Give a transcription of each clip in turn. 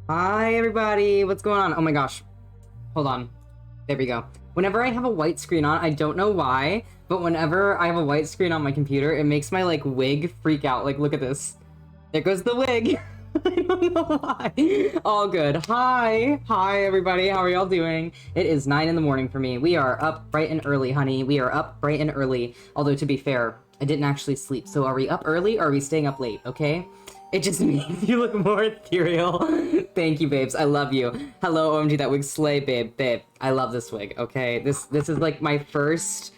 Hi, everybody. What's going on? Oh my gosh. Hold on. There we go. Whenever I have a white screen on, I don't know why, but whenever I have a white screen on my computer, it makes my, like, wig freak out. Like, look at this. There goes the wig. I don't know why. All good. Hi. Hi, everybody. How are y'all doing? It is 9 in the morning for me. We are up bright and early, honey. We are up bright and early. Although, to be fair, I didn't actually sleep. So are we up early or are we staying up late, okay? It just makes you look more ethereal. Thank you, babes. I love you. Hello, OMG, that wig slay, babe. Babe, I love this wig, okay? This is like my first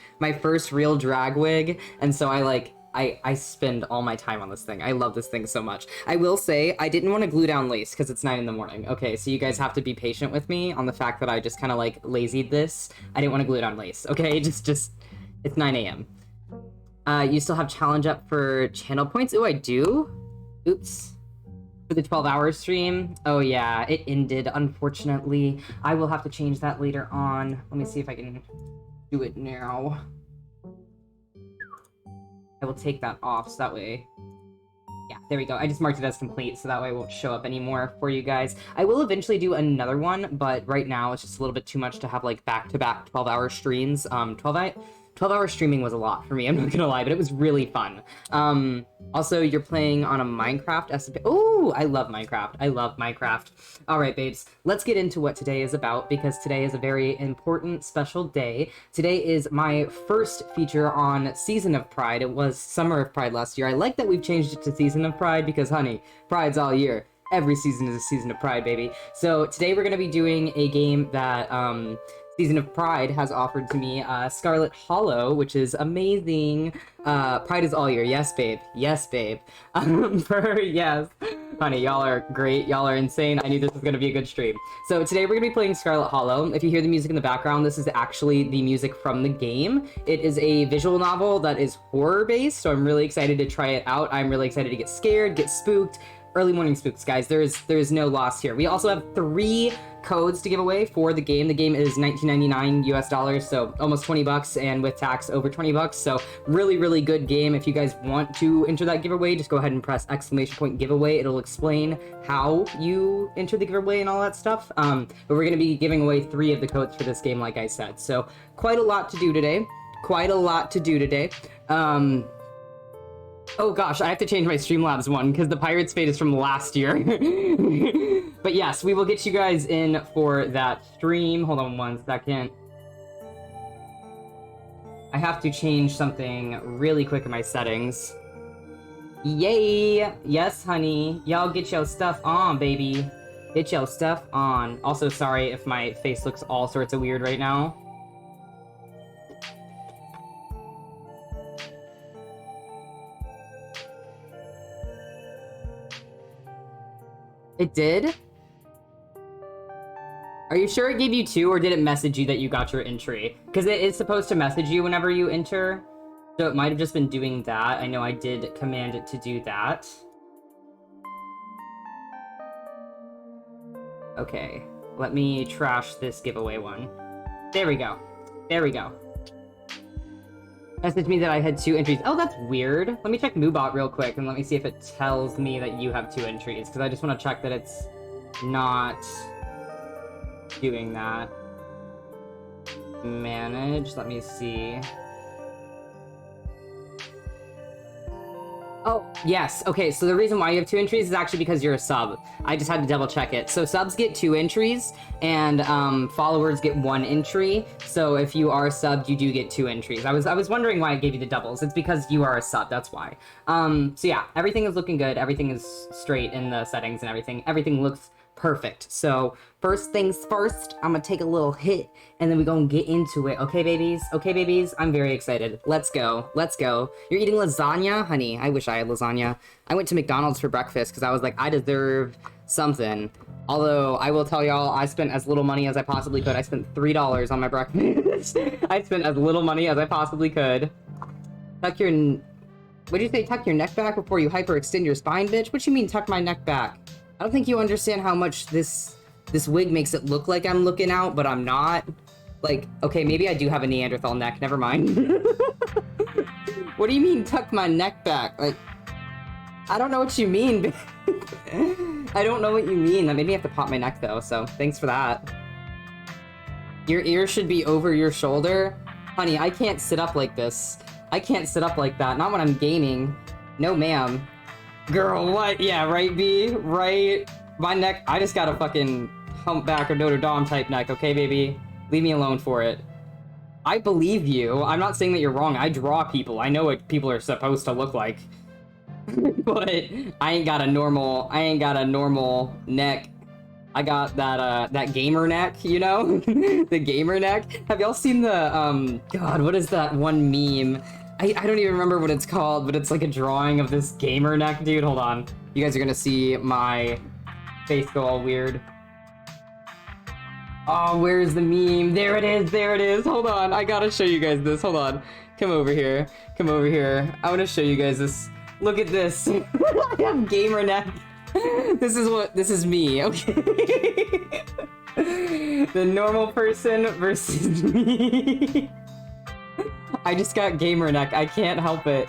real drag wig, and so I spend all my time on this thing. I love this thing so much. I will say, I didn't want to glue down lace because it's 9 in the morning. Okay, so you guys have to be patient with me on the fact that I just kind of like lazied this. I didn't want to glue down lace, okay? Just, it's 9 a.m. You still have challenge up for channel points? Oh, I do? Oops. For the 12-hour stream? Oh yeah, it ended, unfortunately. I will have to change that later on. Let me see if I can do it now. I will take that off, so that way... Yeah, there we go. I just marked it as complete, so that way it won't show up anymore for you guys. I will eventually do another one, but right now it's just a little bit too much to have, like, back-to-back 12-hour streams. 12-hour streaming was a lot for me, I'm not gonna lie, but it was really fun. Also, you're playing on a Minecraft SMP. Oh, I love Minecraft. I love Minecraft. All right, babes, let's get into what today is about, because today is a very important, special day. Today is my first feature on Season of Pride. It was Summer of Pride last year. I like that we've changed it to Season of Pride, because, honey, Pride's all year. Every season is a season of Pride, baby. So today we're gonna be doing a game that, Season of Pride has offered to me, Scarlet Hollow, which is amazing. Pride is all year. Yes, babe. Yes, babe. Yes. Honey, y'all are great. Y'all are insane. I knew this was going to be a good stream. So today we're going to be playing Scarlet Hollow. If you hear the music in the background, this is actually the music from the game. It is a visual novel that is horror-based, so I'm really excited to try it out. I'm really excited to get scared, get spooked. Early morning spooks, guys. There's no loss here. We also have 3 codes to give away for the game. The game is $19.99 US dollars, so almost 20 bucks, and with tax over 20 bucks. So really, really good game. If you guys want to enter that giveaway, just go ahead and press !giveaway. It'll explain how you enter the giveaway and all that stuff. But we're gonna be giving away 3 of the codes for this game, like I said. So quite a lot to do today. Quite a lot to do today. Oh gosh, I have to change my Streamlabs one because the Pirate's Fate is from last year. But yes, we will get you guys in for that stream. Hold on one second. I have to change something really quick in my settings. Yay! Yes, honey. Y'all get your stuff on, baby. Get your stuff on. Also, sorry if my face looks all sorts of weird right now. It did? Are you sure it gave you 2, or did it message you that you got your entry? Because it is supposed to message you whenever you enter, so it might have just been doing that. I know I did command it to do that. Okay, let me trash this giveaway one. There we go. There we go. Message me that I had 2 entries. Oh, that's weird. Let me check Moobot real quick and let me see if it tells me that you have 2 entries, because I just want to check that it's not doing that. Manage, let me see. Oh, yes. Okay, so the reason why you have 2 entries is actually because you're a sub. I just had to double check it. So subs get 2 entries, and followers get 1 entry. So if you are subbed, you do get 2 entries. I was wondering why it gave you the doubles. It's because you are a sub, that's why. So yeah, everything is looking good. Everything is straight in the settings and everything. Everything looks perfect. So first things first, I'm gonna take a little hit and then we're gonna get into it. Okay, babies? Okay, babies? I'm very excited. Let's go. Let's go. You're eating lasagna? Honey, I wish I had lasagna. I went to McDonald's for breakfast because I was like, I deserve something. Although, I will tell y'all, I spent as little money as I possibly could. I spent $3 on my breakfast. I spent as little money as I possibly could. Tuck your... What'd you say? Tuck your neck back before you hyperextend your spine, bitch? What you mean, tuck my neck back? I don't think you understand how much this wig makes it look like I'm looking out, but I'm not. Like, okay, maybe I do have a Neanderthal neck, never mind. What do you mean, tuck my neck back? Like, I don't know what you mean, I don't know what you mean. That made me have to pop my neck though, so thanks for that. Your ear should be over your shoulder? Honey, I can't sit up like this. I can't sit up like that. Not when I'm gaming. No, ma'am. Girl, what? Yeah, right, B? Right? My neck, I just got a fucking humpback or Notre Dame type neck, okay, baby? Leave me alone for it. I believe you. I'm not saying that you're wrong. I draw people. I know what people are supposed to look like. But I ain't got a normal neck. I got that gamer neck, you know? The gamer neck. Have y'all seen the God, what is that one meme? I don't even remember what it's called, but it's like a drawing of this gamer neck, dude. Hold on. You guys are gonna see my face go all weird. Oh, where's the meme? There it is, there it is. Hold on, I gotta show you guys this. Hold on. Come over here. Come over here. I wanna show you guys this. Look at this. I have gamer neck. This is me, okay? The normal person versus me. I just got gamer neck. I can't help it.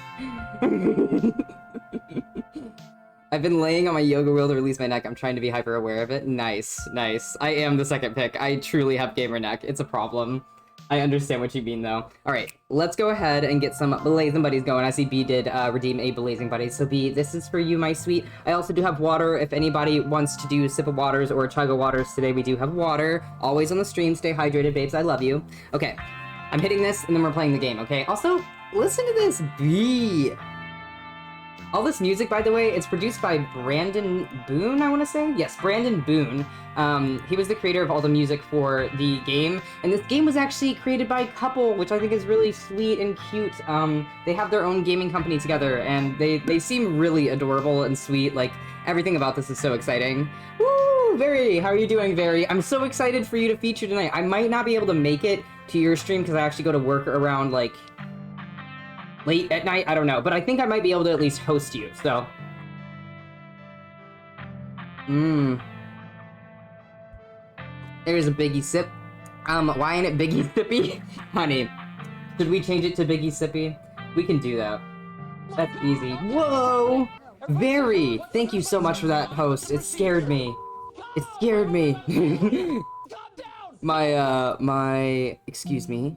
I've been laying on my yoga wheel to release my neck. I'm trying to be hyper aware of it. Nice, nice. I am the second pick. I truly have gamer neck. It's a problem. I understand what you mean, though. All right, let's go ahead and get some Blazing Buddies going. I see B did redeem a Blazing Buddy. So B, this is for you, my sweet. I also do have water. If anybody wants to do sip of waters or chug of waters today, we do have water. Always on the stream. Stay hydrated, babes. I love you. Okay, I'm hitting this, and then we're playing the game, okay? Also, listen to this, B. All this music, by the way, it's produced by Brandon Boone, I want to say? Yes, Brandon Boone. He was the creator of all the music for the game, and this game was actually created by a couple, which I think is really sweet and cute. They have their own gaming company together, and they seem really adorable and sweet. Like, everything about this is so exciting. Woo! Very, how are you doing, Very? I'm so excited for you to feature tonight. I might not be able to make it to your stream, because I actually go to work around, like, late at night, I don't know, but I think I might be able to at least host you, so. There's a Biggie Sip. Why ain't it Biggie Sippy? Honey, should we change it to Biggie Sippy? We can do that. That's easy. Whoa! Very! Thank you so much for that, host. It scared me. It scared me. Excuse me.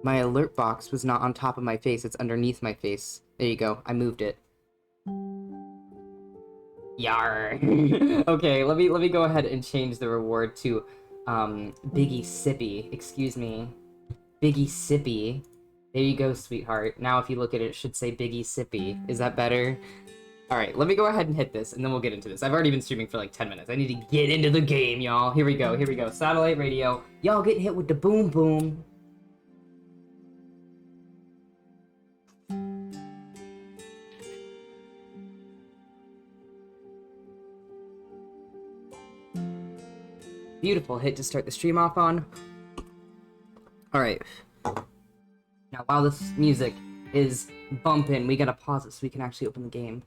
My alert box was not on top of my face, it's underneath my face. There you go, I moved it. Yar. Okay, let me go ahead and change the reward to Biggie Sippy. Excuse me. Biggie Sippy. There you go, sweetheart. Now if you look at it, it should say Biggie Sippy. Is that better? Alright, let me go ahead and hit this, and then we'll get into this. I've already been streaming for like 10 minutes. I need to get into the game, y'all. Here we go, here we go. Satellite radio. Y'all getting hit with the boom boom. Beautiful hit to start the stream off on. Alright. Now, while this music is bumping, we gotta pause it so we can actually open the game.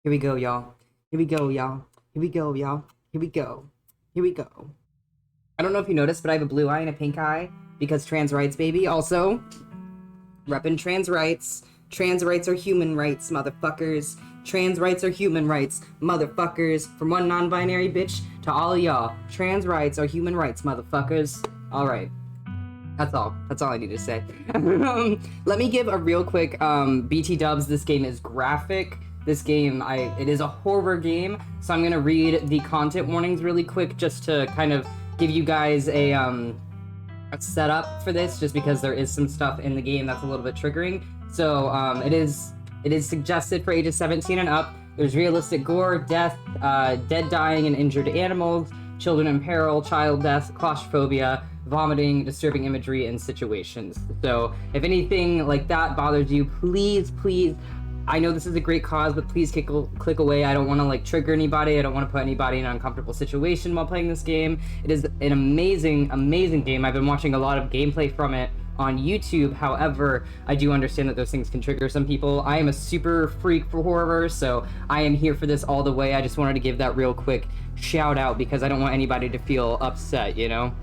Here we go, y'all. Here we go, y'all. Here we go, y'all. Here we go. Here we go. I don't know if you noticed, but I have a blue eye and a pink eye because trans rights, baby. Also, reppin' trans rights. Trans rights are human rights, motherfuckers. Trans rights are human rights, motherfuckers. From one non-binary bitch to all of y'all. Trans rights are human rights, motherfuckers. Alright. That's all. That's all I need to say. Let me give a real quick BT dubs. This game is graphic. This game, it is a horror game, so I'm gonna read the content warnings really quick just to kind of give you guys a setup for this, just because there is some stuff in the game that's a little bit triggering. So it is suggested for ages 17 and up. There's realistic gore, death, dead, dying, and injured animals, children in peril, child death, claustrophobia, vomiting, disturbing imagery, and situations. So if anything like that bothers you, please, I know this is a great cause, but please click away. I don't want to like trigger anybody. I don't want to put anybody in an uncomfortable situation while playing this game. It is an amazing, amazing game. I've been watching a lot of gameplay from it on YouTube. However, I do understand that those things can trigger some people. I am a super freak for horror, so I am here for this all the way. I just wanted to give that real quick shout out because I don't want anybody to feel upset, you know?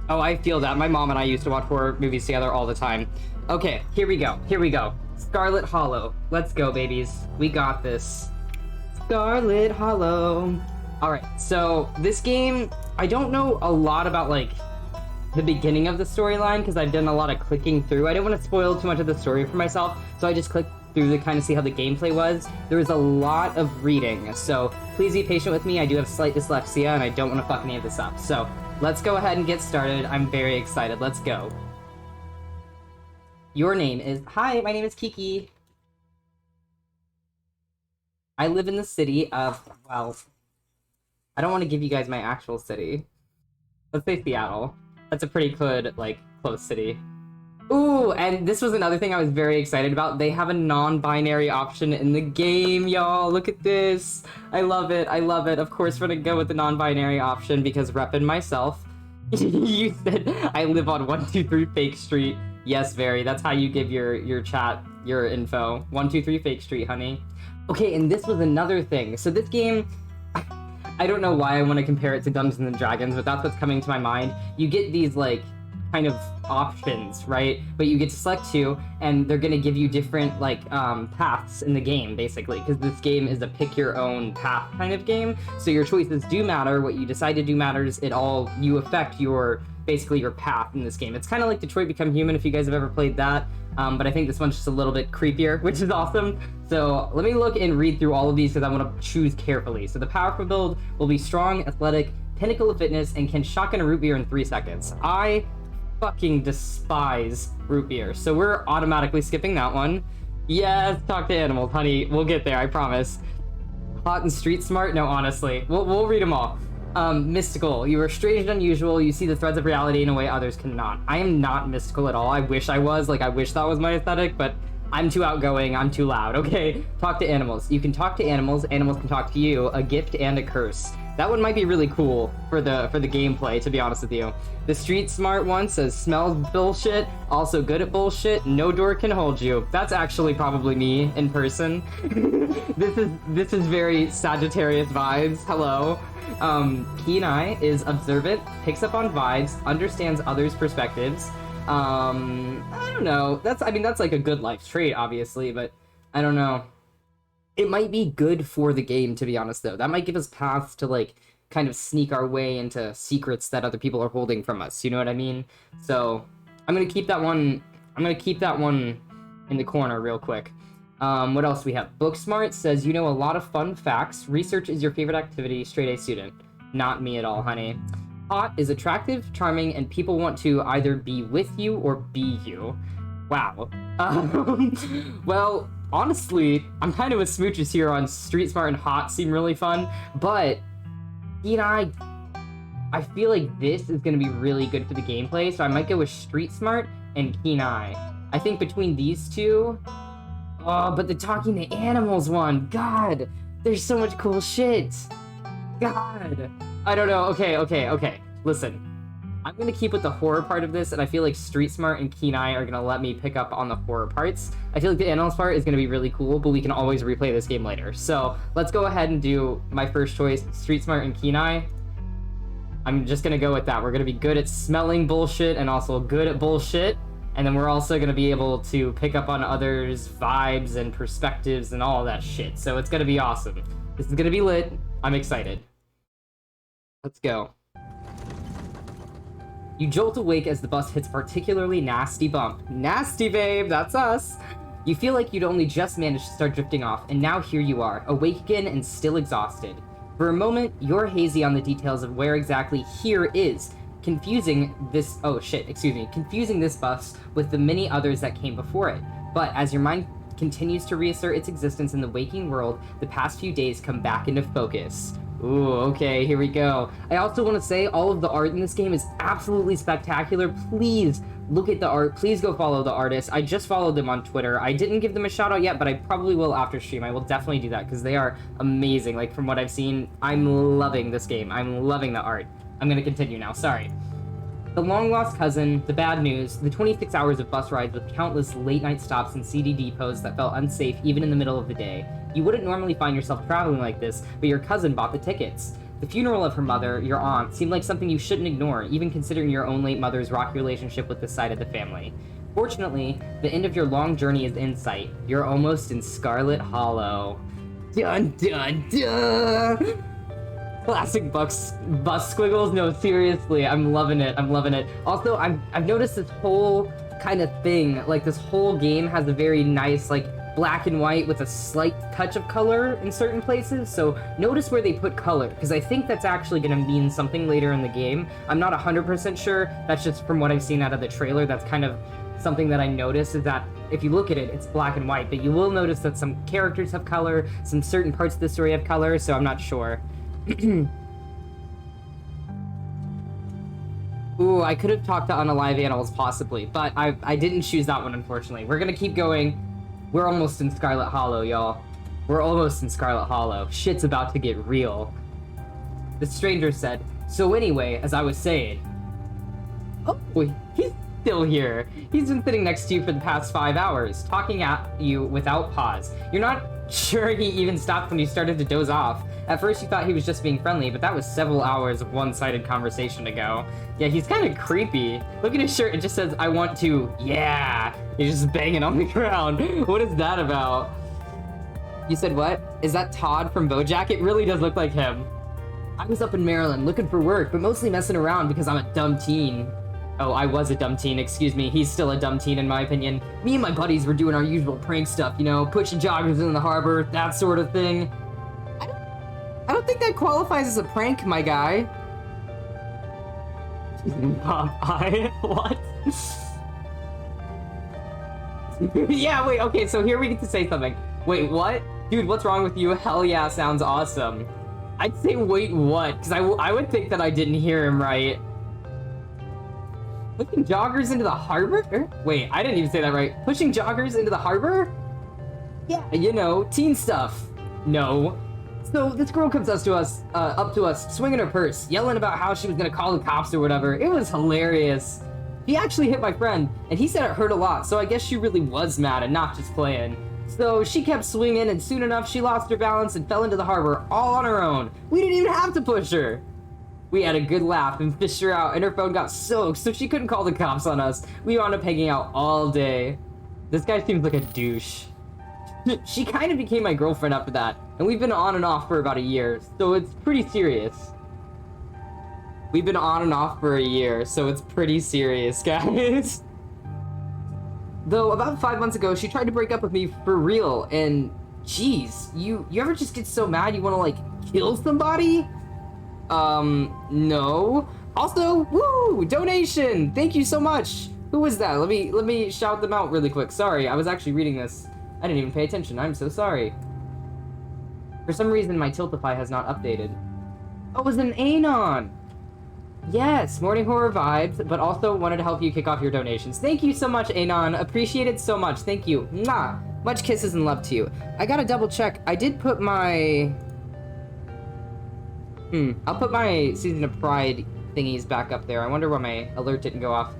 Oh, I feel that. My mom and I used to watch horror movies together all the time. Okay, here we go. Here we go. Scarlet Hollow. Let's go, babies. We got this. Scarlet Hollow. Alright, so this game, I don't know a lot about, like, the beginning of the storyline, because I've done a lot of clicking through. I didn't want to spoil too much of the story for myself, so I just clicked through to kind of see how the gameplay was. There was a lot of reading, so please be patient with me. I do have slight dyslexia, and I don't want to fuck any of this up. So, let's go ahead and get started. I'm very excited. Let's go. Your name is... Hi, my name is Kiki. I live in the city of... Well, I don't want to give you guys my actual city. Let's say Seattle. That's a pretty good, like, close city. Ooh, and this was another thing I was very excited about. They have a non-binary option in the game, y'all. Look at this. I love it. I love it. Of course, we're gonna go with the non-binary option because reppin' myself. You said I live on 123 Fake Street. Yes, very. That's how you give your chat your info. 123 Fake Street, honey. Okay, and this was another thing. So this game, I don't know why I want to compare it to Dungeons and Dragons, but that's what's coming to my mind. You get these, like, kind of options, right? But you get to select two, and they're gonna give you different, like, paths in the game, basically, because this game is a pick-your-own path kind of game, so your choices do matter. What you decide to do matters. You affect your, basically, your path in this game. It's kind of like Detroit Become Human, if you guys have ever played that, but I think this one's just a little bit creepier, which is awesome. So let me look and read through all of these, because I want to choose carefully. So the powerful build will be strong, athletic, pinnacle of fitness, and can shotgun a root beer in 3 seconds. I fucking despise root beer, so we're automatically skipping that one. Yes, talk to animals, honey. We'll get there, I promise. Hot and street smart? No, honestly. We'll read them all. Mystical. You are strange and unusual. You see the threads of reality in a way others cannot. I am not mystical at all. I wish I was. Like, I wish that was my aesthetic, but I'm too outgoing. I'm too loud. Okay? Talk to animals. You can talk to animals. Animals can talk to you. A gift and a curse. That one might be really cool for the gameplay, to be honest with you. The street smart one says smells bullshit, also good at bullshit, no door can hold you. That's actually probably me in person. This is very Sagittarius vibes. Hello. Keen eye is observant, picks up on vibes, understands others' perspectives. I don't know. That's like a good life trait, obviously, but I don't know. It might be good for the game, to be honest, though. That might give us paths to, like, kind of sneak our way into secrets that other people are holding from us. You know what I mean? So, I'm gonna keep that one in the corner real quick. What else do we have? Book smart says you know a lot of fun facts. Research is your favorite activity. Straight A student. Not me at all, honey. Hot is attractive, charming, and people want to either be with you or be you. Wow. Well, honestly, I'm kind of with smooches here on Street Smart and Hot seem really fun, but, you know, I feel like this is going to be really good for the gameplay, so I might go with Street Smart and Keen Eye. I think between these two... Oh, but the talking to animals one, God, there's so much cool shit. God. I don't know, okay. Listen. I'm going to keep with the horror part of this, and I feel like Street Smart and Keen Eye are going to let me pick up on the horror parts. I feel like the animals part is going to be really cool, but we can always replay this game later. So, let's go ahead and do my first choice, Street Smart and Keen Eye. I'm just going to go with that. We're going to be good at smelling bullshit and also good at bullshit, and then we're also going to be able to pick up on others' vibes and perspectives and all that shit. So, it's going to be awesome. This is going to be lit. I'm excited. Let's go. You jolt awake as the bus hits a particularly nasty bump. Nasty, babe, that's us. You feel like you'd only just managed to start drifting off, and now here you are, awake again and still exhausted. For a moment, you're hazy on the details of where exactly here is, confusing this bus with the many others that came before it. But as your mind continues to reassert its existence in the waking world, the past few days come back into focus. Ooh, okay, here we go. I also want to say all of the art in this game is absolutely spectacular. Please look at the art. Please go follow the artists. I just followed them on Twitter. I didn't give them a shout out yet, but I probably will after stream. I will definitely do that because they are amazing. Like, from what I've seen, I'm loving this game. I'm loving the art. I'm going to continue now. Sorry. The long-lost cousin, the bad news, the 26 hours of bus rides with countless late-night stops and CD depots that felt unsafe even in the middle of the day. You wouldn't normally find yourself traveling like this, but your cousin bought the tickets. The funeral of her mother, your aunt, seemed like something you shouldn't ignore, even considering your own late mother's rocky relationship with this side of the family. Fortunately, the end of your long journey is in sight. You're almost in Scarlet Hollow. Dun dun dun! Classic bus squiggles. No, seriously, I'm loving it. I'm loving it. Also, I've noticed this whole kind of thing. Like, this whole game has a very nice, like, black and white with a slight touch of color in certain places. So notice where they put color, because I think that's actually going to mean something later in the game. I'm not 100% sure. That's just from what I've seen out of the trailer. That's kind of something that I noticed, is that if you look at it, it's black and white, but you will notice that some characters have color, some certain parts of the story have color, so I'm not sure. Ooh, I could have talked to unalive animals, possibly, but I didn't choose that one, unfortunately. We're gonna keep going. We're almost in Scarlet Hollow, y'all. We're almost in Scarlet Hollow. Shit's about to get real. The stranger said, so anyway, as I was saying... Oh, he's still here. He's been sitting next to you for the past 5 hours, talking at you without pause. You're not sure he even stopped when you started to doze off. At first you thought he was just being friendly, but that was several hours of one-sided conversation ago. Yeah, he's kind of creepy. Look at his shirt, it just says, I want to, yeah. He's just banging on the ground. What is that about? You said what? Is that Todd from BoJack? It really does look like him. I was up in Maryland looking for work, but mostly messing around because I'm a dumb teen. Oh, I was a dumb teen, excuse me. He's still a dumb teen in my opinion. Me and my buddies were doing our usual prank stuff, you know, pushing joggers in the harbor, that sort of thing. I don't think that qualifies as a prank, my guy. Popeye? What? Yeah, wait, okay, so here we get to say something. Wait, what? Dude, what's wrong with you? Hell yeah, sounds awesome. I'd say wait, what? Because I would think that I didn't hear him right. Pushing joggers into the harbor? Wait, I didn't even say that right. Pushing joggers into the harbor? Yeah, you know, teen stuff. No. So this girl comes up to us, swinging her purse, yelling about how she was gonna call the cops or whatever. It was hilarious. She actually hit my friend, and he said it hurt a lot, so I guess she really was mad and not just playing. So she kept swinging, and soon enough she lost her balance and fell into the harbor all on her own. We didn't even have to push her. We had a good laugh and fished her out, and her phone got soaked, so she couldn't call the cops on us. We wound up hanging out all day. This guy seems like a douche. She kind of became my girlfriend after that, and we've been on and off for about a year, so it's pretty serious. We've been on and off for a year, so it's pretty serious, guys. Though, about 5 months ago, she tried to break up with me for real, and... Jeez, you ever just get so mad you want to, like, kill somebody? No. Also, woo! Donation! Thank you so much! Who was that? Let me shout them out really quick. Sorry, I was actually reading this. I didn't even pay attention. I'm so sorry. For some reason, my Tiltify has not updated. Oh, it was an Anon! Yes, morning horror vibes, but also wanted to help you kick off your donations. Thank you so much, Anon. Appreciate it so much. Thank you. Mwah! Much kisses and love to you. I gotta double check. I did put my... I'll put my Season of Pride thingies back up there. I wonder why my alert didn't go off.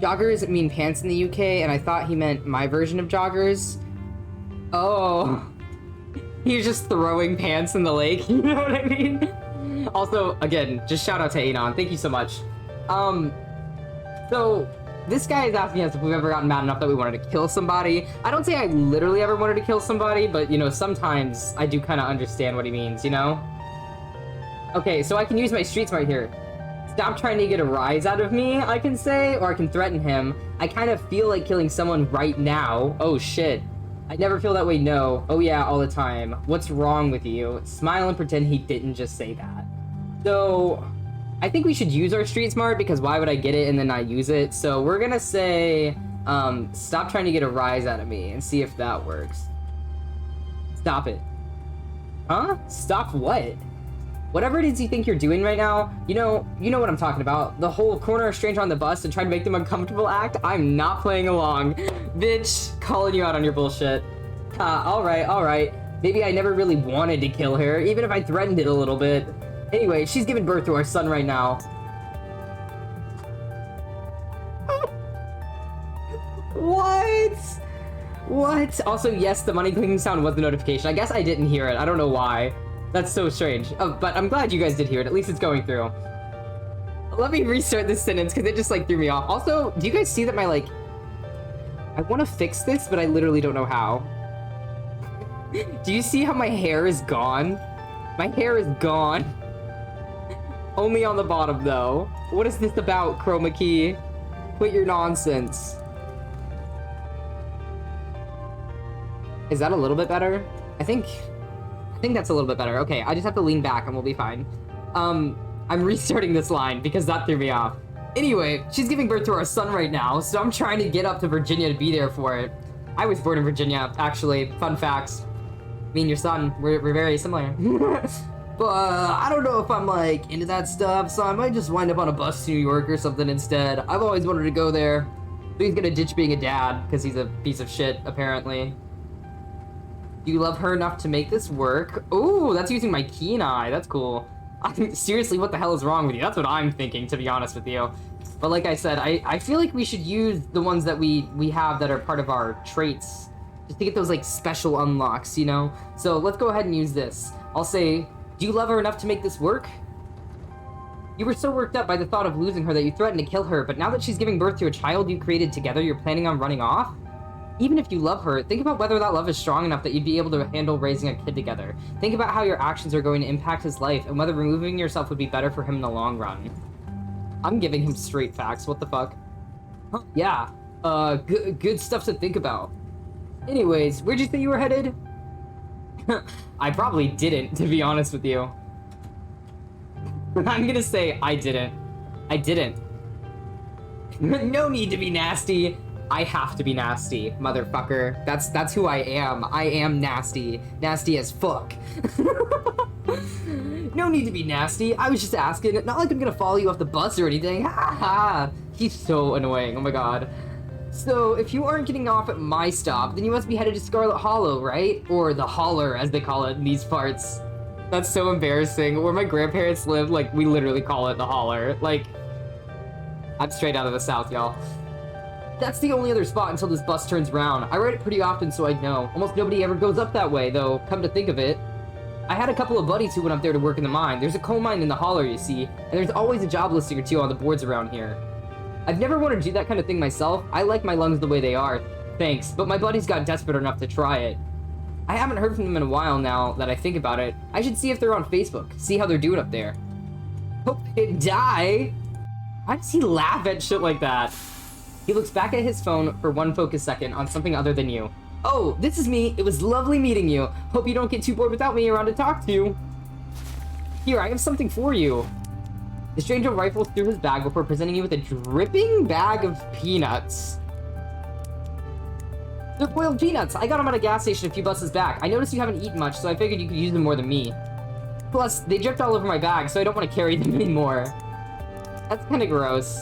Joggers mean pants in the UK, and I thought he meant my version of joggers. Oh. He was just throwing pants in the lake, you know what I mean? Also, again, just shout out to Anon. Thank you so much. So, this guy is asking us if we've ever gotten mad enough that we wanted to kill somebody. I don't say I literally ever wanted to kill somebody, but, you know, sometimes I do kind of understand what he means, you know? Okay, so I can use my street smart here. Stop trying to get a rise out of me, I can say, or I can threaten him. I kind of feel like killing someone right now. Oh, shit. I never feel that way, no. Oh, yeah, all the time. What's wrong with you? Smile and pretend he didn't just say that. So, I think we should use our street smart, because why would I get it and then not use it? So, we're gonna say, stop trying to get a rise out of me, and see if that works. Stop it. Huh? Stop what? Whatever it is you think you're doing right now, you know what I'm talking about. The whole corner a stranger on the bus and trying to make them uncomfortable act, I'm not playing along. Bitch, calling you out on your bullshit. Alright. Maybe I never really wanted to kill her, even if I threatened it a little bit. Anyway, she's giving birth to our son right now. What? Also, yes, the money clicking sound was the notification. I guess I didn't hear it. I don't know why. That's so strange. Oh, but I'm glad you guys did hear it. At least it's going through. Let me restart this sentence because it just like threw me off. Also, do you guys see that my like... I want to fix this, but I literally don't know how. Do you see how my hair is gone? My hair is gone. Only on the bottom, though. What is this about, Chroma Key? Quit your nonsense. Is that a little bit better? I think that's a little bit better. Okay, I just have to lean back and we'll be fine. I'm restarting this line because that threw me off. Anyway, she's giving birth to our son right now, so I'm trying to get up to Virginia to be there for it. I was born in Virginia, actually. Fun facts. Me and your son, we're very similar. But I don't know if I'm like into that stuff, so I might just wind up on a bus to New York or something instead. I've always wanted to go there. So he's gonna ditch being a dad because he's a piece of shit, apparently. Do you love her enough to make this work? Ooh, that's using my keen eye. That's cool. Seriously, what the hell is wrong with you? That's what I'm thinking, to be honest with you. But like I said, I feel like we should use the ones that we have that are part of our traits. Just to get those, like, special unlocks, you know? So let's go ahead and use this. I'll say, do you love her enough to make this work? You were so worked up by the thought of losing her that you threatened to kill her, but now that she's giving birth to a child you created together, you're planning on running off? Even if you love her, think about whether that love is strong enough that you'd be able to handle raising a kid together. Think about how your actions are going to impact his life, and whether removing yourself would be better for him in the long run. I'm giving him straight facts, what the fuck? Huh, yeah, good stuff to think about. Anyways, where'd you say you were headed? I probably didn't, to be honest with you. I'm gonna say I didn't. I didn't. No need to be nasty. I have to be nasty, motherfucker. That's who I am. I am nasty. Nasty as fuck. No need to be nasty. I was just asking. Not like I'm gonna follow you off the bus or anything. Ha ha. He's so annoying. Oh my god. So, if you aren't getting off at my stop, then you must be headed to Scarlet Hollow, right? Or the Holler, as they call it in these parts. That's so embarrassing. Where my grandparents live, like, we literally call it the Holler. Like, I'm straight out of the South, y'all. That's the only other spot until this bus turns around. I ride it pretty often, so I'd know. Almost nobody ever goes up that way, though, come to think of it. I had a couple of buddies who went up there to work in the mine. There's a coal mine in the Holler, you see, and there's always a job listing or two on the boards around here. I've never wanted to do that kind of thing myself. I like my lungs the way they are. Thanks, but my buddies got desperate enough to try it. I haven't heard from them in a while now that I think about it. I should see if they're on Facebook, see how they're doing up there. Hope they didn't die! Why does he laugh at shit like that? He looks back at his phone for one focused second on something other than you. Oh, this is me. It was lovely meeting you. Hope you don't get too bored without me around to talk to. Here, I have something for you. The stranger rifles through his bag before presenting you with a dripping bag of peanuts. They're boiled peanuts. I got them at a gas station a few buses back. I noticed you haven't eaten much, so I figured you could use them more than me. Plus, they dripped all over my bag, so I don't want to carry them anymore. That's kind of gross.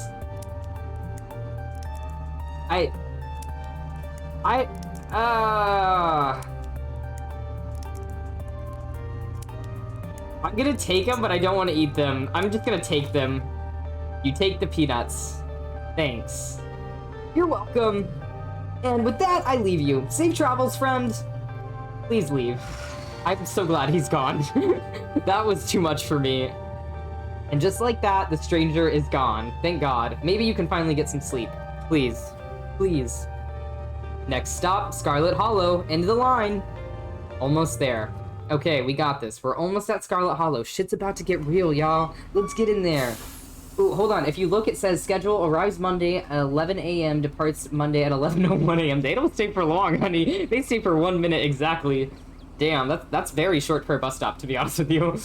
I'm gonna take them, but I don't want to eat them. I'm just gonna take them. You take the peanuts. Thanks. You're welcome. And with that, I leave you. Safe travels, friend. Please leave. I'm so glad he's gone. That was too much for me. And just like that, the stranger is gone. Thank God. Maybe you can finally get some sleep. Please. Please. Next stop, Scarlet Hollow. End of the line. Almost there. Okay, we got this. We're almost at Scarlet Hollow. Shit's about to get real, y'all. Let's get in there. Ooh, hold on. If you look, it says schedule arrives Monday at 11 a.m. Departs Monday at 11:01 a.m. They don't stay for long, honey. They stay for 1 minute exactly. Damn, that's very short for a bus stop, to be honest with you.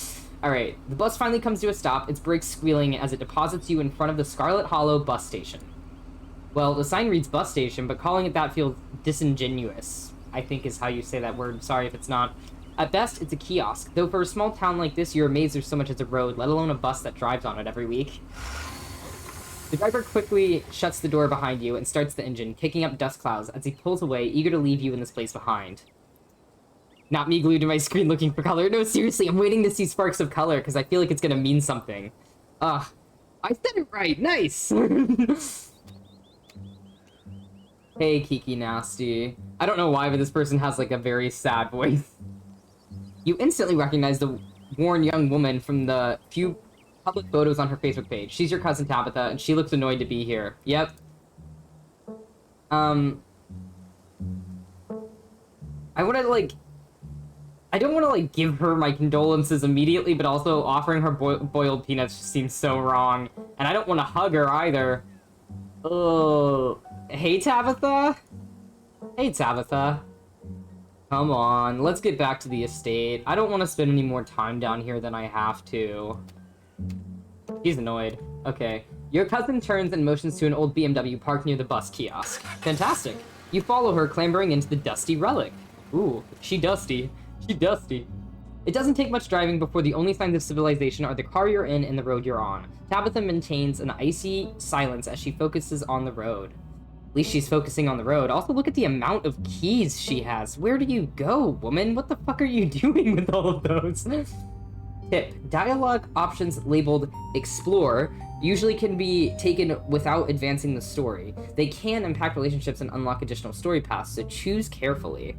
Alright, the bus finally comes to a stop, its brakes squealing as it deposits you in front of the Scarlet Hollow bus station. Well, the sign reads bus station, but calling it that feels disingenuous, I think is how you say that word. Sorry if it's not. At best, it's a kiosk, though for a small town like this, you're amazed there's so much as a road, let alone a bus that drives on it every week. The driver quickly shuts the door behind you and starts the engine, kicking up dust clouds as he pulls away, eager to leave you in this place behind. Not me glued to my screen looking for color. No, seriously, I'm waiting to see sparks of color, because I feel like it's gonna mean something. I said it right! Nice! Hey, Kiki Nasty. I don't know why, but this person has, like, a very sad voice. You instantly recognize the worn young woman from the few public photos on her Facebook page. She's your cousin Tabitha, and she looks annoyed to be here. Yep. I want to, like... I don't want to, like, give her my condolences immediately, but also offering her boiled peanuts just seems so wrong. And I don't want to hug her, either. Oh, hey, Tabitha? Hey, Tabitha. Come on, let's get back to the estate. I don't want to spend any more time down here than I have to. She's annoyed. Okay. Your cousin turns and motions to an old BMW parked near the bus kiosk. Fantastic. You follow her, clambering into the dusty relic. Ooh, she dusty. She dusty. It doesn't take much driving before the only signs of civilization are the car you're in and the road you're on. Tabitha maintains an icy silence as she focuses on the road. At least she's focusing on the road. Also, look at the amount of keys she has. Where do you go, woman? What the fuck are you doing with all of those? Tip. Dialogue options labeled Explore usually can be taken without advancing the story. They can impact relationships and unlock additional story paths, so choose carefully.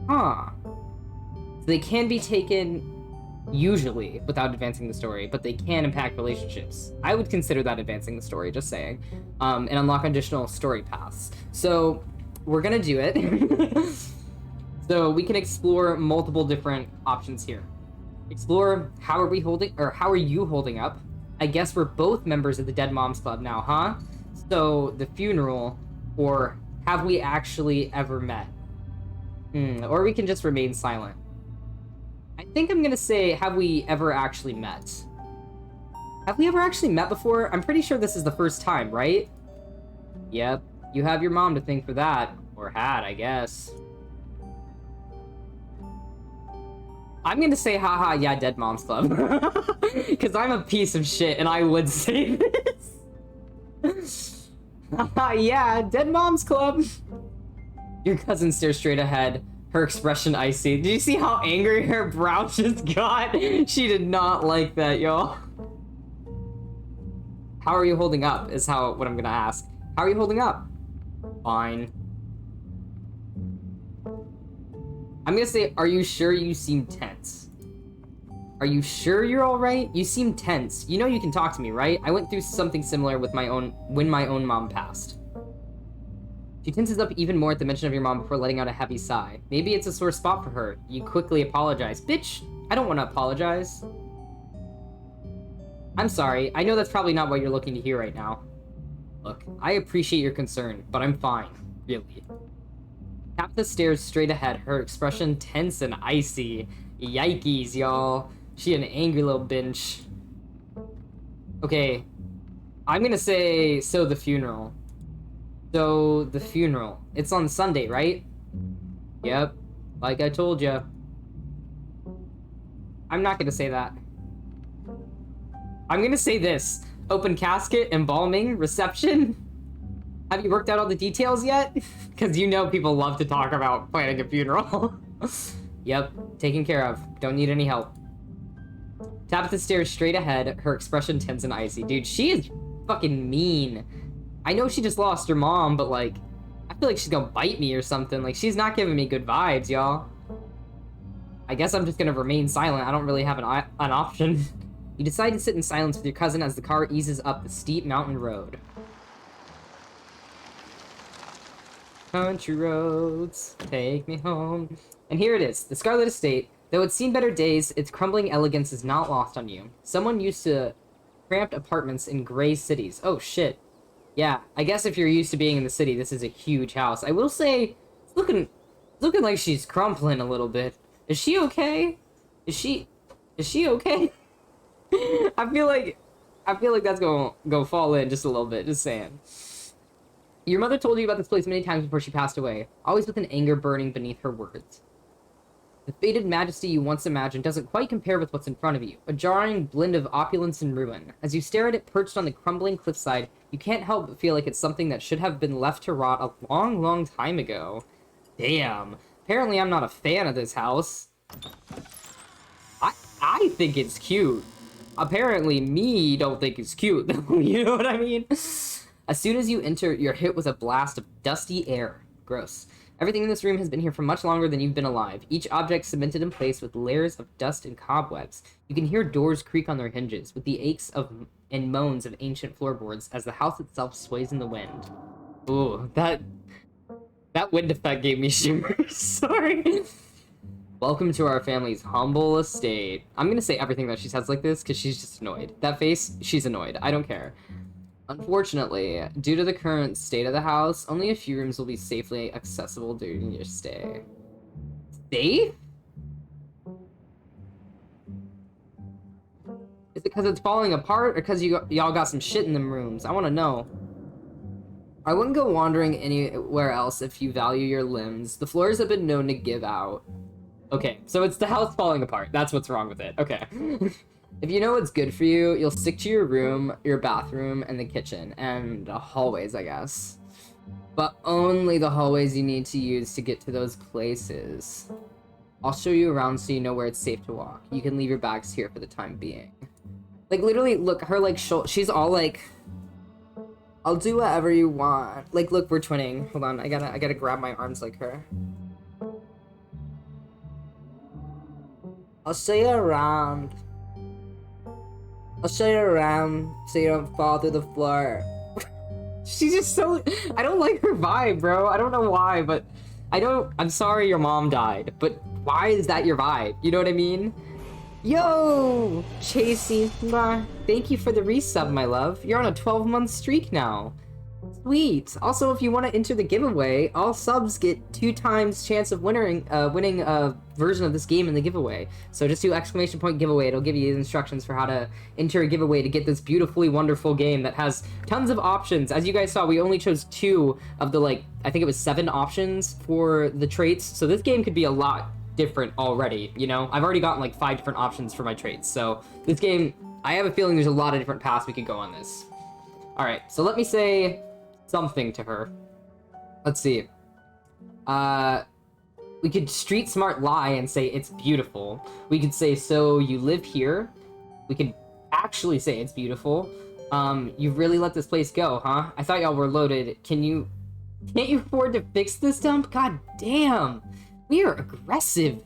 Huh. So they can be taken usually without advancing the story, but they can impact relationships. I would consider that advancing the story, just saying. And unlock additional story paths. So we're gonna do it. So we can explore multiple different options here. Explore how are you holding up? I guess we're both members of the Dead Moms Club now, huh? So the funeral, or have we actually ever met? Or we can just remain silent. I think I'm gonna say, have we ever actually met? Have we ever actually met before? I'm pretty sure this is the first time, right? Yep. You have your mom to thank for that. Or had, I guess. I'm gonna say, haha, yeah, Dead Moms Club. Because I'm a piece of shit, and I would say this. Haha, yeah, Dead Moms Club. Your cousin stares straight ahead, her expression icy. Did you see how angry her brow just got? She did not like that, y'all. How are you holding up, is what I'm gonna ask. How are you holding up? Fine. I'm gonna say, are you sure? You seem tense. Are you sure you're alright? You seem tense. You know you can talk to me, right? I went through something similar with when my own mom passed. She tenses up even more at the mention of your mom before letting out a heavy sigh. Maybe it's a sore spot for her. You quickly apologize. Bitch, I don't want to apologize. I'm sorry. I know that's probably not what you're looking to hear right now. Look, I appreciate your concern, but I'm fine. Really. Tabitha stares straight ahead, her expression tense and icy. Yikes, y'all. She an angry little bitch. Okay. I'm gonna say, so the funeral. So, the funeral. It's on Sunday, right? Yep. Like I told ya. I'm not gonna say that. I'm gonna say this. Open casket, embalming, reception. Have you worked out all the details yet? Because you know people love to talk about planning a funeral. Yep, taken care of. Don't need any help. Tabitha stares straight ahead, her expression tense and icy. Dude, she is fucking mean. I know she just lost her mom, but, like, I feel like she's gonna bite me or something. Like, she's not giving me good vibes, y'all. I guess I'm just gonna remain silent. I don't really have an option. You decide to sit in silence with your cousin as the car eases up the steep mountain road. Country roads, take me home. And here it is, the Scarlet Estate. Though it's seen better days, its crumbling elegance is not lost on you. Someone used to cramped apartments in gray cities. Oh, shit. Yeah, I guess if you're used to being in the city, this is a huge house. I will say, it's looking like she's crumpling a little bit. Is she okay? Is she okay? I feel like that's gonna go fall in just a little bit, just saying. Your mother told you about this place many times before she passed away, always with an anger burning beneath her words. The faded majesty you once imagined doesn't quite compare with what's in front of you, a jarring blend of opulence and ruin. As you stare at it perched on the crumbling cliffside, you can't help but feel like it's something that should have been left to rot a long, long time ago. Damn. Apparently I'm not a fan of this house. I think it's cute. Apparently me don't think it's cute, though, you know what I mean? As soon as you enter, you're hit with a blast of dusty air. Gross. Everything in this room has been here for much longer than you've been alive. Each object cemented in place with layers of dust and cobwebs. You can hear doors creak on their hinges, with the aches and moans of ancient floorboards as the house itself sways in the wind. Ooh, that wind effect gave me shivers. Sorry. Welcome to our family's humble estate. I'm gonna say everything that she says like this because she's just annoyed. That face, she's annoyed. I don't care. Unfortunately, due to the current state of the house, only a few rooms will be safely accessible during your stay. Safe? Is it because it's falling apart, or because y'all got some shit in them rooms? I want to know. I wouldn't go wandering anywhere else if you value your limbs. The floors have been known to give out. Okay, so it's the house falling apart. That's what's wrong with it. Okay. If you know what's good for you, you'll stick to your room, your bathroom, and the kitchen, and the hallways, I guess. But only the hallways you need to use to get to those places. I'll show you around so you know where it's safe to walk. You can leave your bags here for the time being. Like, literally, look, her, like, she's all, like, I'll do whatever you want. Like, look, we're twinning. Hold on, I gotta grab my arms like her. I'll show you around. I'll show you around so you don't fall through the floor. She's just so... I don't like her vibe, bro. I don't know why, but... I'm sorry your mom died, but why is that your vibe? You know what I mean? Yo! Chasey, thank you for the resub, my love. You're on a 12-month streak now. Sweet. Also, if you want to enter the giveaway, all subs get 2 times chance of winning a version of this game in the giveaway. So just do ! giveaway. It'll give you the instructions for how to enter a giveaway to get this beautifully wonderful game that has tons of options. As you guys saw, we only chose 2 of the, like, I think it was 7 options for the traits. So this game could be a lot different already, you know? I've already gotten like 5 different options for my traits. So this game, I have a feeling there's a lot of different paths we could go on this. All right, so let me say something to her. Let's see. We could street smart lie and say it's beautiful. We could say, so you live here. We could actually say it's beautiful. You really let this place go, huh? I thought y'all were loaded. Can't you afford to fix this dump? God damn. We are aggressive.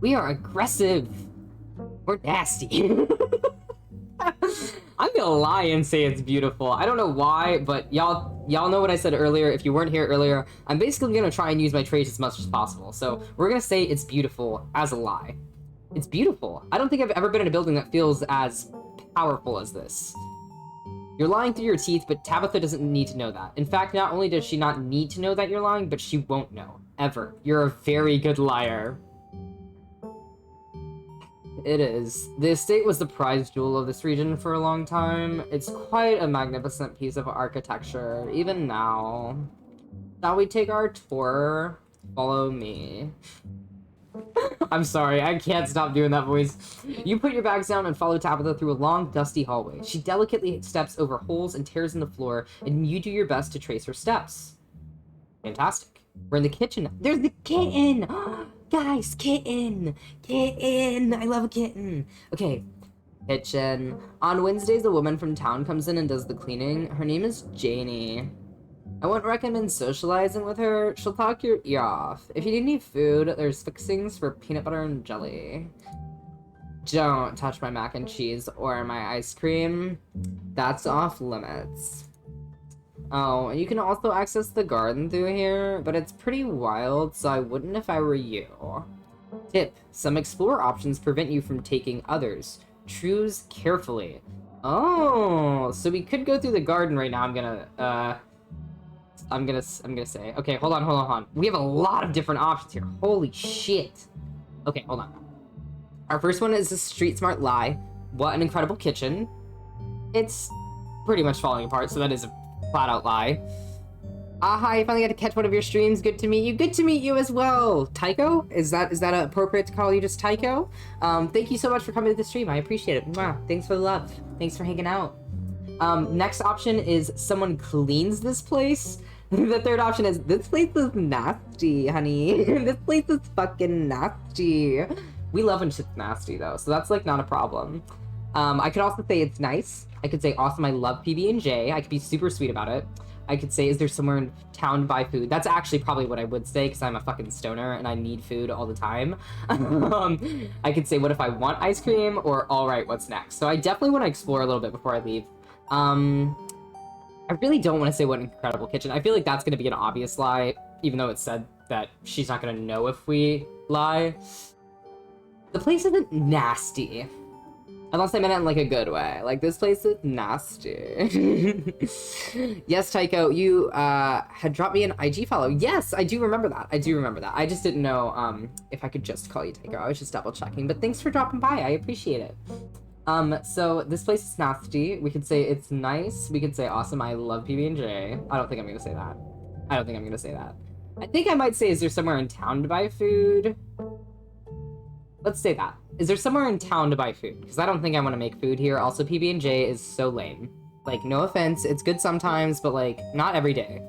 We are aggressive. We're nasty. I'm gonna lie and say it's beautiful. I don't know why, but y'all know what I said earlier. If you weren't here earlier, I'm basically gonna try and use my traits as much as possible. So we're gonna say it's beautiful as a lie. It's beautiful. I don't think I've ever been in a building that feels as powerful as this. You're lying through your teeth, but Tabitha doesn't need to know that. In fact, not only does she not need to know that you're lying, but she won't know. Ever. You're a very good liar. It is. The estate was the prize jewel of this region for a long time. It's quite a magnificent piece of architecture, even now. Shall we take our tour? Follow me. I'm sorry, I can't stop doing that voice. You put your bags down and follow Tabitha through a long, dusty hallway. She delicately steps over holes and tears in the floor, and you do your best to trace her steps. Fantastic. We're in the kitchen. There's the kitten! Guys, kitten! Kitten! I love a kitten! Okay, kitchen. On Wednesdays, a woman from town comes in and does the cleaning. Her name is Janie. I wouldn't recommend socializing with her. She'll talk your ear off. If you need any food, there's fixings for peanut butter and jelly. Don't touch my mac and cheese or my ice cream. That's off limits. Oh, and you can also access the garden through here, but it's pretty wild, so I wouldn't if I were you. Tip: some explore options prevent you from taking others. Choose carefully. Oh, so we could go through the garden right now. I'm gonna say. Okay, hold on. We have a lot of different options here. Holy shit. Okay, hold on. Our first one is a street smart lie. What an incredible kitchen. It's pretty much falling apart, so that is a flat out lie. Hi, I finally got to catch one of your streams. Good to meet you. Good to meet you as well. Tycho? Is that appropriate to call you just Tycho? Thank you so much for coming to the stream. I appreciate it. Mwah. Thanks for the love. Thanks for hanging out. Next option is someone cleans this place. The third option is this place is nasty, honey. This place is fucking nasty. We love when shit's nasty though, so that's like not a problem. I could also say it's nice. I could say awesome, I love PB&J. I could be super sweet about it. I could say, is there somewhere in town to buy food? That's actually probably what I would say, because I'm a fucking stoner and I need food all the time. I could say, what if I want ice cream? Or, all right, what's next? So I definitely want to explore a little bit before I leave. I really don't want to say what incredible kitchen. I feel like that's going to be an obvious lie, even though it said that she's not going to know if we lie. The place isn't nasty. Unless I meant it in, like, a good way. Like, this place is nasty. Yes, Tycho, you, had dropped me an IG follow. Yes, I do remember that. I do remember that. I just didn't know, if I could just call you Tycho. I was just double-checking. But thanks for dropping by. I appreciate it. So this place is nasty. We could say it's nice. We could say awesome. I love PB&J. I don't think I'm gonna say that. I don't think I'm gonna say that. I think I might say, is there somewhere in town to buy food? Let's say that. Is there somewhere in town to buy food? Because I don't think I want to make food here. Also, PB&J is so lame. Like, no offense, it's good sometimes, but, like, not every day.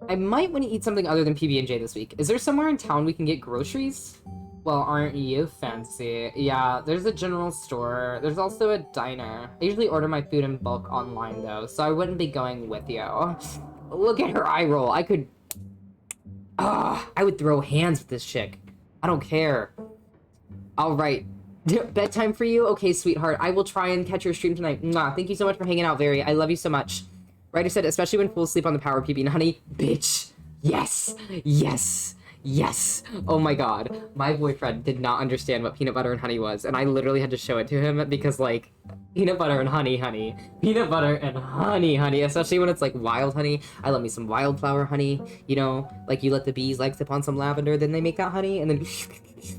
I might want to eat something other than PB&J this week. Is there somewhere in town we can get groceries? Well, aren't you fancy? Yeah, there's a general store. There's also a diner. I usually order my food in bulk online, though, so I wouldn't be going with you. Look at her eye roll. I could... I would throw hands with this chick. I don't care. All right. Bedtime for you? Okay, sweetheart. I will try and catch your stream tonight. Mwah. Thank you so much for hanging out, Very. I love you so much. Writer said, especially when full asleep on the power PB and honey. Bitch. Yes. Yes. Yes. Oh my god. My boyfriend did not understand what peanut butter and honey was, and I literally had to show it to him because, like, peanut butter and honey, honey. Peanut butter and honey, honey. Especially when it's, like, wild honey. I love me some wildflower honey. You know, like, you let the bees, like, sip on some lavender, then they make that honey, and then...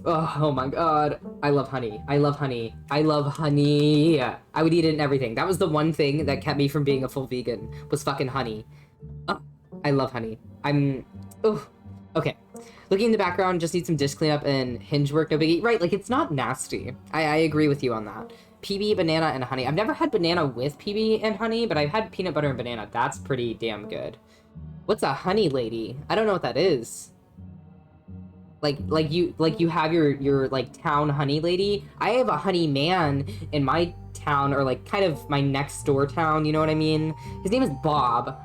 Oh my god. I love honey. I love honey. I love honey. I would eat it in everything. That was the one thing that kept me from being a full vegan, was fucking honey. Oh, I love honey. Okay. Looking in the background, just need some dish cleanup and hinge work, no biggie. Right, like, it's not nasty. I agree with you on that. PB, banana, and honey. I've never had banana with PB and honey, but I've had peanut butter and banana. That's pretty damn good. What's a honey lady? I don't know what that is. Like you have your like town honey lady. I have a honey man in my town, or like kind of my next door town, you know what I mean? His name is Bob.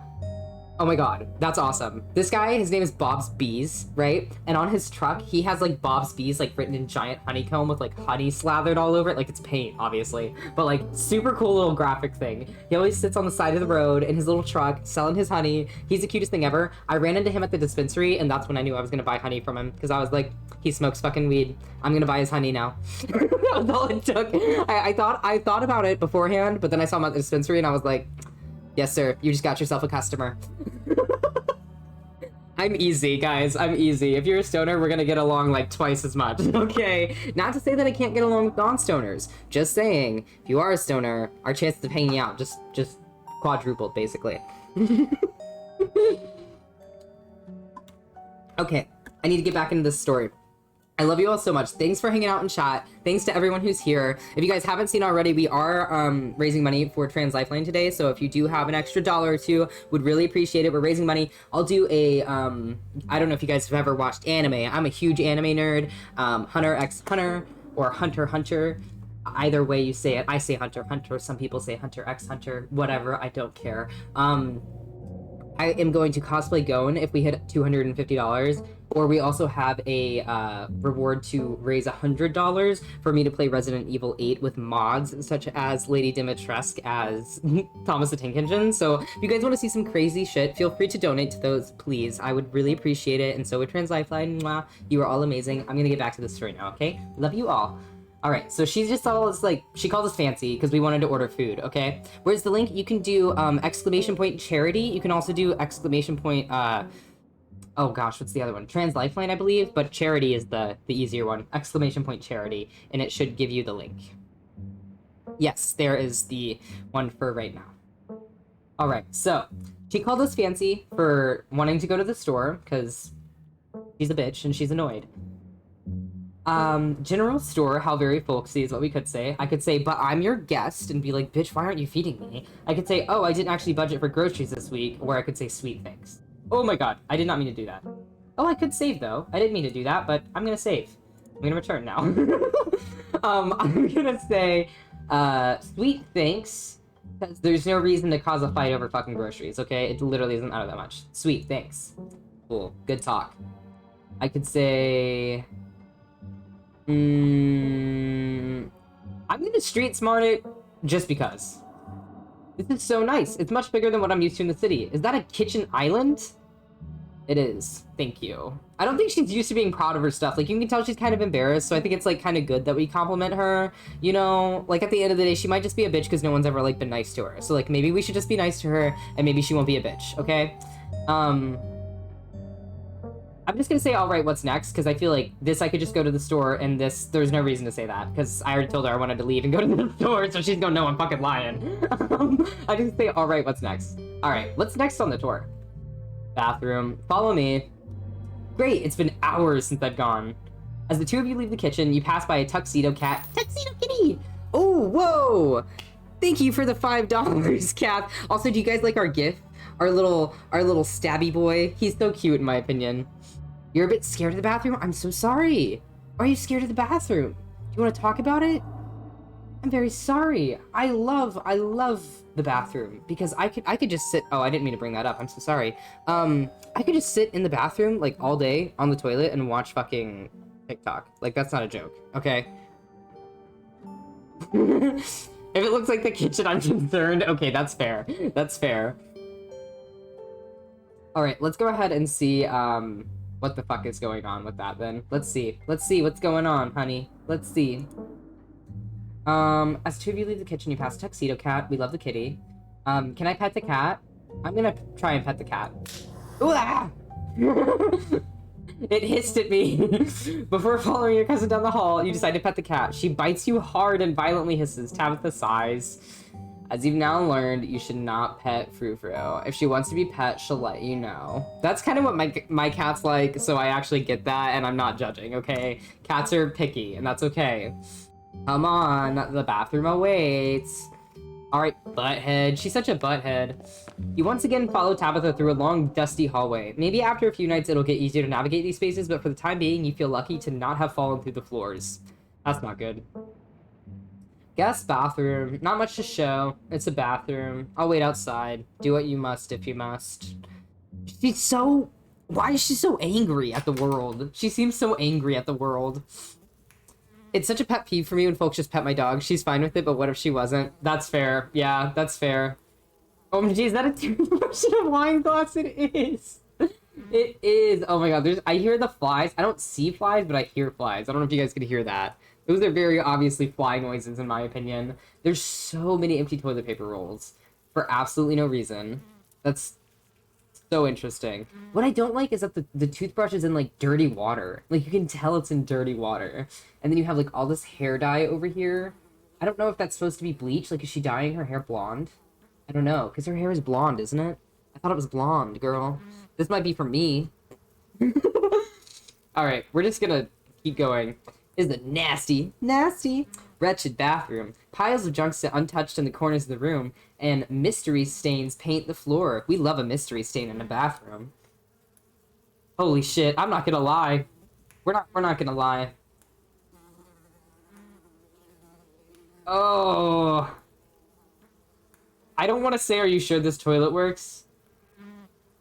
Oh my god, that's awesome. This guy, his name is Bob's Bees, right? And on his truck, he has like Bob's Bees like written in giant honeycomb with like honey slathered all over it. Like, it's paint, obviously, but like super cool little graphic thing. He always sits on the side of the road in his little truck selling his honey. He's the cutest thing ever. I ran into him at the dispensary, and that's when I knew I was gonna buy honey from him, because I was like, he smokes fucking weed. I'm gonna buy his honey now. That was all it took. I thought about it beforehand, but then I saw him at the dispensary and I was like, yes, sir. You just got yourself a customer. I'm easy, guys. I'm easy. If you're a stoner, we're gonna get along like twice as much, okay? Not to say that I can't get along with non-stoners. Just saying, if you are a stoner, our chances of hanging out just quadrupled, basically. Okay, I need to get back into this story. I love you all so much. Thanks for hanging out in chat. Thanks to everyone who's here. If you guys haven't seen already, we are raising money for Trans Lifeline today. So if you do have an extra $1 or $2, would really appreciate it. We're raising money. I'll do a, I don't know if you guys have ever watched anime. I'm a huge anime nerd. Hunter x Hunter or Hunter Hunter. Either way you say it. I say Hunter Hunter. Some people say Hunter x Hunter. Whatever. I don't care. I am going to cosplay Gon if we hit $250, or we also have a reward to raise $100 for me to play Resident Evil 8 with mods such as Lady Dimitrescu as Thomas the Tank Engine. So if you guys want to see some crazy shit, feel free to donate to those, please. I would really appreciate it, and so would Trans Lifeline. Mwah. You are all amazing. I'm gonna get back to the story now, okay? Love you all. All right, so she's just all this, like, she called us fancy because we wanted to order food, okay? Where's the link? You can do exclamation point charity. You can also do exclamation point, oh gosh, what's the other one? Trans Lifeline, I believe, but charity is the easier one. Exclamation point charity, and it should give you the link. Yes, there is the one for right now. All right, so she called us fancy for wanting to go to the store because she's a bitch and she's annoyed. General store, how very folksy is what we could say. I could say, but I'm your guest, and be like, bitch, why aren't you feeding me? I could say, oh, I didn't actually budget for groceries this week, or I could say, sweet thanks. Oh my god, I did not mean to do that. Oh, I could save, though. I didn't mean to do that, but I'm gonna save. I'm gonna return now. I'm gonna say, Sweet thanks, because there's no reason to cause a fight over fucking groceries, okay? It literally doesn't matter that much. Sweet thanks. Cool. Good talk. I could say... I'm gonna street smart it just because. This is so nice. It's much bigger than what I'm used to in the city. Is that a kitchen island? It is. Thank you. I don't think she's used to being proud of her stuff. Like, you can tell she's kind of embarrassed, so I think it's, like, kind of good that we compliment her. You know, like, at the end of the day, she might just be a bitch because no one's ever, like, been nice to her. So, like, maybe we should just be nice to her, and maybe she won't be a bitch, okay? I'm just gonna say, all right, what's next? Because I feel like this, I could just go to the store, and this, there's no reason to say that. Because I already told her I wanted to leave and go to the store, so she's gonna know I'm fucking lying. I just say, all right, what's next? All right, what's next on the tour? Bathroom. Follow me. Great, it's been hours since I've gone. As the two of you leave the kitchen, you pass by a tuxedo cat. Tuxedo kitty! Oh, whoa! Thank you for the $5, Kath. Also, do you guys like our gift? Our little stabby boy? He's so cute, in my opinion. You're a bit scared of the bathroom? I'm so sorry. Why are you scared of the bathroom? Do you want to talk about it? I'm very sorry. I love the bathroom because I could just sit. Oh, I didn't mean to bring that up. I'm so sorry. I could just sit in the bathroom like all day on the toilet and watch fucking TikTok. Like, that's not a joke, okay? If it looks like the kitchen, I'm concerned. Okay, that's fair. That's fair. All right, let's go ahead and see what the fuck is going on with that then. Let's see. Let's see what's going on, honey. Let's see. As two of you leave the kitchen, you pass Tuxedo Cat. We love the kitty. Can I pet the cat? I'm gonna try and pet the cat. Ooh, ah! It hissed at me. Before following your cousin down the hall, you decide to pet the cat. She bites you hard and violently hisses. Tabitha sighs. As you've now learned, you should not pet Frou-Frou. If she wants to be pet, she'll let you know. That's kind of what my cat's like, so I actually get that, and I'm not judging, okay? Cats are picky, and that's okay. Come on, the bathroom awaits. Alright, butthead. She's such a butthead. You once again follow Tabitha through a long, dusty hallway. Maybe after a few nights it'll get easier to navigate these spaces, but for the time being, you feel lucky to not have fallen through the floors. That's not good. Guest bathroom. Not much to show. It's a bathroom. I'll wait outside. Do what you must if you must. She's so... Why is she so angry at the world? She seems so angry at the world. It's such a pet peeve for me when folks just pet my dog. She's fine with it, but what if she wasn't? That's fair. Yeah, that's fair. Oh my geez, is that a version of wine glass? It is. It is. Oh my god, I hear the flies. I don't see flies, but I hear flies. I don't know if you guys can hear that. Those are very obviously fly noises, in my opinion. There's so many empty toilet paper rolls for absolutely no reason. That's so interesting. What I don't like is that the toothbrush is in, like, dirty water. Like, you can tell it's in dirty water. And then you have, like, all this hair dye over here. I don't know if that's supposed to be bleach. Like, is she dyeing her hair blonde? I don't know, because her hair is blonde, isn't it? I thought it was blonde, girl. This might be for me. Alright, we're just gonna keep going. Is the nasty, wretched bathroom. Piles of junk sit untouched in the corners of the room, and mystery stains paint the floor. We love a mystery stain in a bathroom. Holy shit, I'm not gonna lie. We're not gonna lie. Oh. I don't want to say, are you sure this toilet works?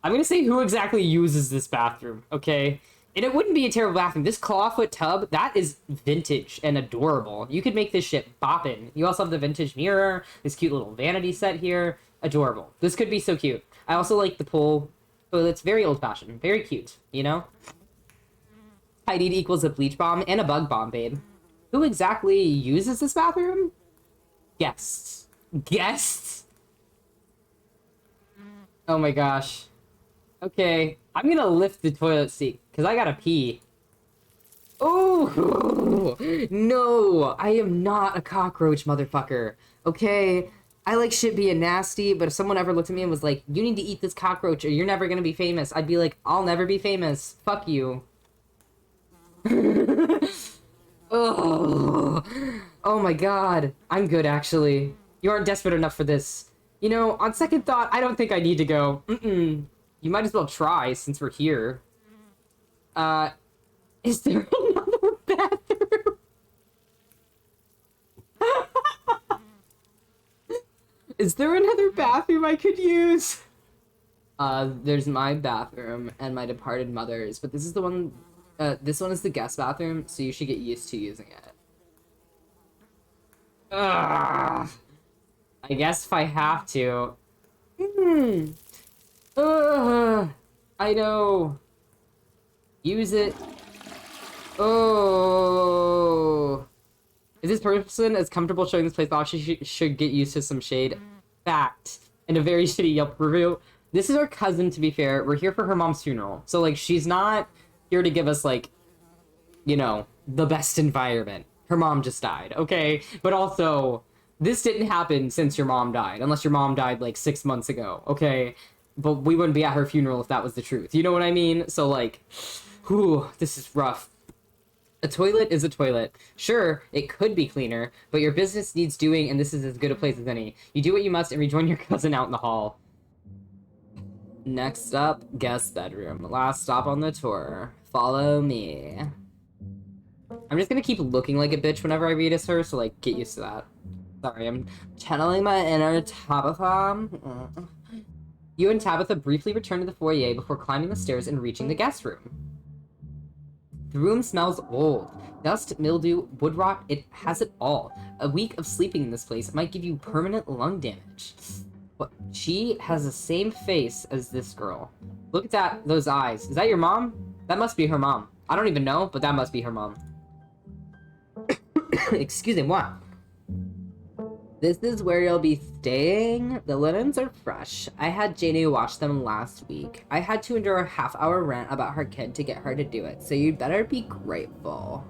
I'm gonna say who exactly uses this bathroom, okay? And it wouldn't be a terrible bathroom. This clawfoot tub, that is vintage and adorable. You could make this shit boppin'. You also have the vintage mirror, this cute little vanity set here. Adorable. This could be so cute. I also like the pool toilets. Very old-fashioned. Very cute, you know? Tidied equals a bleach bomb and a bug bomb, babe. Who exactly uses this bathroom? Guests. Guests? Oh my gosh. Okay, I'm gonna lift the toilet seat, because I gotta pee. Oh, no, I am not a cockroach, motherfucker. Okay, I like shit being nasty, but if someone ever looked at me and was like, you need to eat this cockroach or you're never gonna be famous, I'd be like, I'll never be famous. Fuck you. Oh, oh my god. I'm good, actually. You aren't desperate enough for this. You know, on second thought, I don't think I need to go. You might as well try, since we're here. Is there another bathroom? Is there another bathroom I could use? There's my bathroom and my departed mother's, but this is the one, this one is the guest bathroom, so you should get used to using it. Ugh. I guess if I have to. I know. Use it. Oh. Is this person as comfortable showing this place off? She should get used to some shade. Fact. And a very shitty Yelp review. This is our cousin, to be fair. We're here for her mom's funeral. So, like, she's not here to give us, like, you know, the best environment. Her mom just died, okay? But also, this didn't happen since your mom died. Unless your mom died, like, 6 months ago, okay? But we wouldn't be at her funeral if that was the truth. You know what I mean? So, like, whew, this is rough. A toilet is a toilet. Sure, it could be cleaner, but your business needs doing, and this is as good a place as any. You do what you must and rejoin your cousin out in the hall. Next up, guest bedroom. Last stop on the tour. Follow me. I'm just gonna keep looking like a bitch whenever I read as her, so, like, get used to that. Sorry, I'm channeling my inner Tabitha. You and Tabitha briefly return to the foyer before climbing the stairs and reaching the guest room. The room smells old. Dust, mildew, wood rot, it has it all. A week of sleeping in this place might give you permanent lung damage. But she has the same face as this girl. Look at those eyes. Is that your mom? That must be her mom. I don't even know, but that must be her mom. Excuse me, what? This is where you'll be staying? The linens are fresh. I had Janie wash them last week. I had to endure a half-hour rant about her kid to get her to do it, so you'd better be grateful.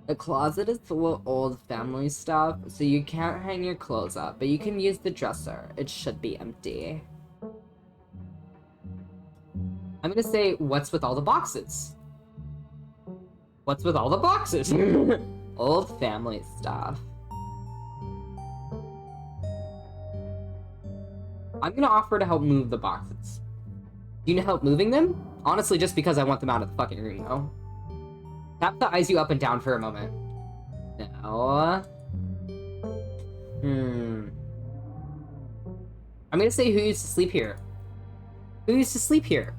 The closet is full of old family stuff, so you can't hang your clothes up, but you can use the dresser. It should be empty. I'm gonna say, what's with all the boxes? What's with all the boxes? Old family stuff. I'm gonna offer to help move the boxes. Do you need help moving them? Honestly, just because I want them out of the fucking room, though. Tap the eyes you up and down for a moment. No. I'm gonna say who used to sleep here. Who used to sleep here?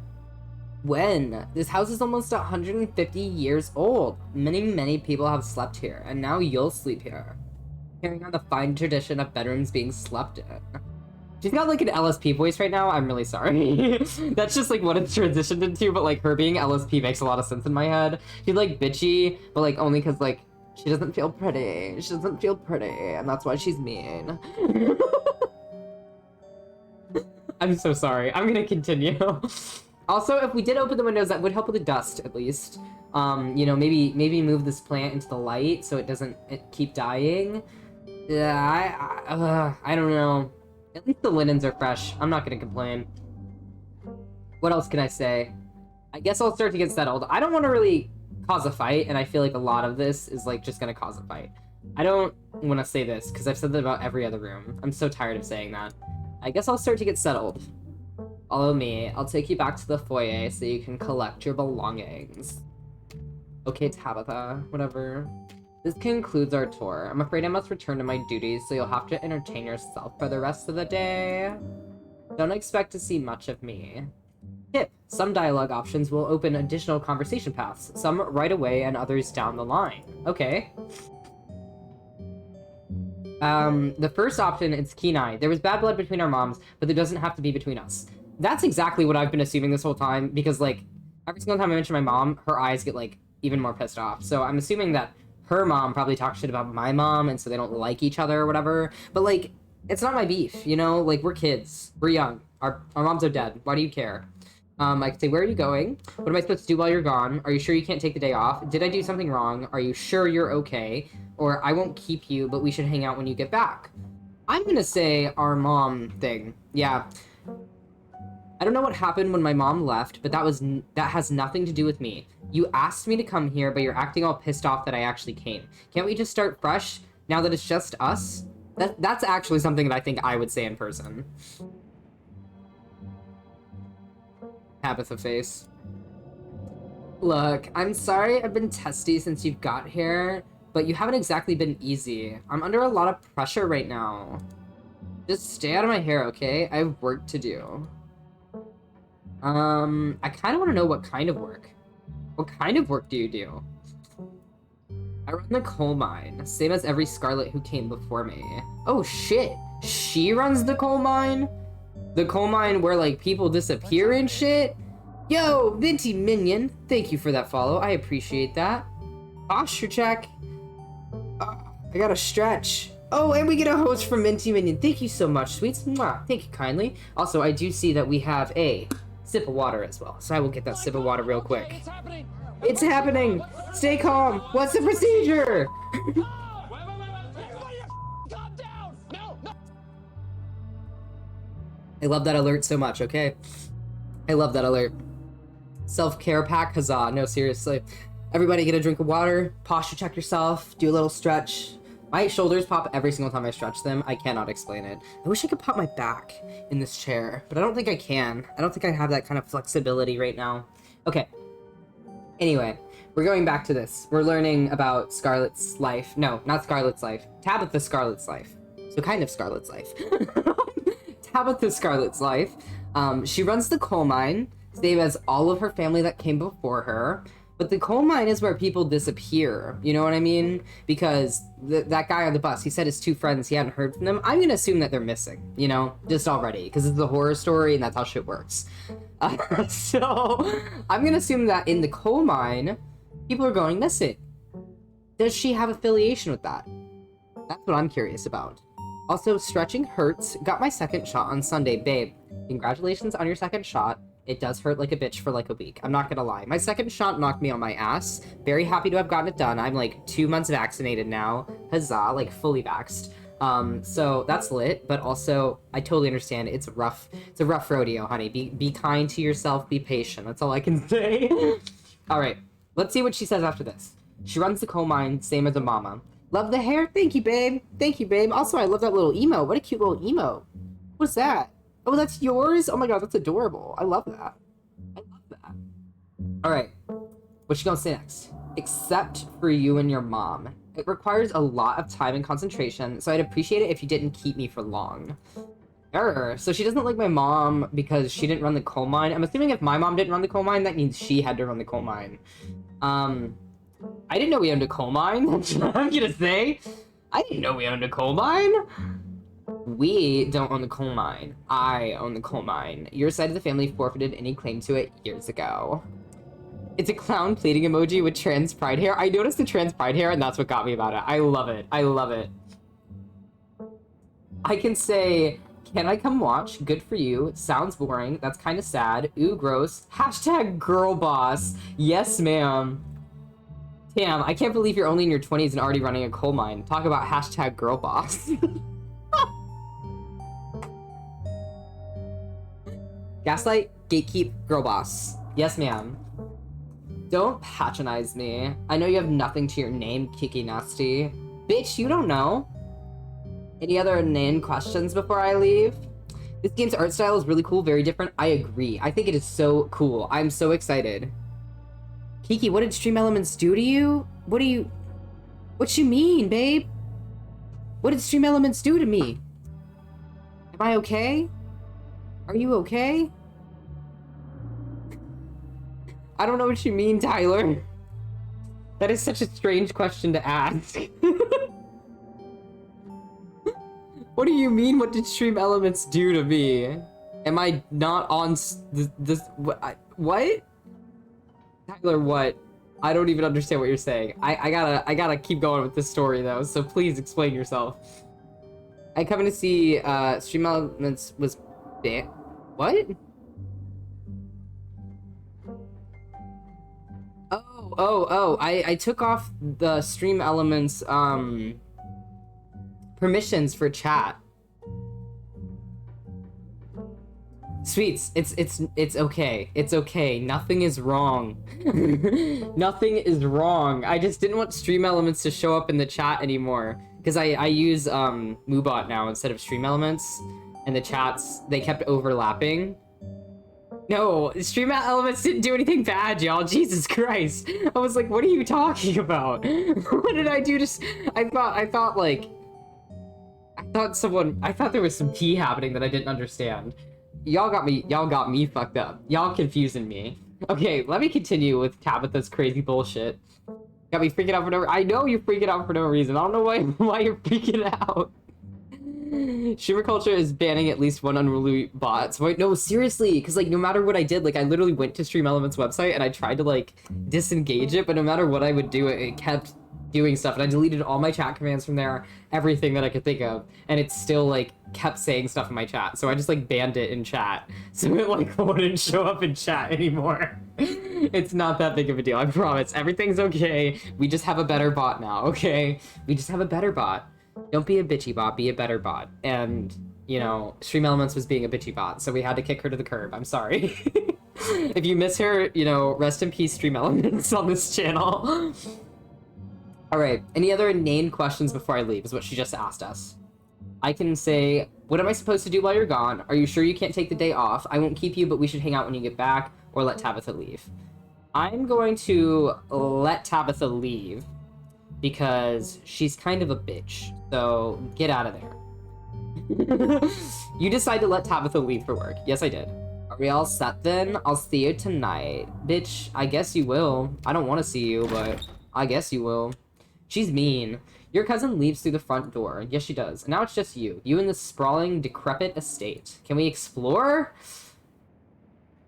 When? This house is almost 150 years old. Many, many people have slept here, and now you'll sleep here. Carrying on the fine tradition of bedrooms being slept in. She's got, like, an LSP voice right now. I'm really sorry. That's just, like, what it's transitioned into, but, like, her being LSP makes a lot of sense in my head. She's, like, bitchy, but, like, only because, like, she doesn't feel pretty. She doesn't feel pretty, and that's why she's mean. I'm so sorry. I'm gonna continue. Also, if we did open the windows, that would help with the dust, at least. You know, maybe move this plant into the light so it doesn't keep dying. Yeah, I don't know. At least the linens are fresh. I'm not gonna complain. What else can I say? I guess I'll start to get settled. I don't want to really cause a fight, and I feel like a lot of this is, like, just gonna cause a fight. I don't want to say this, because I've said that about every other room. I'm so tired of saying that. I guess I'll start to get settled. Follow me. I'll take you back to the foyer so you can collect your belongings. Okay, Tabitha. Whatever. This concludes our tour. I'm afraid I must return to my duties, so you'll have to entertain yourself for the rest of the day. Don't expect to see much of me. Tip. Some dialogue options will open additional conversation paths, some right away and others down the line. Okay. The first option, it's Kenai. There was bad blood between our moms, but there doesn't have to be between us. That's exactly what I've been assuming this whole time, because, like, every single time I mention my mom, her eyes get, like, even more pissed off. So I'm assuming that her mom probably talks shit about my mom, and so they don't like each other or whatever. But, like, it's not my beef, you know? Like, we're kids. We're young. Our moms are dead. Why do you care? I could say, where are you going? What am I supposed to do while you're gone? Are you sure you can't take the day off? Did I do something wrong? Are you sure you're okay? Or I won't keep you, but we should hang out when you get back. I'm gonna say our mom thing. Yeah. I don't know what happened when my mom left, but that has nothing to do with me. You asked me to come here, but you're acting all pissed off that I actually came. Can't we just start fresh now that it's just us? That's actually something that I think I would say in person. Tabitha face. Look, I'm sorry I've been testy since you've got here, but you haven't exactly been easy. I'm under a lot of pressure right now. Just stay out of my hair, okay? I have work to do. I kind of want to know what kind of work. What kind of work do you do? I run the coal mine, same as every Scarlet who came before me. Oh shit, she runs the coal mine? The coal mine where like people disappear and shit? Yo, Minty Minion, thank you for that follow, I appreciate that. Posture check. I gotta stretch. Oh, and we get a host from Minty Minion. Thank you so much, sweets. Mwah. Thank you kindly. Also, I do see that we have a sip of water as well, so I will get that sip of water real quick. It's happening! It's happening! Stay calm! What's the procedure? Wait. Everybody calm down! No! I love that alert so much, okay? I love that alert. Self-care pack, huzzah. No, seriously. Everybody get a drink of water, posture check yourself, do a little stretch. My shoulders pop every single time I stretch them. I cannot explain it. I wish I could pop my back in this chair, but I don't think I can. I don't think I have that kind of flexibility right now. Okay. Anyway, we're going back to this. We're learning about Scarlet's life. No, not Scarlet's life. Tabitha Scarlet's life. So kind of Scarlet's life. Tabitha Scarlet's life. She runs the coal mine, same as all of her family that came before her. But the coal mine is where people disappear, you know what I mean? Because that guy on the bus, he said his two friends, he hadn't heard from them. I'm gonna assume that they're missing, you know? Just already, because it's a horror story and that's how shit works. So, I'm gonna assume that in the coal mine, people are going missing. Does she have affiliation with that? That's what I'm curious about. Also, stretching hurts. Got my second shot on Sunday. Babe, congratulations on your second shot. It does hurt like a bitch for like a week. I'm not gonna lie. My second shot knocked me on my ass. Very happy to have gotten it done. I'm like 2 months vaccinated now. Huzzah, like fully vaxxed. So that's lit, but also I totally understand. It's rough. It's a rough rodeo, honey. Be kind to yourself. Be patient. That's all I can say. All right, let's see what she says after this. She runs the coal mine, same as a mama. Love the hair. Thank you, babe. Thank you, babe. Also, I love that little emo. What a cute little emo. What's that? Oh, that's yours? Oh my god, that's adorable. I love that. I love that. Alright. What you gonna say next? Except for you and your mom. It requires a lot of time and concentration, so I'd appreciate it if you didn't keep me for long. Error. So she doesn't like my mom because she didn't run the coal mine. I'm assuming if my mom didn't run the coal mine, that means she had to run the coal mine. I didn't know we owned a coal mine. That's what I'm gonna say. I didn't know we owned a coal mine. We don't own the coal mine. I own the coal mine. Your side of the family forfeited any claim to it years ago. It's a clown pleating emoji with trans pride hair. I noticed the trans pride hair, and that's what got me about it. I love it. I love it. I can say, can I come watch? Good for you. Sounds boring. That's kind of sad. Ooh, gross. Hashtag girl boss. Yes, ma'am. Damn, I can't believe you're only in your 20s and already running a coal mine. Talk about hashtag girl boss. Gaslight, gatekeep, girl boss. Yes, ma'am. Don't patronize me. I know you have nothing to your name, Kiki Nasty. Bitch, you don't know. Any other inane questions before I leave? This game's art style is really cool, very different. I agree. I think it is so cool. I'm so excited. Kiki, what did Stream Elements do to you? What you mean, babe? What did Stream Elements do to me? Am I okay? Are you okay? I don't know what you mean, Tyler. That is such a strange question to ask. What do you mean, what did Stream Elements do to me? Am I not on this what? Tyler, what? I don't even understand what you're saying. I gotta keep going with this story though, so please explain yourself. I come to see Stream Elements was what? Oh, I took off the Stream Elements permissions for chat. Sweets, it's okay. It's okay. Nothing is wrong. Nothing is wrong. I just didn't want Stream Elements to show up in the chat anymore. Because I use Moobot now instead of Stream Elements. And the chats, they kept overlapping. No, Stream Elements didn't do anything bad, y'all. Jesus Christ. I was like, what are you talking about? What did I do? I thought I thought there was some tea happening that I didn't understand. Y'all got me fucked up. Y'all confusing me. Okay, let me continue with Tabitha's crazy bullshit. Got me freaking out for no I know you're freaking out for no reason. I don't know why you're freaking out. Streamer culture is banning at least one unruly bot. So wait, no, seriously, because like no matter what I did, like I literally went to Stream Element's website and I tried to like disengage it, but no matter what I would do, it kept doing stuff, and I deleted all my chat commands from there, everything that I could think of, and it still like kept saying stuff in my chat. So I just like banned it in chat, so it like wouldn't show up in chat anymore. It's not that big of a deal, I promise. Everything's okay. We just have a better bot now, okay? We just have a better bot. Don't be a bitchy bot, be a better bot. And, you know, Stream Elements was being a bitchy bot, so we had to kick her to the curb. I'm sorry. If you miss her, you know, rest in peace, Stream Elements on this channel. Alright, any other inane questions before I leave is what she just asked us. I can say, what am I supposed to do while you're gone? Are you sure you can't take the day off? I won't keep you, but we should hang out when you get back, or let Tabitha leave. I'm going to let Tabitha leave, because she's kind of a bitch, so get out of there. You decide to let Tabitha leave for work. Yes, I did. Are we all set then? I'll see you tonight. Bitch, I guess you will. I don't want to see you, but I guess you will. She's mean. Your cousin leaves through the front door. Yes, she does. And now it's just you. You in this sprawling, decrepit estate. Can we explore?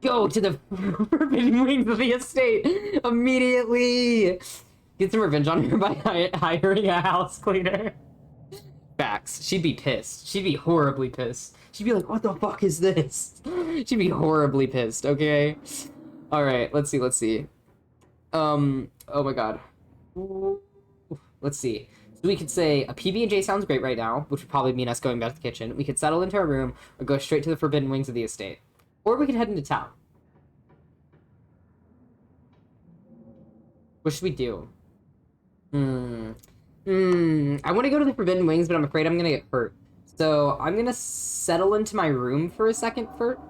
Go to the forbidden wings of the estate immediately. Get some revenge on her by hiring a house cleaner. Facts. She'd be pissed. She'd be horribly pissed. She'd be like, what the fuck is this? She'd be horribly pissed, okay? Alright, let's see. Oh my god. Let's see. So we could say a PB&J sounds great right now, which would probably mean us going back to the kitchen. We could settle into our room or go straight to the forbidden wings of the estate. Or we could head into town. What should we do? I want to go to the forbidden wings, but I'm afraid I'm gonna get hurt. So I'm gonna settle into my room for a second first.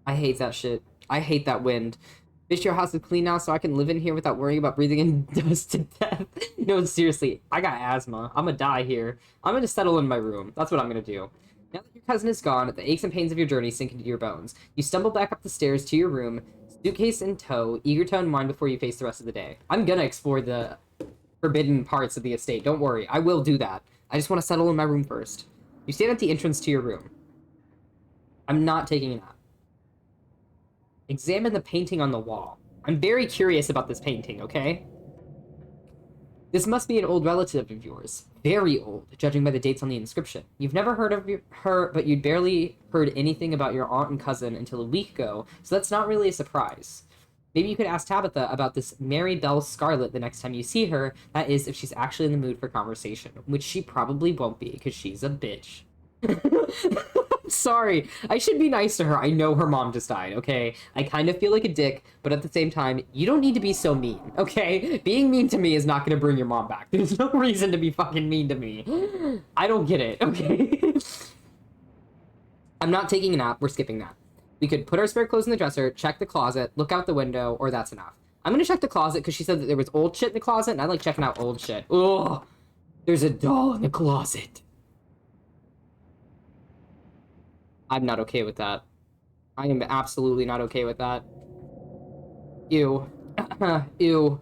I hate that shit. I hate that wind. Bitch, your house is clean now, so I can live in here without worrying about breathing in dust to death. No, seriously, I got asthma. I'm gonna die here. I'm gonna settle in my room. That's what I'm gonna do. Now that your cousin is gone, the aches and pains of your journey sink into your bones. You stumble back up the stairs to your room, suitcase in tow, eager to unwind before you face the rest of the day. I'm gonna explore the forbidden parts of the estate. Don't worry, I will do that. I just want to settle in my room first. You stand at the entrance to your room. I'm not taking a nap. Examine the painting on the wall. I'm very curious about this painting, okay? This must be an old relative of yours. Very old, judging by the dates on the inscription. You've never heard of her, but you'd barely heard anything about your aunt and cousin until a week ago, so that's not really a surprise. Maybe you could ask Tabitha about this Mary Belle Scarlet the next time you see her, that is, if she's actually in the mood for conversation, which she probably won't be, because she's a bitch. Sorry, I should be nice to her. I know her mom just died, okay? I kind of feel like a dick, but at the same time, you don't need to be so mean, okay? Being mean to me is not going to bring your mom back. There's no reason to be fucking mean to me. I don't get it, okay? I'm not taking a nap. We're skipping that. We could put our spare clothes in the dresser, check the closet, look out the window, or that's enough. I'm going to check the closet because she said that there was old shit in the closet, and I like checking out old shit. Ugh, there's a doll in the closet. I'm not okay with that. I am absolutely not okay with that. Ew. Ew.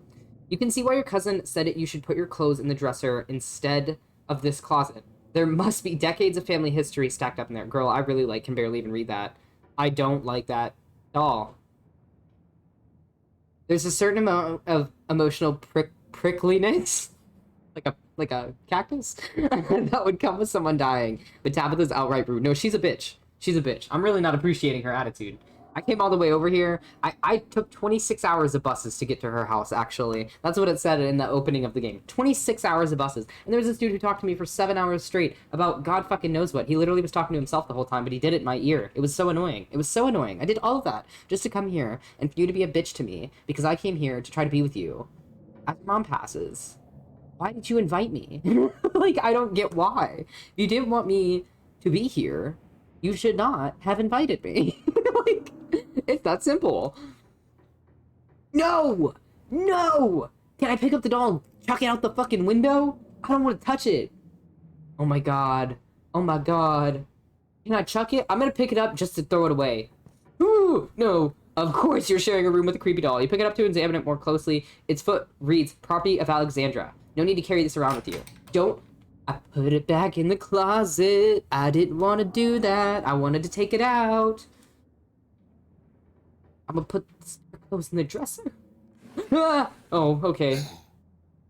You can see why your cousin said you should put your clothes in the dresser instead of this closet. There must be decades of family history stacked up in there. Girl, I really can barely even read that. I don't like that doll. There's a certain amount of emotional prickliness, like a cactus, that would come with someone dying. But Tabitha's outright rude. No, she's a bitch. She's a bitch. I'm really not appreciating her attitude. I came all the way over here. I took 26 hours of buses to get to her house, actually. That's what it said in the opening of the game. 26 hours of buses. And there was this dude who talked to me for 7 hours straight about God fucking knows what. He literally was talking to himself the whole time, but he did it in my ear. It was so annoying. It was so annoying. I did all of that just to come here and for you to be a bitch to me because I came here to try to be with you. After mom passes. Why did you invite me? Like, I don't get why. If you didn't want me to be here, you should not have invited me. Like, it's that simple. No! No! Can I pick up the doll and chuck it out the fucking window? I don't want to touch it. Oh my god. Oh my god. Can I chuck it? I'm gonna pick it up just to throw it away. Ooh, no. Of course you're sharing a room with a creepy doll. You pick it up to examine it more closely. Its foot reads, property of Alexandra. No need to carry this around with you. Don't... I put it back in the closet. I didn't want to do that. I wanted to take it out. I'm gonna put this clothes in the dresser. Ah! Oh, okay.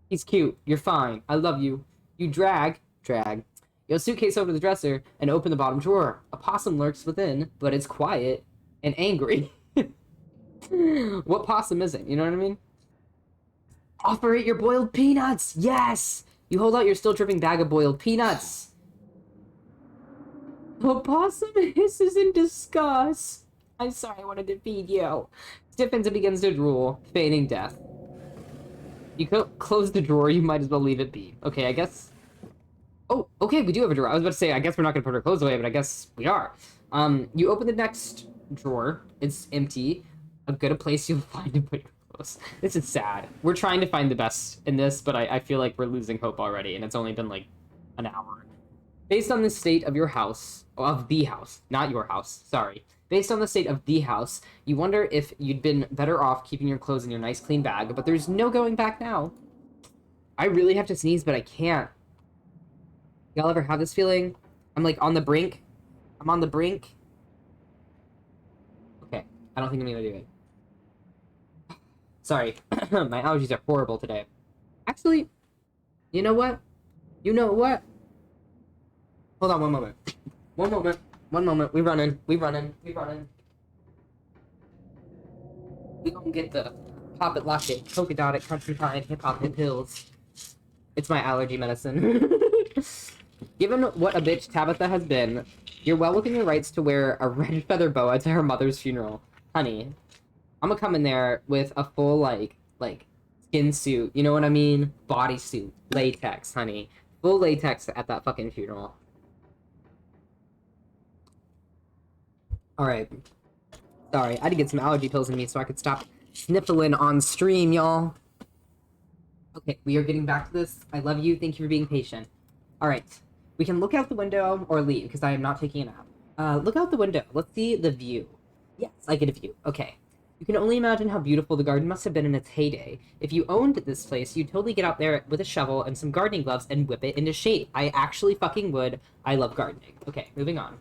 He's cute. You're fine. I love you. You drag your suitcase over the dresser and open the bottom drawer. A possum lurks within, but it's quiet and angry. What possum isn't? You know what I mean? Offer it your boiled peanuts! Yes! You hold out your still dripping bag of boiled peanuts. The possum hisses in disgust. I'm sorry, I wanted to feed you. Stiffens and begins to drool, feigning death. You close the drawer, you might as well leave it be. Okay, I guess... Oh, okay, we do have a drawer. I was about to say, I guess we're not going to put our clothes away, but I guess we are. You open the next drawer. It's empty. A good place you'll find to put your clothes. This is sad. We're trying to find the best in this, but I feel like we're losing hope already, and it's only been like an hour. Based on the state of your house, of the house, not your house, sorry. Based on the state of the house, you wonder if you'd been better off keeping your clothes in your nice clean bag, but there's no going back now. I really have to sneeze, but I can't. Y'all ever have this feeling? I'm like on the brink. I'm on the brink. Okay, I don't think I'm gonna do it. Sorry, my allergies are horrible today. Actually, you know what? You know what? Hold on one moment. One moment. One moment. We running. We running. We running. We gonna get the Pop It, Lock It, Polka Dot It, Country Pie, Hip Hop Hip Hills. It's my allergy medicine. Given what a bitch Tabitha has been, you're well within your rights to wear a red feather boa to her mother's funeral. Honey, I'm gonna come in there with a full, like, skin suit. You know what I mean? Bodysuit. Latex, honey. Full latex at that fucking funeral. Alright. Sorry, I had to get some allergy pills in me so I could stop sniffling on stream, y'all. Okay, we are getting back to this. I love you. Thank you for being patient. Alright. We can look out the window or leave, because I am not taking a nap. Look out the window. Let's see the view. Yes, I get a view. Okay. You can only imagine how beautiful the garden must have been in its heyday. If you owned this place, you'd totally get out there with a shovel and some gardening gloves and whip it into shape. I actually fucking would. I love gardening. Okay, moving on.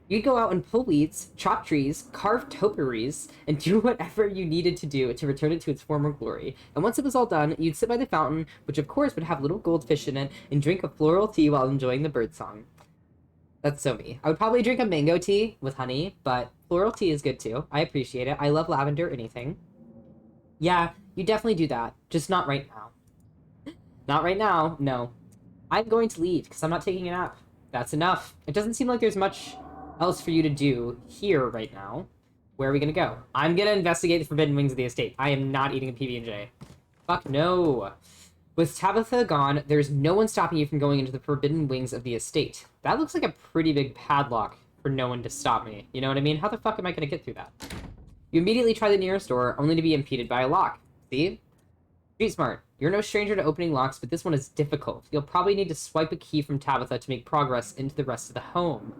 You'd go out and pull weeds, chop trees, carve topiaries, and do whatever you needed to do to return it to its former glory. And once it was all done, you'd sit by the fountain, which of course would have little goldfish in it, and drink a floral tea while enjoying the birdsong. That's so me. I would probably drink a mango tea with honey, but floral tea is good too. I appreciate it. I love lavender, anything. Yeah, you definitely do that. Just not right now. Not right now, no. I'm going to leave, because I'm not taking a nap. That's enough. It doesn't seem like there's much else for you to do here right now. Where are we gonna go? I'm gonna investigate the forbidden wings of the estate. I am not eating a PB&J. Fuck no. With Tabitha gone, there's no one stopping you from going into the forbidden wings of the estate. That looks like a pretty big padlock for no one to stop me. You know what I mean? How the fuck am I gonna get through that? You immediately try the nearest door, only to be impeded by a lock. See? Street smart. You're no stranger to opening locks, but this one is difficult. You'll probably need to swipe a key from Tabitha to make progress into the rest of the home.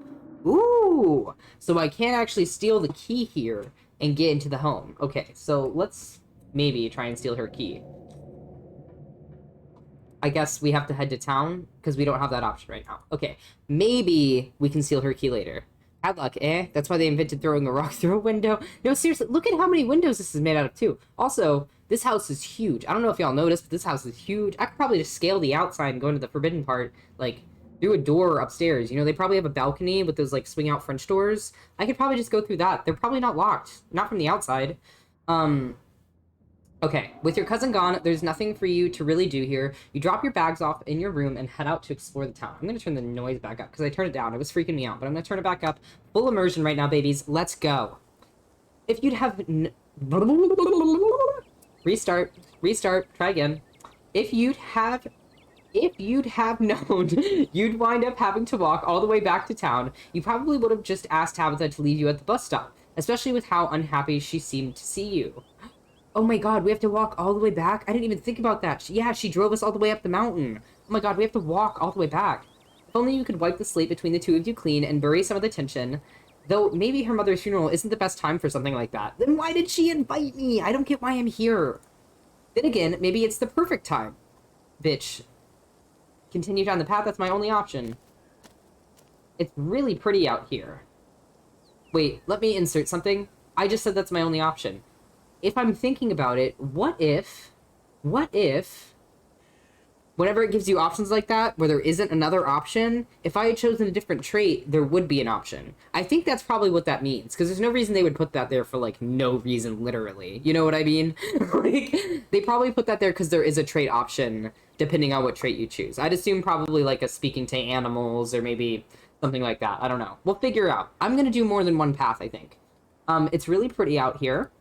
Ooh! So I can't actually steal the key here and get into the home. Okay, so let's maybe try and steal her key. I guess we have to head to town, because we don't have that option right now. Okay, maybe we can steal her key later. Padlock, eh? That's why they invented throwing a rock through a window. No, seriously, look at how many windows this is made out of, too. Also, this house is huge. I don't know if y'all noticed, but this house is huge. I could probably just scale the outside and go into the forbidden part, like, through a door upstairs. You know, they probably have a balcony with those, like, swing-out French doors. I could probably just go through that. They're probably not locked. Not from the outside. Okay, with your cousin gone, there's nothing for you to really do here. You drop your bags off in your room and head out to explore the town. I'm going to turn the noise back up, because I turned it down. It was freaking me out, but I'm going to turn it back up. Full immersion right now, babies. Let's go. If you'd have... Restart. Try again. If you'd have known you'd wind up having to walk all the way back to town, you probably would have just asked Tabitha to leave you at the bus stop, especially with how unhappy she seemed to see you. Oh my god, we have to walk all the way back? I didn't even think about that. Yeah, she drove us all the way up the mountain. Oh my god, we have to walk all the way back. If only you could wipe the slate between the two of you clean and bury some of the tension. Though maybe her mother's funeral isn't the best time for something like that. Then why did she invite me? I don't get why I'm here. Then again, maybe it's the perfect time. Bitch. Continue down the path, that's my only option. It's really pretty out here. Wait, let me insert something. I just said that's my only option. If I'm thinking about it, what if, whenever it gives you options like that, where there isn't another option, if I had chosen a different trait, there would be an option. I think that's probably what that means, because there's no reason they would put that there for, like, no reason, literally. You know what I mean? Like, they probably put that there because there is a trait option, depending on what trait you choose. I'd assume probably, like, a speaking to animals, or maybe something like that. I don't know. We'll figure it out. I'm gonna do more than one path, I think. It's really pretty out here.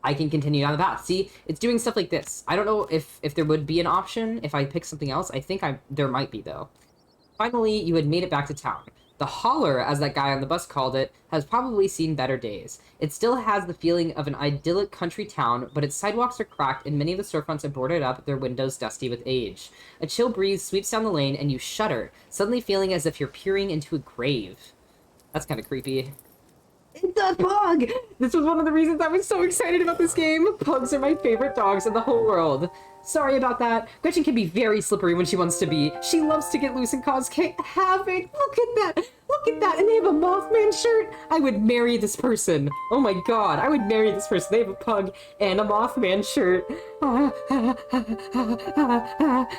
I can continue down the path. See, it's doing stuff like this. I don't know if there would be an option if I pick something else. I think there might be, though. Finally, you had made it back to town. The holler, as that guy on the bus called it, has probably seen better days. It still has the feeling of an idyllic country town, but its sidewalks are cracked and many of the storefronts are boarded up, their windows dusty with age. A chill breeze sweeps down the lane and you shudder, suddenly feeling as if you're peering into a grave. That's kind of creepy. It's a pug! This was one of the reasons I was so excited about this game. Pugs are my favorite dogs in the whole world. Sorry about that. Gretchen can be very slippery when she wants to be. She loves to get loose and cause havoc. Look at that! Look at that! And they have a Mothman shirt! I would marry this person. Oh my god, I would marry this person. They have a pug and a Mothman shirt.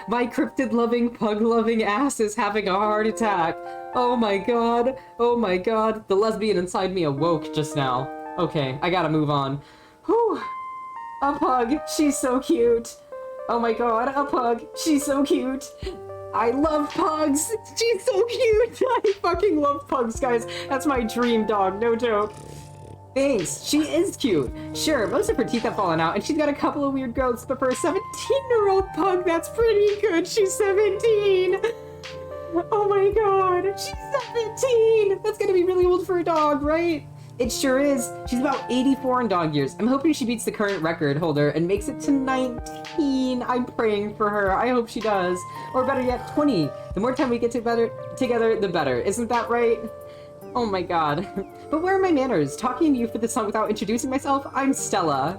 My cryptid-loving, pug-loving ass is having a heart attack. Oh my god. Oh my god. The lesbian inside me awoke just now. Okay, I gotta move on. Whew. A pug. She's so cute. Oh my god, a pug. She's so cute. I love pugs. She's so cute. I fucking love pugs, guys. That's my dream dog, no joke. Thanks. She is cute. Sure, most of her teeth have fallen out, and she's got a couple of weird growths, but for a 17-year-old pug, that's pretty good. She's 17. Oh my god. She's 17. That's gonna be really old for a dog, right? It sure is. She's about 84 in dog years. I'm hoping she beats the current record holder and makes it to 19. I'm praying for her. I hope she does. Or better yet, 20. The more time we get together, the better. Isn't that right? Oh my god. But where are my manners? Talking to you for this song without introducing myself? I'm Stella.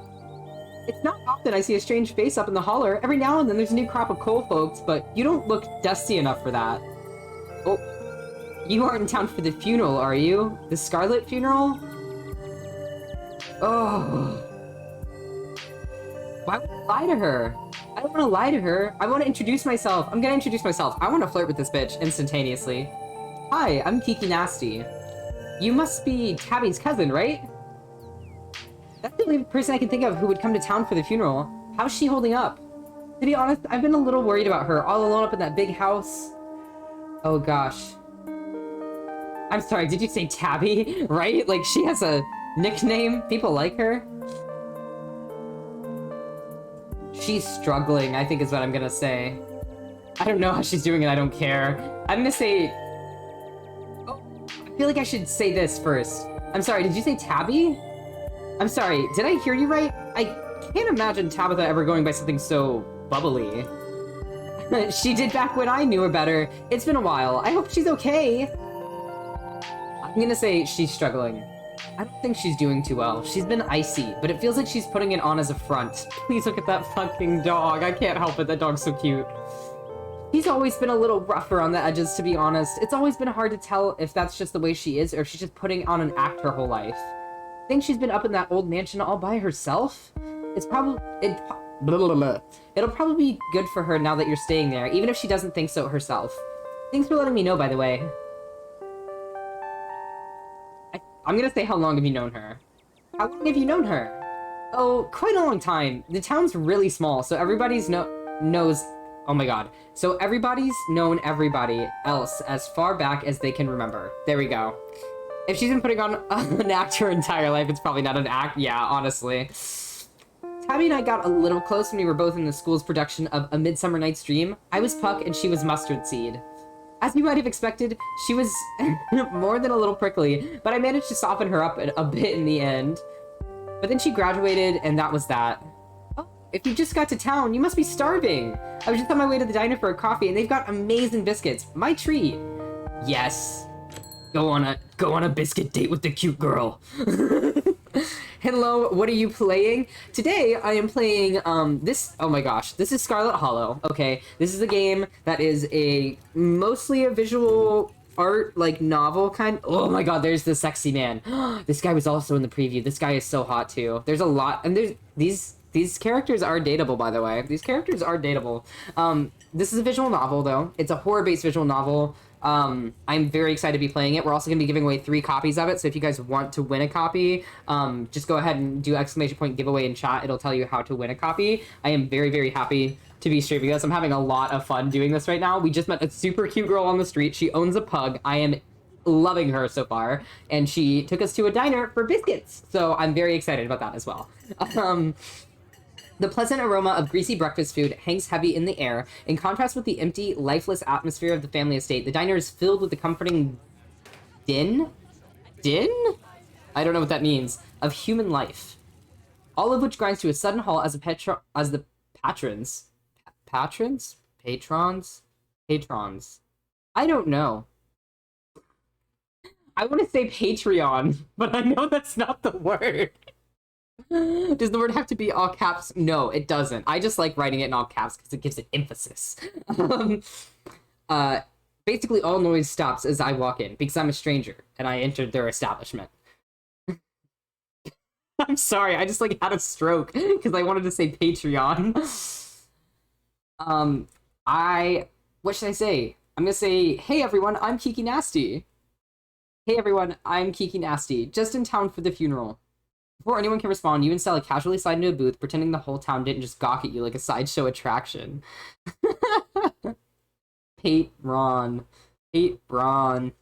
It's not often I see a strange face up in the holler. Every now and then there's a new crop of coal folks, but you don't look dusty enough for that. Oh. You aren't in town for the funeral, are you? The Scarlet funeral? Oh. Why would I lie to her? I don't want to lie to her. I want to introduce myself. I'm gonna introduce myself. I want to flirt with this bitch instantaneously. Hi, I'm Kiki Nasty. You must be Tabby's cousin, right? That's the only person I can think of who would come to town for the funeral. How's she holding up? To be honest, I've been a little worried about her, all alone up in that big house. Oh gosh. I'm sorry, did you say Tabby? Right? Like, she has a nickname? People like her? She's struggling, I think is what I'm gonna say. I don't know how she's doing and I don't care. I'm gonna say... Oh, I feel like I should say this first. I'm sorry, did you say Tabby? I'm sorry, did I hear you right? I can't imagine Tabitha ever going by something so bubbly. She did back when I knew her better. It's been a while. I hope she's okay. I'm gonna say she's struggling. I don't think she's doing too well. She's been icy, but it feels like she's putting it on as a front. Please look at that fucking dog. I can't help it. That dog's so cute. He's always been a little rougher on the edges, to be honest. It's always been hard to tell if that's just the way she is or if she's just putting on an act her whole life. Think she's been up in that old mansion all by herself? It'll probably be good for her now that you're staying there, even if she doesn't think so herself. Thanks for letting me know, by the way. I'm gonna say, how long have you known her? How long have you known her? Oh, quite a long time. The town's really small, so everybody's knows... Oh my god. So everybody's known everybody else as far back as they can remember. There we go. If she's been putting on an act her entire life, it's probably not an act. Yeah, honestly. Tabby and I got a little close when we were both in the school's production of A Midsummer Night's Dream. I was Puck and she was Mustard Seed. As you might have expected, she was more than a little prickly, but I managed to soften her up a bit in the end. But then she graduated, and that was that. Oh, if you just got to town, you must be starving. I was just on my way to the diner for a coffee, and they've got amazing biscuits. My treat. Yes. Go on a biscuit date with the cute girl. Hello, what are you playing? Today, I am playing, this, oh my gosh, this is Scarlet Hollow, okay? This is a game that is mostly a visual art, like, novel kind. Oh my god, there's the sexy man. This guy was also in the preview. This guy is so hot, too. There's a lot, and there's, these characters are dateable, by the way. These characters are dateable. This is a visual novel, though. It's a horror-based visual novel. I'm very excited to be playing it. We're also going to be giving away 3 copies of it, so if you guys want to win a copy, just go ahead and do ! giveaway in chat. It'll tell you how to win a copy. I am very, very happy to be streaming this. I'm having a lot of fun doing this right now. We just met a super cute girl on the street. She owns a pug. I am loving her so far, and she took us to a diner for biscuits, so I'm very excited about that as well. The pleasant aroma of greasy breakfast food hangs heavy in the air. In contrast with the empty, lifeless atmosphere of the family estate, the diner is filled with the comforting din? Din? I don't know what that means. Of human life. All of which grinds to a sudden halt as the patrons? Patrons? I don't know. I want to say Patreon, but I know that's not the word. Does the word have to be all caps? No, it doesn't. I just like writing it in all caps because it gives it emphasis. Basically, all noise stops as I walk in because I'm a stranger and I entered their establishment. I'm sorry, I just like had a stroke because I wanted to say Patreon. What should I say? I'm gonna say, hey everyone, I'm Kiki Nasty. Hey everyone, I'm Kiki Nasty, just in town for the funeral. Before anyone can respond, you and Sally casually slide into a booth, pretending the whole town didn't just gawk at you like a sideshow attraction. Patron. Patron.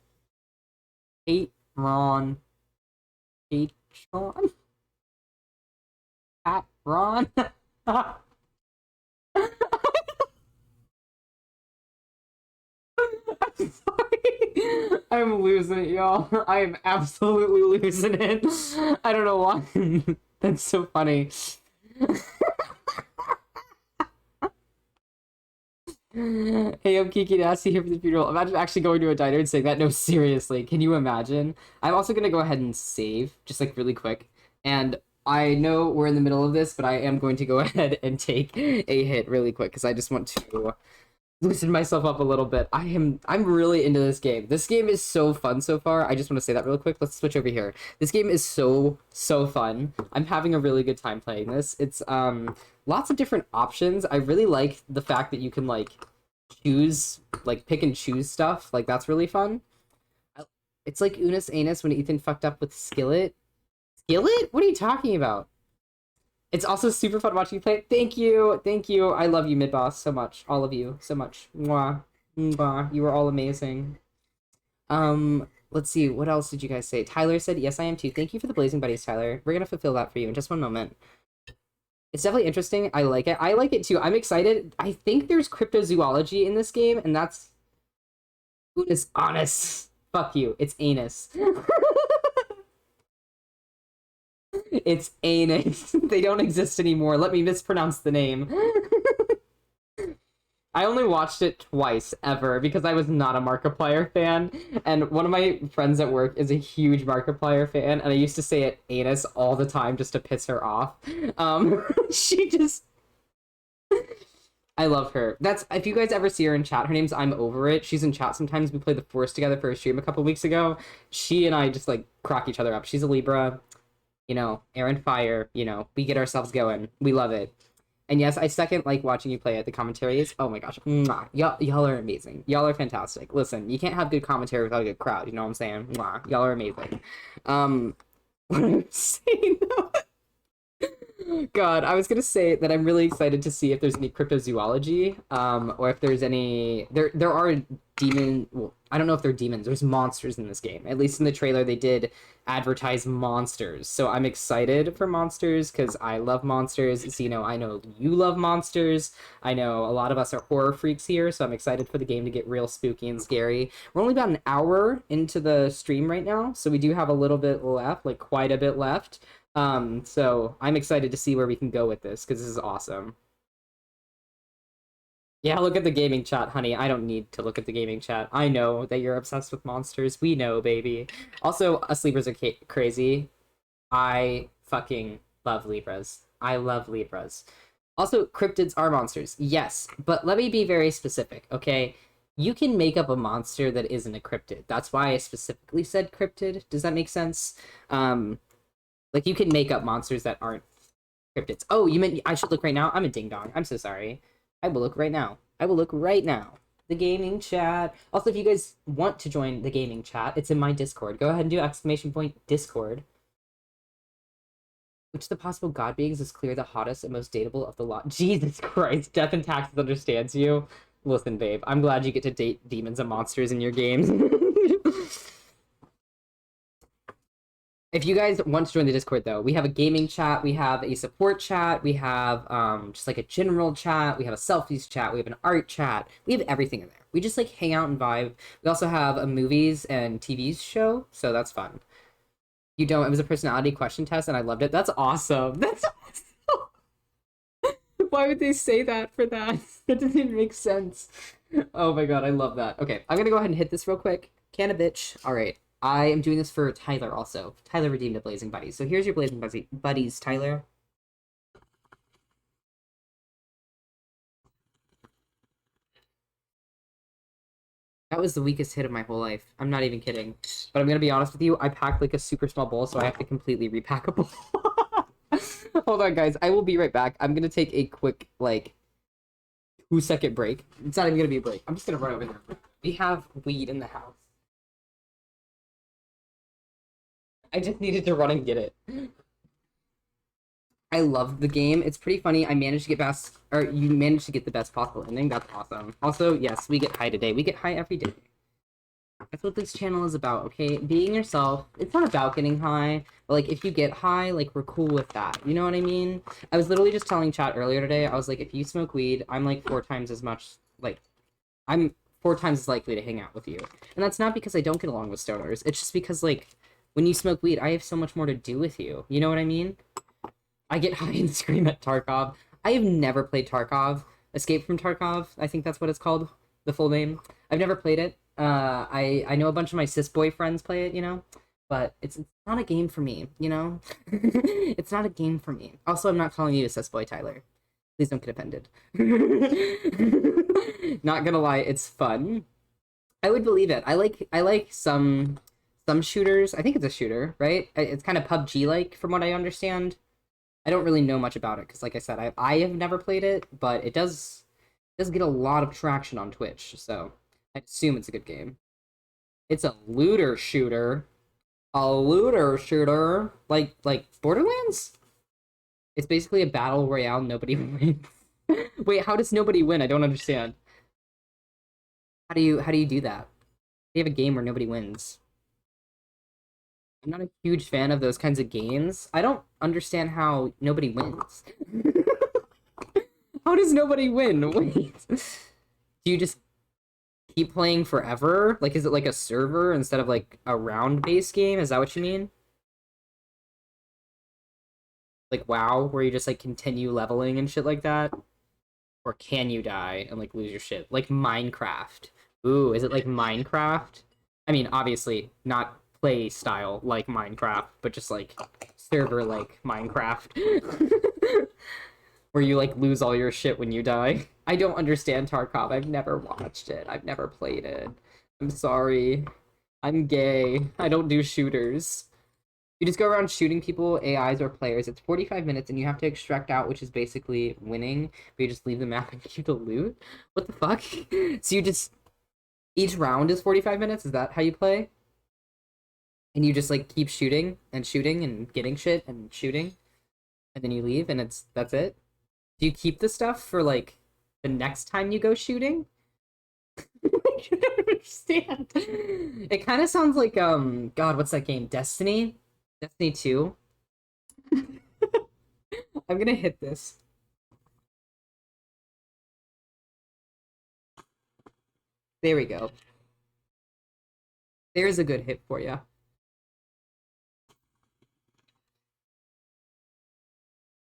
Patron. Patron. Patron. I'm sorry. I'm losing it, y'all. I am absolutely losing it. I don't know why. That's so funny. Hey, I'm Kiki Nasty here for the funeral. Imagine actually going to a diner and saying that. No, seriously. Can you imagine? I'm also going to go ahead and save, just like really quick. And I know we're in the middle of this, but I am going to go ahead and take a hit really quick because I just want to loosen myself up a little bit. I'm really into this game. This game is so fun so far. I just want to say that real quick. Let's switch over here. This game is so fun. I'm having a really good time playing this. It's lots of different options. I really like the fact that you can like choose, like pick and choose stuff. Like that's really fun. It's like Unus Anus when Ethan fucked up with Skillet. Skillet? What are you talking about? It's also super fun watching you play. Thank you. Thank you. I love you, Mid-Boss, so much. All of you. So much. Mwah. Mwah. You were all amazing. Let's see. What else did you guys say? Tyler said, yes, I am too. Thank you for the Blazing Buddies, Tyler. We're going to fulfill that for you in just one moment. It's definitely interesting. I like it. I like it too. I'm excited. I think there's cryptozoology in this game, and that's... Unus Anus. Fuck you. It's anus. It's anus. They don't exist anymore. Let me mispronounce the name. I only watched it twice ever because I was not a Markiplier fan, and one of my friends at work is a huge Markiplier fan, and I used to say it anus all the time just to piss her off. She just... I love her. That's, if you guys ever see her in chat, her name's I'm Over It. She's in chat sometimes. We played The Force together for a stream a couple weeks ago. She and I just like crack each other up. She's a Libra. You know, air and fire, you know, we get ourselves going. We love it. And yes, I second like watching you play it. The commentary is, oh my gosh, y'all are amazing. Y'all are fantastic. Listen, you can't have good commentary without a good crowd. You know what I'm saying? Y'all are amazing. What am I saying though? God, I was gonna say that I'm really excited to see if there's any cryptozoology, or if there's any... There are demon... Well, I don't know if they're demons. There's monsters in this game. At least in the trailer, they did advertise monsters. So I'm excited for monsters, because I love monsters. So, you know, I know you love monsters. I know a lot of us are horror freaks here, so I'm excited for the game to get real spooky and scary. We're only about an hour into the stream right now, so we do have a little bit left, like quite a bit left. So I'm excited to see where we can go with this because this is awesome. Yeah, look at the gaming chat, honey. I don't need to look at the gaming chat. I know that you're obsessed with monsters. We know, baby. Also, us Libras are crazy. I fucking love Libras. I love Libras. Also, cryptids are monsters. Yes, but let me be very specific, okay? You can make up a monster that isn't a cryptid. That's why I specifically said cryptid. Does that make sense? Like you can make up monsters that aren't cryptids. Oh, you meant I should look right now? I'm a ding dong. I'm so sorry. I will look right now. I will look right now. The gaming chat. Also, if you guys want to join the gaming chat, it's in my Discord. Go ahead and do exclamation point Discord. Which of the possible god beings is clear the hottest and most dateable of the lot? Jesus Christ, Death and Taxes understands you. Listen, babe, I'm glad you get to date demons and monsters in your games. If you guys want to join the Discord, though, we have a gaming chat, we have a support chat, we have just like a general chat, we have a selfies chat, we have an art chat, we have everything in there. We just like hang out and vibe. We also have a movies and TVs show, so that's fun. You don't. It was a personality question test, and I loved it. That's awesome. That's awesome. Why would they say that for that? That doesn't even make sense. Oh my god, I love that. Okay, I'm gonna go ahead and hit this real quick. Can a bitch. All right. I am doing this for Tyler also. Tyler redeemed a Blazing Buddies. So here's your Blazing Buddies, Tyler. That was the weakest hit of my whole life. I'm not even kidding. But I'm gonna be honest with you, I packed like a super small bowl, so I have to completely repack a bowl. Hold on, guys. I will be right back. I'm gonna take a quick, like, 2-second break. It's not even gonna be a break. I'm just gonna run over there. We have weed in the house. I just needed to run and get it. I love the game. It's pretty funny. I managed to get best, or you managed to get the best possible ending. That's awesome. Also, yes, we get high today. We get high every day. That's what this channel is about, okay? Being yourself. It's not about getting high, but like if you get high, like we're cool with that. You know what I mean? I was literally just telling chat earlier today. I was like, if you smoke weed, I'm like 4 times as much. Like, I'm 4 times as likely to hang out with you. And that's not because I don't get along with stoners. It's just because like when you smoke weed, I have so much more to do with you. You know what I mean? I get high and scream at Tarkov. I have never played Tarkov. Escape from Tarkov, I think that's what it's called. The full name. I've never played it. I know a bunch of my cis boyfriends play it, you know, but it's not a game for me, you know. It's not a game for me. Also, I'm not calling you a cis boy, Tyler. Please don't get offended. Not gonna lie, it's fun. I would believe it. I like some shooters. I think it's a shooter, right? It's kind of PUBG like, from what I understand. I don't really know much about it because, like I said, I have never played it, but it does get a lot of traction on Twitch, so I assume it's a good game. It's a looter shooter, like Borderlands. It's basically a battle royale. Nobody wins. Wait, how does nobody win? I don't understand. How do you do that? You have a game where nobody wins. I'm not a huge fan of those kinds of games. I don't understand how nobody wins. How does nobody win? Wait. Do you just keep playing forever? Like, is it like a server instead of like a round-based game? Is that what you mean? Like WoW, where you just like continue leveling and shit like that? Or can you die and like lose your shit? Like Minecraft. Ooh, is it like Minecraft? I mean, obviously not play style like Minecraft, but just like server like Minecraft. Where you like lose all your shit when you die. I don't understand Tarkov. I've never watched it. I've never played it. I'm sorry. I'm gay. I don't do shooters. You just go around shooting people, AIs or players. It's 45 minutes and you have to extract out, which is basically winning, but you just leave the map and keep the loot? What the fuck? So you just each round is 45 minutes? Is that how you play? And you just like keep shooting and getting shit and shooting, and then you leave and that's it? Do you keep the stuff for like the next time you go shooting? I don't understand. It kind of sounds like God, what's that game? Destiny? Destiny 2? I'm gonna hit this. There we go. There's a good hit for you.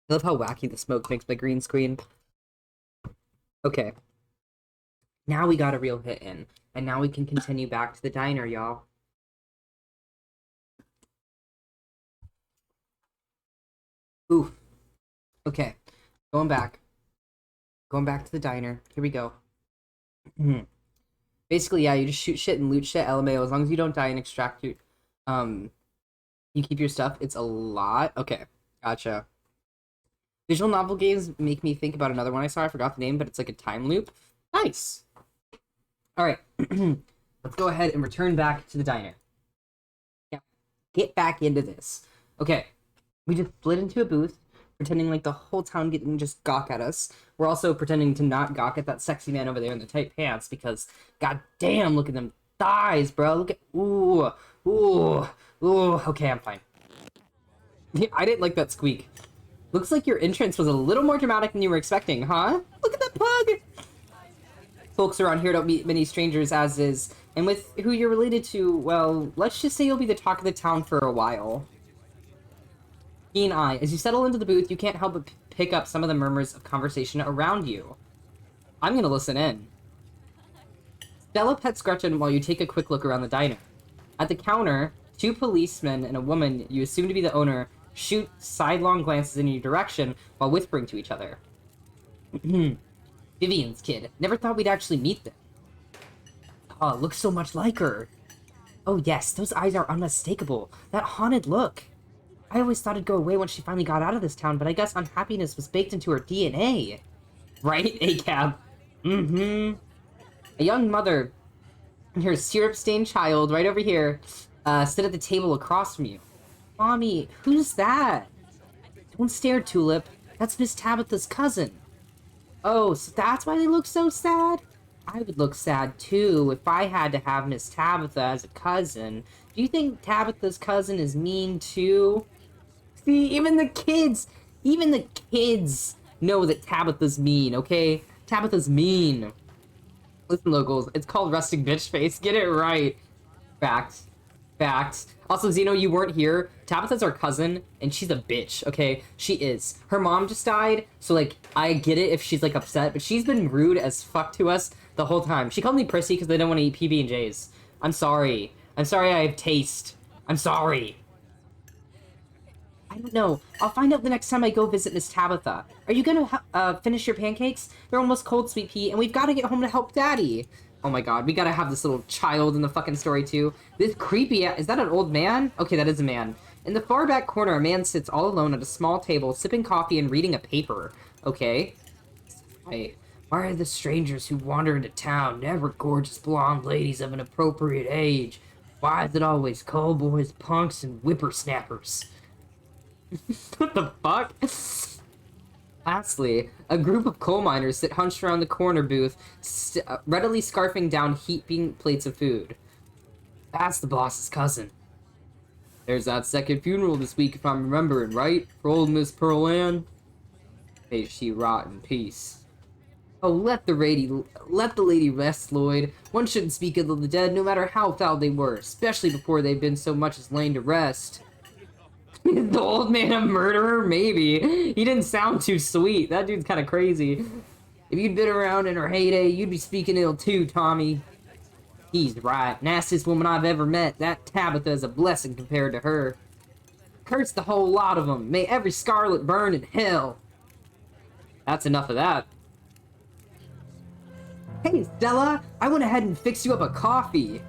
I love how wacky the smoke makes my green screen. Okay. Now we got a real hit in. And now we can continue back to the diner, y'all. Ooh. Okay. Going back. Going back to the diner. Here we go. Basically, yeah, you just shoot shit and loot shit, LMAO, as long as you don't die and extract your, you keep your stuff. It's a lot. Okay, gotcha. Visual novel games make me think about another one I saw. I forgot the name, but it's like a time loop. Nice. All right, let's go ahead and return back to the diner. Yeah, get back into this. Okay, we just split into a booth, pretending like the whole town didn't just gawk at us. We're also pretending to not gawk at that sexy man over there in the tight pants because, god damn, look at them thighs, bro. Look at, ooh, ooh, ooh. Okay, I'm fine. I didn't like that squeak. Looks like your entrance was a little more dramatic than you were expecting, huh? Look at that pug! Folks around here don't meet many strangers as is, and with who you're related to, well, let's just say you'll be the talk of the town for a while. Keen eye. As you settle into the booth, you can't help but pick up some of the murmurs of conversation around you. I'm gonna listen in. Stella pets Gretchen while you take a quick look around the diner. At the counter, two policemen and a woman you assume to be the owner shoot sidelong glances in your direction while whispering to each other. Vivian's kid. Never thought we'd actually meet them. Oh, looks so much like her. Oh yes, those eyes are unmistakable. That haunted look. I always thought it'd go away once she finally got out of this town, but I guess unhappiness was baked into her DNA. Right, ACAB? Mm-hmm. A young mother and her syrup-stained child right over here sit at the table across from you. Mommy, who's that? Don't stare, Tulip. That's Miss Tabitha's cousin. Oh, so that's why they look so sad? I would look sad, too, if I had to have Miss Tabitha as a cousin. Do you think Tabitha's cousin is mean, too? See, even the kids know that Tabitha's mean, okay? Tabitha's mean. Listen, locals, it's called resting bitch face. Get it right. Facts. Facts. Also, Zeno, you weren't here. Tabitha's our cousin, and she's a bitch, okay? She is. Her mom just died, so, like, I get it if she's, like, upset, but she's been rude as fuck to us the whole time. She called me prissy because they don't want to eat PB&Js. I'm sorry. I'm sorry I have taste. I'm sorry. I don't know. I'll find out the next time I go visit Miss Tabitha. Are you gonna finish your pancakes? They're almost cold, Sweet Pea, and we've got to get home to help Daddy. Oh my god, we gotta have this little child in the fucking story, too. This creepy... Is that an old man? Okay, that is a man. In the far back corner, a man sits all alone at a small table, sipping coffee and reading a paper. Okay. Why are the strangers who wander into town never gorgeous blonde ladies of an appropriate age? Why is it always cowboys, punks, and whippersnappers? What the fuck? Lastly, a group of coal miners sit hunched around the corner booth, readily scarfing down heaping plates of food. That's the boss's cousin. There's that second funeral this week, if I'm remembering right, for old Miss Pearl Ann. May she rot in peace. Oh, let the lady rest, Lloyd. One shouldn't speak ill of the dead, no matter how foul they were, especially before they've been so much as lain to rest. Is the old man a murderer? Maybe. He didn't sound too sweet. That dude's kind of crazy. If you'd been around in her heyday, you'd be speaking ill too, Tommy. He's right. Nastiest woman I've ever met. That Tabitha is a blessing compared to her. Curse the whole lot of them. May every Scarlet burn in hell. That's enough of that. Hey, Stella! I went ahead and fixed you up a coffee.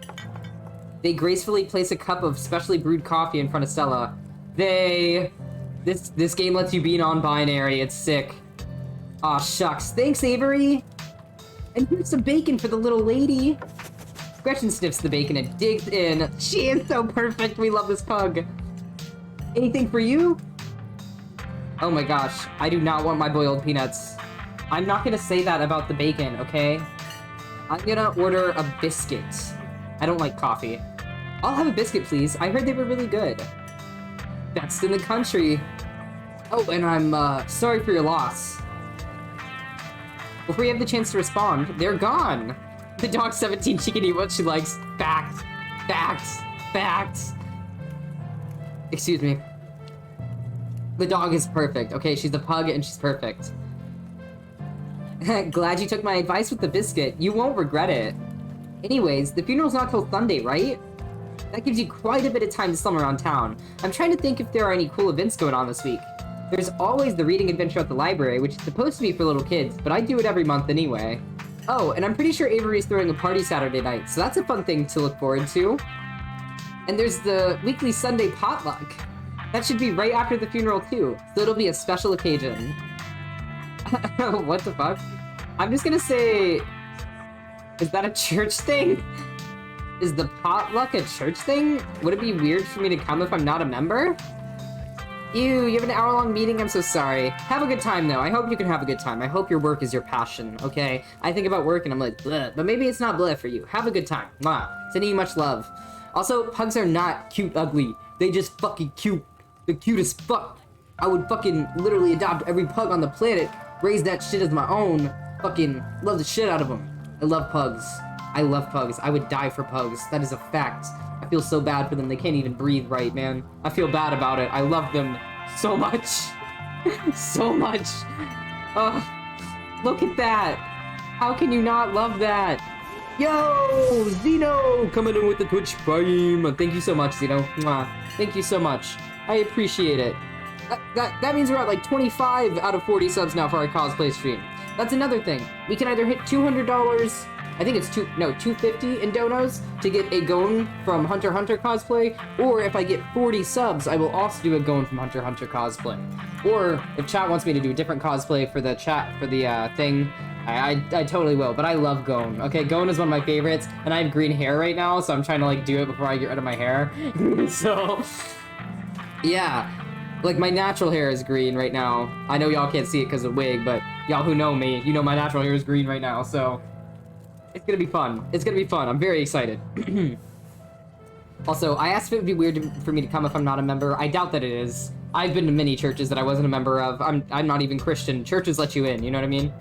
They gracefully place a cup of specially brewed coffee in front of Stella. This game lets you be non-binary. It's sick. Aw, shucks. Thanks, Avery. And here's some bacon for the little lady. Gretchen sniffs the bacon and digs in. She is so perfect. We love this pug. Anything for you? Oh my gosh. I do not want my boiled peanuts. I'm not gonna say that about the bacon, okay? I'm gonna order a biscuit. I don't like coffee. I'll have a biscuit, please. I heard they were really good. Best in the country. Oh, and I'm, sorry for your loss. Before you have the chance to respond, they're gone. The dog's 17, she can eat what she likes. Facts. Facts. Facts. Excuse me. The dog is perfect. Okay, she's a pug and she's perfect. Glad you took my advice with the biscuit. You won't regret it. Anyways, the funeral's not till Sunday, right? That gives you quite a bit of time to slum around town. I'm trying to think if there are any cool events going on this week. There's always the reading adventure at the library, which is supposed to be for little kids, but I do it every month anyway. Oh, and I'm pretty sure Avery's throwing a party Saturday night, so that's a fun thing to look forward to. And there's the weekly Sunday potluck. That should be right after the funeral too, so it'll be a special occasion. What the fuck? I'm just gonna say... Is that a church thing? Is the potluck a church thing? Would it be weird for me to come if I'm not a member? Ew, you have an hour-long meeting? I'm so sorry. Have a good time, though. I hope you can have a good time. I hope your work is your passion, okay? I think about work and I'm like, bleh, but maybe it's not bleh for you. Have a good time. Mwah. Sending you much love. Also, pugs are not cute ugly. They just fucking cute. The cutest fuck. I would fucking literally adopt every pug on the planet, raise that shit as my own, fucking love the shit out of them. I love pugs. I love pugs. I would die for pugs. That is a fact. I feel so bad for them. They can't even breathe right, man. I feel bad about it. I love them so much. So much. Look at that. How can you not love that? Yo, Zeno, coming in with the Twitch Prime. Thank you so much, Zeno. Mwah. Thank you so much. I appreciate it. That means we're at like 25 out of 40 subs now for our cosplay stream. That's another thing. We can either hit $200, I think it's $250 in donos to get a Gon from Hunter x Hunter cosplay, or if I get 40 subs, I will also do a Gon from Hunter x Hunter cosplay. Or if chat wants me to do a different cosplay for the chat, for the thing, I totally will, but I love Gon. Okay, Gon is one of my favorites, and I have green hair right now, so I'm trying to like do it before I get rid of my hair. So, yeah. Like, my natural hair is green right now. I know y'all can't see it because of wig, but y'all who know me, you know my natural hair is green right now, so... It's gonna be fun. It's gonna be fun. I'm very excited. Also, I asked if it would be weird for me to come if I'm not a member. I doubt that it is. I've been to many churches that I wasn't a member of. I'm not even Christian. Churches let you in, you know what I mean?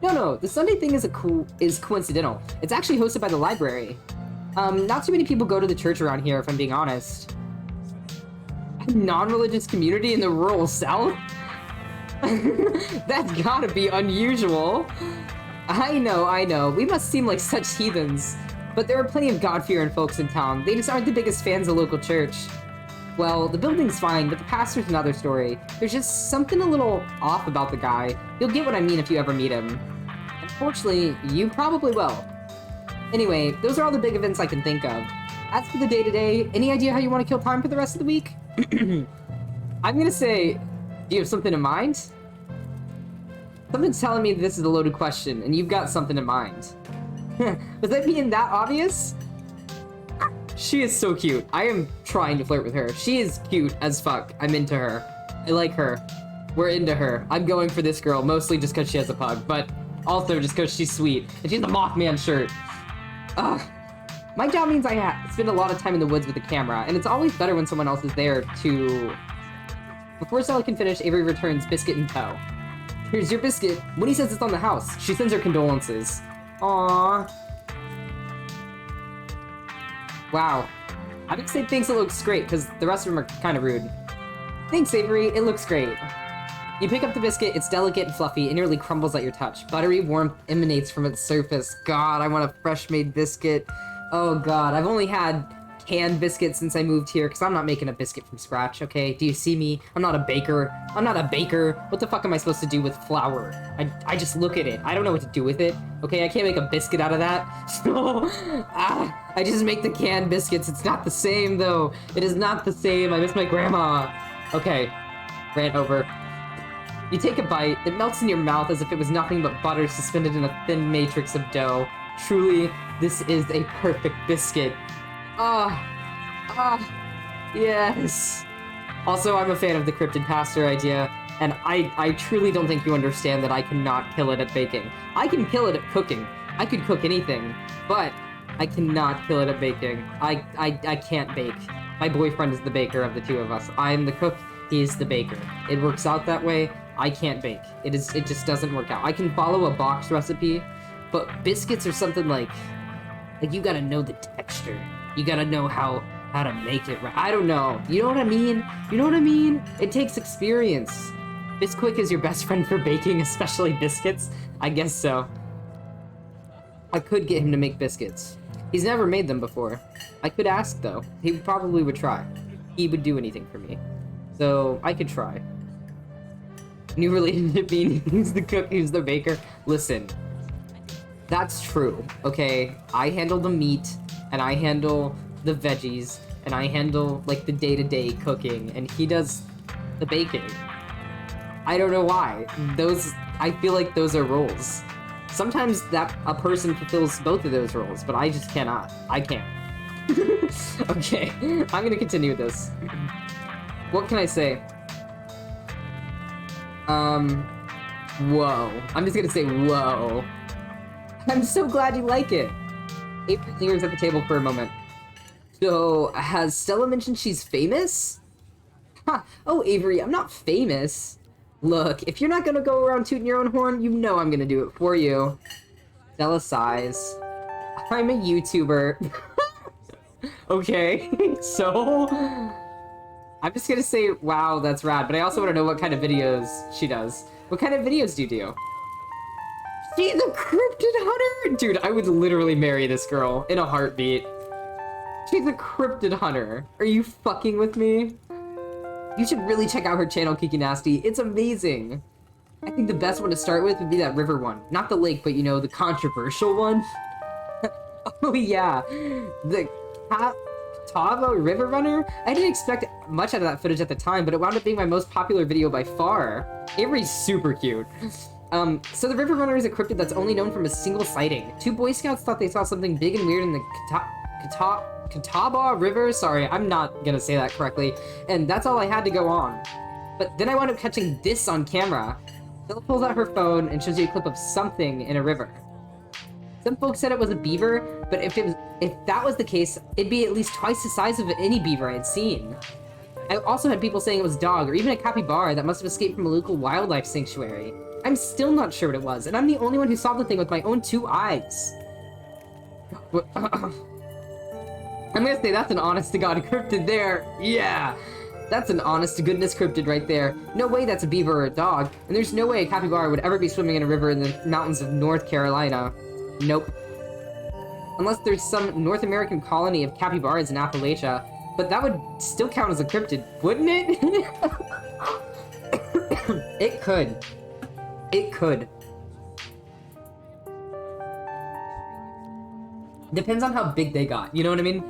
No, the Sunday thing is coincidental. It's actually hosted by the library. Not too many people go to the church around here, if I'm being honest. A non-religious community in the rural south? That's gotta be unusual. I know. We must seem like such heathens. But there are plenty of God-fearing folks in town. They just aren't the biggest fans of local church. Well, the building's fine, but the pastor's another story. There's just something a little off about the guy. You'll get what I mean if you ever meet him. Unfortunately, you probably will. Anyway, those are all the big events I can think of. As for the day-to-day, any idea how you want to kill time for the rest of the week? I'm gonna say, do you have something in mind? Something's telling me this is a loaded question, and you've got something in mind. Was that being that obvious? She is so cute. I am trying to flirt with her. She is cute as fuck. I'm into her. I like her. We're into her. I'm going for this girl, mostly just because she has a pug, but also just because she's sweet. And she has a Mothman shirt. My job means I spend a lot of time in the woods with the camera, and it's always better when someone else is there to... Before Stella can finish, Avery returns biscuit in tow. Here's your biscuit. Winnie says it's on the house. She sends her condolences. Aww. Wow. I would say thinks it looks great, because the rest of them are kind of rude. Thanks, Avery. It looks great. You pick up the biscuit, it's delicate and fluffy, and nearly crumbles at your touch. Buttery warmth emanates from its surface. God, I want a fresh-made biscuit. Oh god, I've only had canned biscuits since I moved here, because I'm not making a biscuit from scratch, okay? Do you see me? I'm not a baker. I'm not a baker. What the fuck am I supposed to do with flour? I just look at it. I don't know what to do with it, okay? I can't make a biscuit out of that. So, I just make the canned biscuits. It's not the same, though. It is not the same. I miss my grandma. Okay, rant over. You take a bite, it melts in your mouth as if it was nothing but butter suspended in a thin matrix of dough. Truly, this is a perfect biscuit. Yes. Also, I'm a fan of the cryptid pastor idea, and I truly don't think you understand that I cannot kill it at baking. I can kill it at cooking. I could cook anything, but I cannot kill it at baking. I can't bake. My boyfriend is the baker of the two of us. I am the cook, he is the baker. It works out that way. I can't bake. It just doesn't work out. I can follow a box recipe, but biscuits are something like you gotta know the texture. You gotta know how how to make it right. I don't know. You know what I mean? You know what I mean? It takes experience. Bisquick is your best friend for baking, especially biscuits? I guess so. I could get him to make biscuits. He's never made them before. I could ask, though. He probably would try. He would do anything for me. So, I could try. New relationship meaning who's the cook, who's the baker? Listen. That's true, okay? I handle the meat, and I handle the veggies, and I handle, like, the day-to-day cooking, and he does the baking. I don't know why. I feel like those are roles. Sometimes a person fulfills both of those roles, but I just cannot. I can't. Okay, I'm gonna continue with this. What can I say? Whoa. I'm just gonna say whoa. I'm so glad you like it. Avery lingers at the table for a moment. So, has Stella mentioned she's famous? Ha! Oh, Avery, I'm not famous. Look, if you're not gonna go around tooting your own horn, you know I'm gonna do it for you. Stella sighs. I'm a YouTuber. Okay, so... I'm just gonna say, wow, that's rad, but I also want to know what kind of videos she does. What kind of videos do you do? She's a cryptid hunter? Dude, I would literally marry this girl in a heartbeat. She's a cryptid hunter. Are you fucking with me? You should really check out her channel, Kiki Nasty. It's amazing. I think the best one to start with would be that river one. Not the lake, but you know, the controversial one. Oh yeah, the Catawba River Runner? I didn't expect much out of that footage at the time, but it wound up being my most popular video by far. Avery's super cute. So the River Runner is a cryptid that's only known from a single sighting. 2 Boy Scouts thought they saw something big and weird in the Catawba River? Sorry, I'm not gonna say that correctly. And that's all I had to go on. But then I wound up catching this on camera. Stella pulls out her phone and shows you a clip of something in a river. Some folks said it was a beaver, but if that was the case, it'd be at least twice the size of any beaver I had seen. I also had people saying it was a dog, or even a capybara that must have escaped from a local wildlife sanctuary. I'm still not sure what it was, and I'm the only one who saw the thing with my own 2 eyes. I'm gonna say that's an honest-to-God cryptid there. Yeah! That's an honest-to-goodness cryptid right there. No way that's a beaver or a dog, and there's no way a capybara would ever be swimming in a river in the mountains of North Carolina. Nope. Unless there's some North American colony of capybaras in Appalachia, but that would still count as a cryptid, wouldn't it? It could. It could. Depends on how big they got, you know what I mean?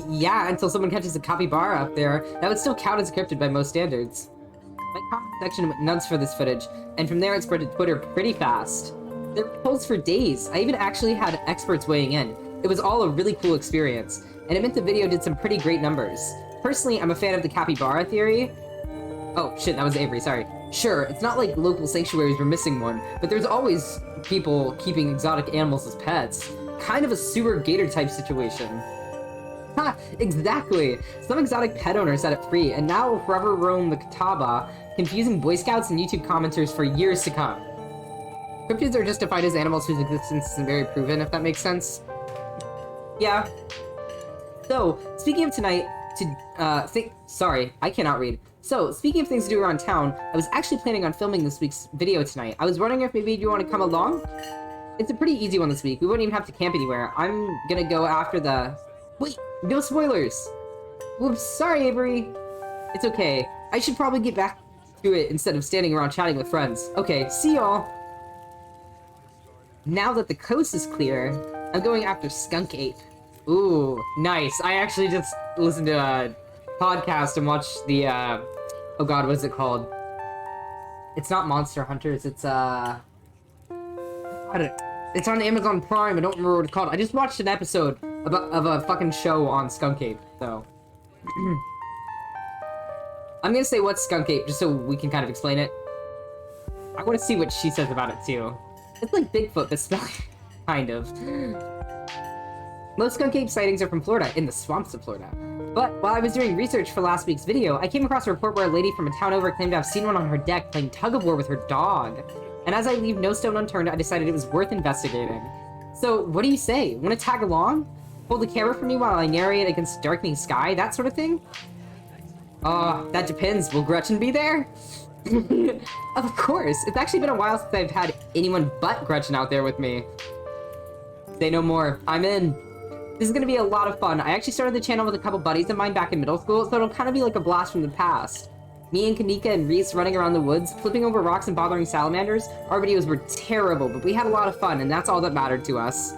Yeah, until someone catches a capybara up there, that would still count as a cryptid by most standards. My comment section went nuts for this footage, and from there it spread to Twitter pretty fast. There were polls for days. I even actually had experts weighing in. It was all a really cool experience, and it meant the video did some pretty great numbers. Personally, I'm a fan of the capybara theory. Oh, shit, that was Avery, sorry. Sure, it's not like local sanctuaries were missing one, but there's always people keeping exotic animals as pets. Kind of a sewer gator type situation. Ha! Exactly! Some exotic pet owners set it free, and now will forever roam the Catawba, confusing Boy Scouts and YouTube commenters for years to come. Cryptids are just defined as animals whose existence isn't very proven, if that makes sense. Yeah. So, speaking of tonight, sorry, I cannot read. So, speaking of things to do around town, I was actually planning on filming this week's video tonight. I was wondering if maybe you want to come along? It's a pretty easy one this week. We wouldn't even have to camp anywhere. I'm gonna go after the... Wait, no spoilers! Whoops, sorry, Avery. It's okay. I should probably get back to it instead of standing around chatting with friends. Okay, see y'all. Now that the coast is clear, I'm going after Skunk Ape. Ooh, nice. I actually just listened to a podcast and watched the, oh god, what is it called? It's not Monster Hunters, it's, it's on Amazon Prime, I don't remember what it's called. I just watched an episode of a fucking show on Skunk Ape, so... I'm gonna say what's Skunk Ape, just so we can kind of explain it. I want to see what she says about it, too. It's like Bigfoot, but spelled kind of. Most skunk ape sightings are from Florida, in the swamps of Florida. But while I was doing research for last week's video, I came across a report where a lady from a town over claimed to have seen one on her deck playing tug-of-war with her dog. And as I leave no stone unturned, I decided it was worth investigating. So, what do you say? Want to tag along? Hold the camera for me while I narrate against the darkening sky, that sort of thing? That depends. Will Gretchen be there? Of course. It's actually been a while since I've had anyone but Gretchen out there with me. Say no more. I'm in. This is gonna be a lot of fun. I actually started the channel with a couple buddies of mine back in middle school, so it'll kind of be like a blast from the past. Me and Kanika and Reese running around the woods, flipping over rocks and bothering salamanders. Our videos were terrible, but we had a lot of fun, and that's all that mattered to us.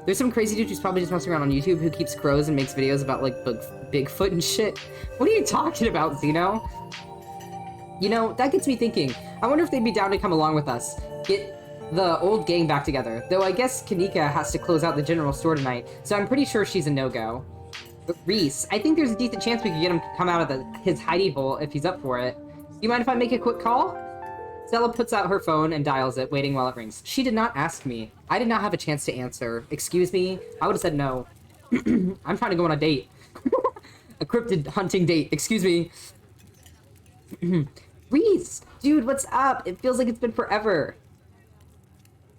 There's some crazy dude who's probably just messing around on YouTube who keeps crows and makes videos about, like, Bigfoot and shit. What are you talking about, Zeno? You know, that gets me thinking. I wonder if they'd be down to come along with us. Get the old gang back together. Though I guess Kanika has to close out the general store tonight, so I'm pretty sure she's a no-go. But Reese, I think there's a decent chance we could get him to come out of his hidey hole if he's up for it. Do you mind if I make a quick call? Stella puts out her phone and dials it, waiting while it rings. She did not ask me. I did not have a chance to answer. Excuse me? I would have said no. I'm trying to go on a date. A cryptid hunting date. Excuse me. Reese! Dude, what's up? It feels like it's been forever.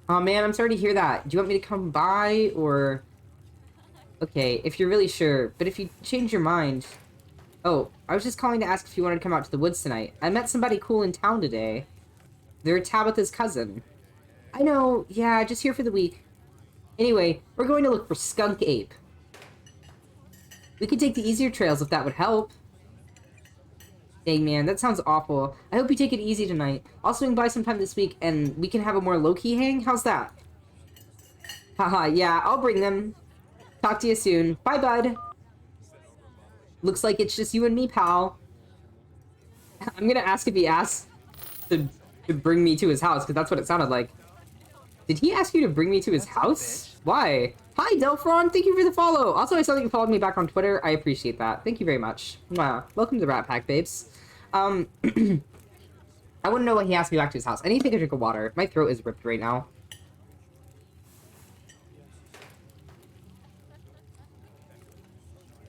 Oh man, I'm sorry to hear that. Do you want me to come by, or... Okay, if you're really sure, but if you change your mind... Oh, I was just calling to ask if you wanted to come out to the woods tonight. I met somebody cool in town today. They're Tabitha's cousin. I know, yeah, just here for the week. Anyway, we're going to look for Skunk Ape. We could take the easier trails if that would help. Dang man, that sounds awful. I hope you take it easy tonight. I'll swing by sometime this week and we can have a more low-key hang. How's that? Haha, yeah, I'll bring them. Talk to you soon. Bye, bud. Looks like it's just you and me, pal. I'm gonna ask if he asked to bring me to his house, because that's what it sounded like. Did he ask you to bring me to his house? Why? Hi, Delphron. Thank you for the follow. Also, I saw that you followed me back on Twitter. I appreciate that. Thank you very much. Wow. Welcome to the Rat Pack, babes. I wouldn't know why he asked me back to his house. I need to take a drink of water. My throat is ripped right now.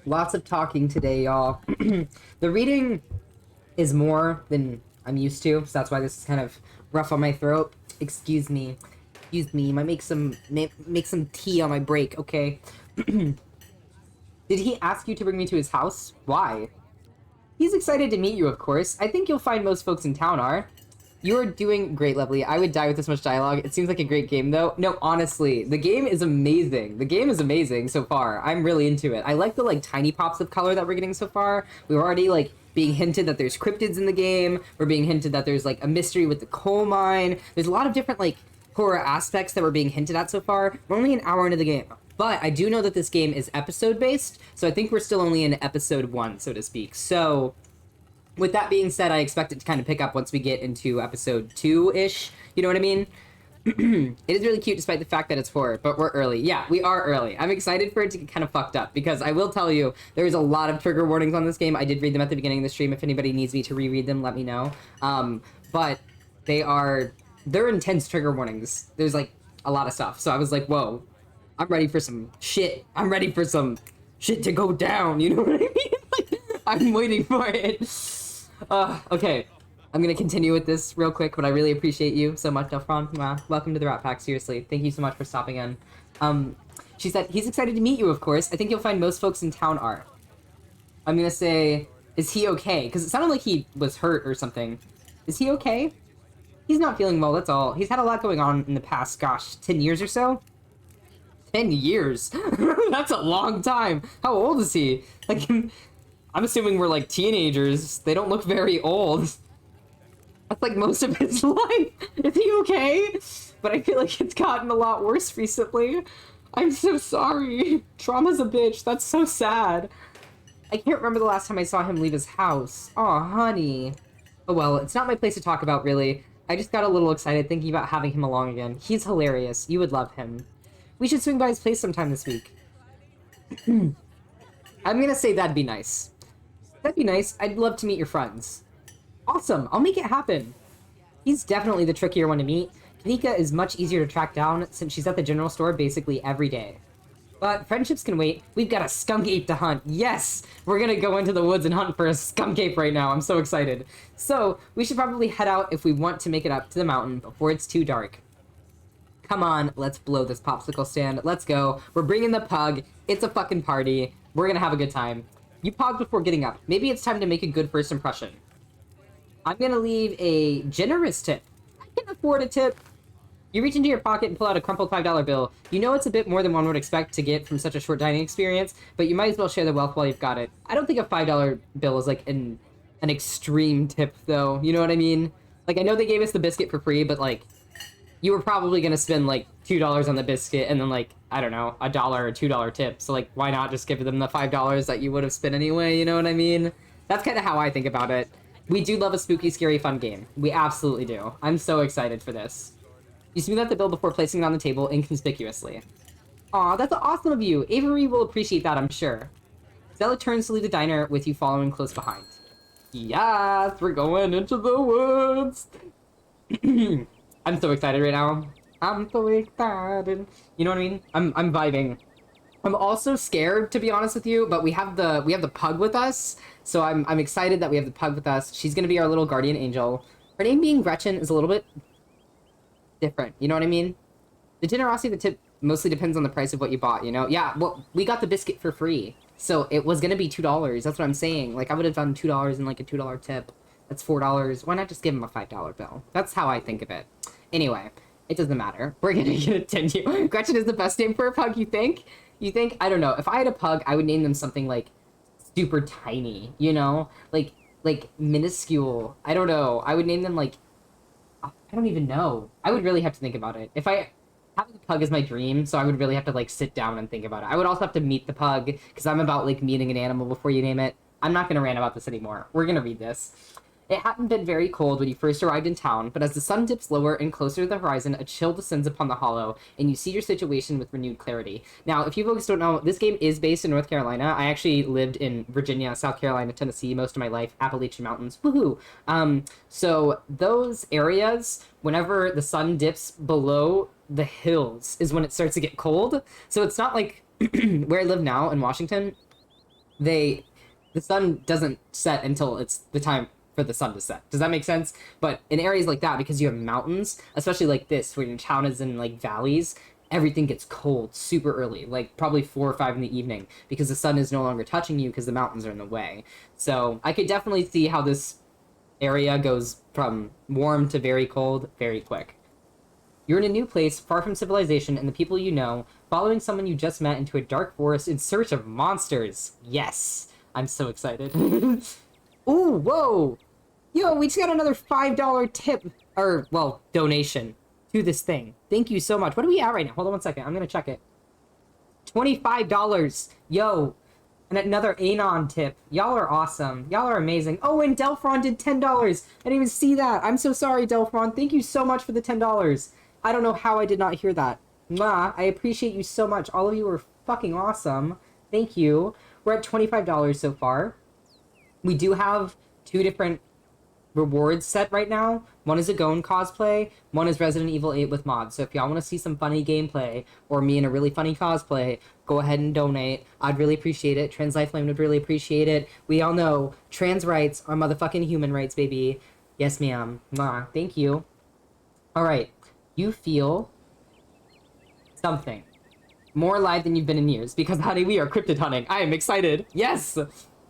Lots of talking today, y'all. The reading is more than I'm used to, so that's why this is kind of rough on my throat. Excuse me. Excuse me. Might make some tea on my break, okay? Did he ask you to bring me to his house? Why? He's excited to meet you, of course. I think you'll find most folks in town are. You're doing great, Lovely. I would die with this much dialogue. It seems like a great game, though. No, honestly, the game is amazing. The game is amazing so far. I'm really into it. I like the, like, tiny pops of color that we're getting so far. We're already, like, being hinted that there's cryptids in the game. We're being hinted that there's, like, a mystery with the coal mine. There's a lot of different, like, horror aspects that we're being hinted at so far. We're only an hour into the game. But I do know that this game is episode-based, so I think we're still only in episode 1, so to speak. So... with that being said, I expect it to kind of pick up once we get into episode 2-ish. You know what I mean? It is really cute despite the fact that it's horror, but we're early. Yeah, we are early. I'm excited for it to get kind of fucked up because I will tell you, there's a lot of trigger warnings on this game. I did read them at the beginning of the stream. If anybody needs me to reread them, let me know. But they're intense trigger warnings. There's like a lot of stuff. So I was like, whoa, I'm ready for some shit. I'm ready for some shit to go down. You know what I mean? Like, I'm waiting for it. Okay. I'm gonna continue with this real quick, but I really appreciate you so much, Delphron. Wow. Welcome to the Rat Pack, seriously. Thank you so much for stopping in. She said, he's excited to meet you, of course. I think you'll find most folks in town are. I'm gonna say, is he okay? Because it sounded like he was hurt or something. Is he okay? He's not feeling well, that's all. He's had a lot going on in the past, gosh, 10 years or so? 10 years? That's a long time. How old is he? Like, I'm assuming we're like teenagers. They don't look very old. That's like most of his life. Is he okay? But I feel like it's gotten a lot worse recently. I'm so sorry. Trauma's a bitch. That's so sad. I can't remember the last time I saw him leave his house. Aw, honey. Oh well, it's not my place to talk about, really. I just got a little excited thinking about having him along again. He's hilarious. You would love him. We should swing by his place sometime this week. I'm gonna say that'd be nice. That'd be nice. I'd love to meet your friends. Awesome. I'll make it happen. He's definitely the trickier one to meet. Kanika is much easier to track down since she's at the general store basically every day. But friendships can wait. We've got a skunk ape to hunt. Yes! We're gonna go into the woods and hunt for a skunk ape right now. I'm so excited. So, we should probably head out if we want to make it up to the mountain before it's too dark. Come on, let's blow this popsicle stand. Let's go. We're bringing the pug. It's a fucking party. We're gonna have a good time. You pause before getting up. Maybe it's time to make a good first impression. I'm gonna leave a generous tip. I can afford a tip. You reach into your pocket and pull out a crumpled $5 bill. You know it's a bit more than one would expect to get from such a short dining experience, but you might as well share the wealth while you've got it. I don't think a $5 bill is like an extreme tip, though. You know what I mean? Like, I know they gave us the biscuit for free, but like, you were probably gonna spend like $2 on the biscuit and then like, I don't know, $1 or $2 tip. So like, why not just give them the $5 that you would have spent anyway? You know what I mean? That's kind of how I think about it. We do love a spooky, scary, fun game. We absolutely do. I'm so excited for this. You smooth out the bill before placing it on the table inconspicuously. Aw, that's awesome of you. Avery will appreciate that, I'm sure. Stella turns to leave the diner with you following close behind. Yes, we're going into the woods. I'm so excited right now. I'm so excited. You know what I mean? I'm vibing. I'm also scared, to be honest with you, but we have the pug with us, so I'm excited that we have the pug with us. She's gonna be our little guardian angel. Her name being Gretchen is a little bit different, you know what I mean? The generosity of the tip mostly depends on the price of what you bought, you know? Yeah, well, we got the biscuit for free, so it was gonna be $2. That's what I'm saying. Like, I would have done $2 and like a $2 tip. That's $4. Why not just give him a $5 bill? That's how I think of it. Anyway, it doesn't matter. We're gonna continue. Gretchen is the best name for a pug, you think? You think? I don't know. If I had a pug, I would name them something like super tiny, you know? Like minuscule. I don't know. I would name them like, I don't even know. I would really have to think about it. If I having a pug is my dream, so I would really have to like sit down and think about it. I would also have to meet the pug because I'm about like meeting an animal before you name it. I'm not gonna rant about this anymore. We're gonna read this. It hadn't been very cold when you first arrived in town, but as the sun dips lower and closer to the horizon, a chill descends upon the hollow, and you see your situation with renewed clarity. Now, if you folks don't know, this game is based in North Carolina. I actually lived in Virginia, South Carolina, Tennessee most of my life, Appalachian Mountains, woohoo! So those areas, whenever the sun dips below the hills, is when it starts to get cold. So it's not like where I live now in Washington, the sun doesn't set until it's the time for the sun to set. Does that make sense? But in areas like that, because you have mountains, especially like this, where your town is in like valleys, everything gets cold super early, like probably 4 or 5 in the evening, because the sun is no longer touching you because the mountains are in the way. So I could definitely see how this area goes from warm to very cold very quick. You're in a new place, far from civilization and the people you know, following someone you just met into a dark forest in search of monsters. Yes! I'm so excited. Ooh, whoa! Yo, we just got another $5 tip, or, well, donation to this thing. Thank you so much. What are we at right now? Hold on 1 second. I'm gonna check it. $25. Yo, and another Anon tip. Y'all are awesome. Y'all are amazing. Oh, and Delphron did $10. I didn't even see that. I'm so sorry, Delphron. Thank you so much for the $10. I don't know how I did not hear that. Mwah, I appreciate you so much. All of you are fucking awesome. Thank you. We're at $25 so far. We do have 2 different rewards set right now. One is a Gone cosplay, one is Resident Evil 8 with mods. So if y'all want to see some funny gameplay, or me in a really funny cosplay, go ahead and donate. I'd really appreciate it. Trans Lifeline would really appreciate it. We all know trans rights are motherfucking human rights, baby. Yes, ma'am. Mwah. Thank you. Alright. You feel something. More alive than you've been in years, because, honey, we are cryptid hunting. I am excited. Yes!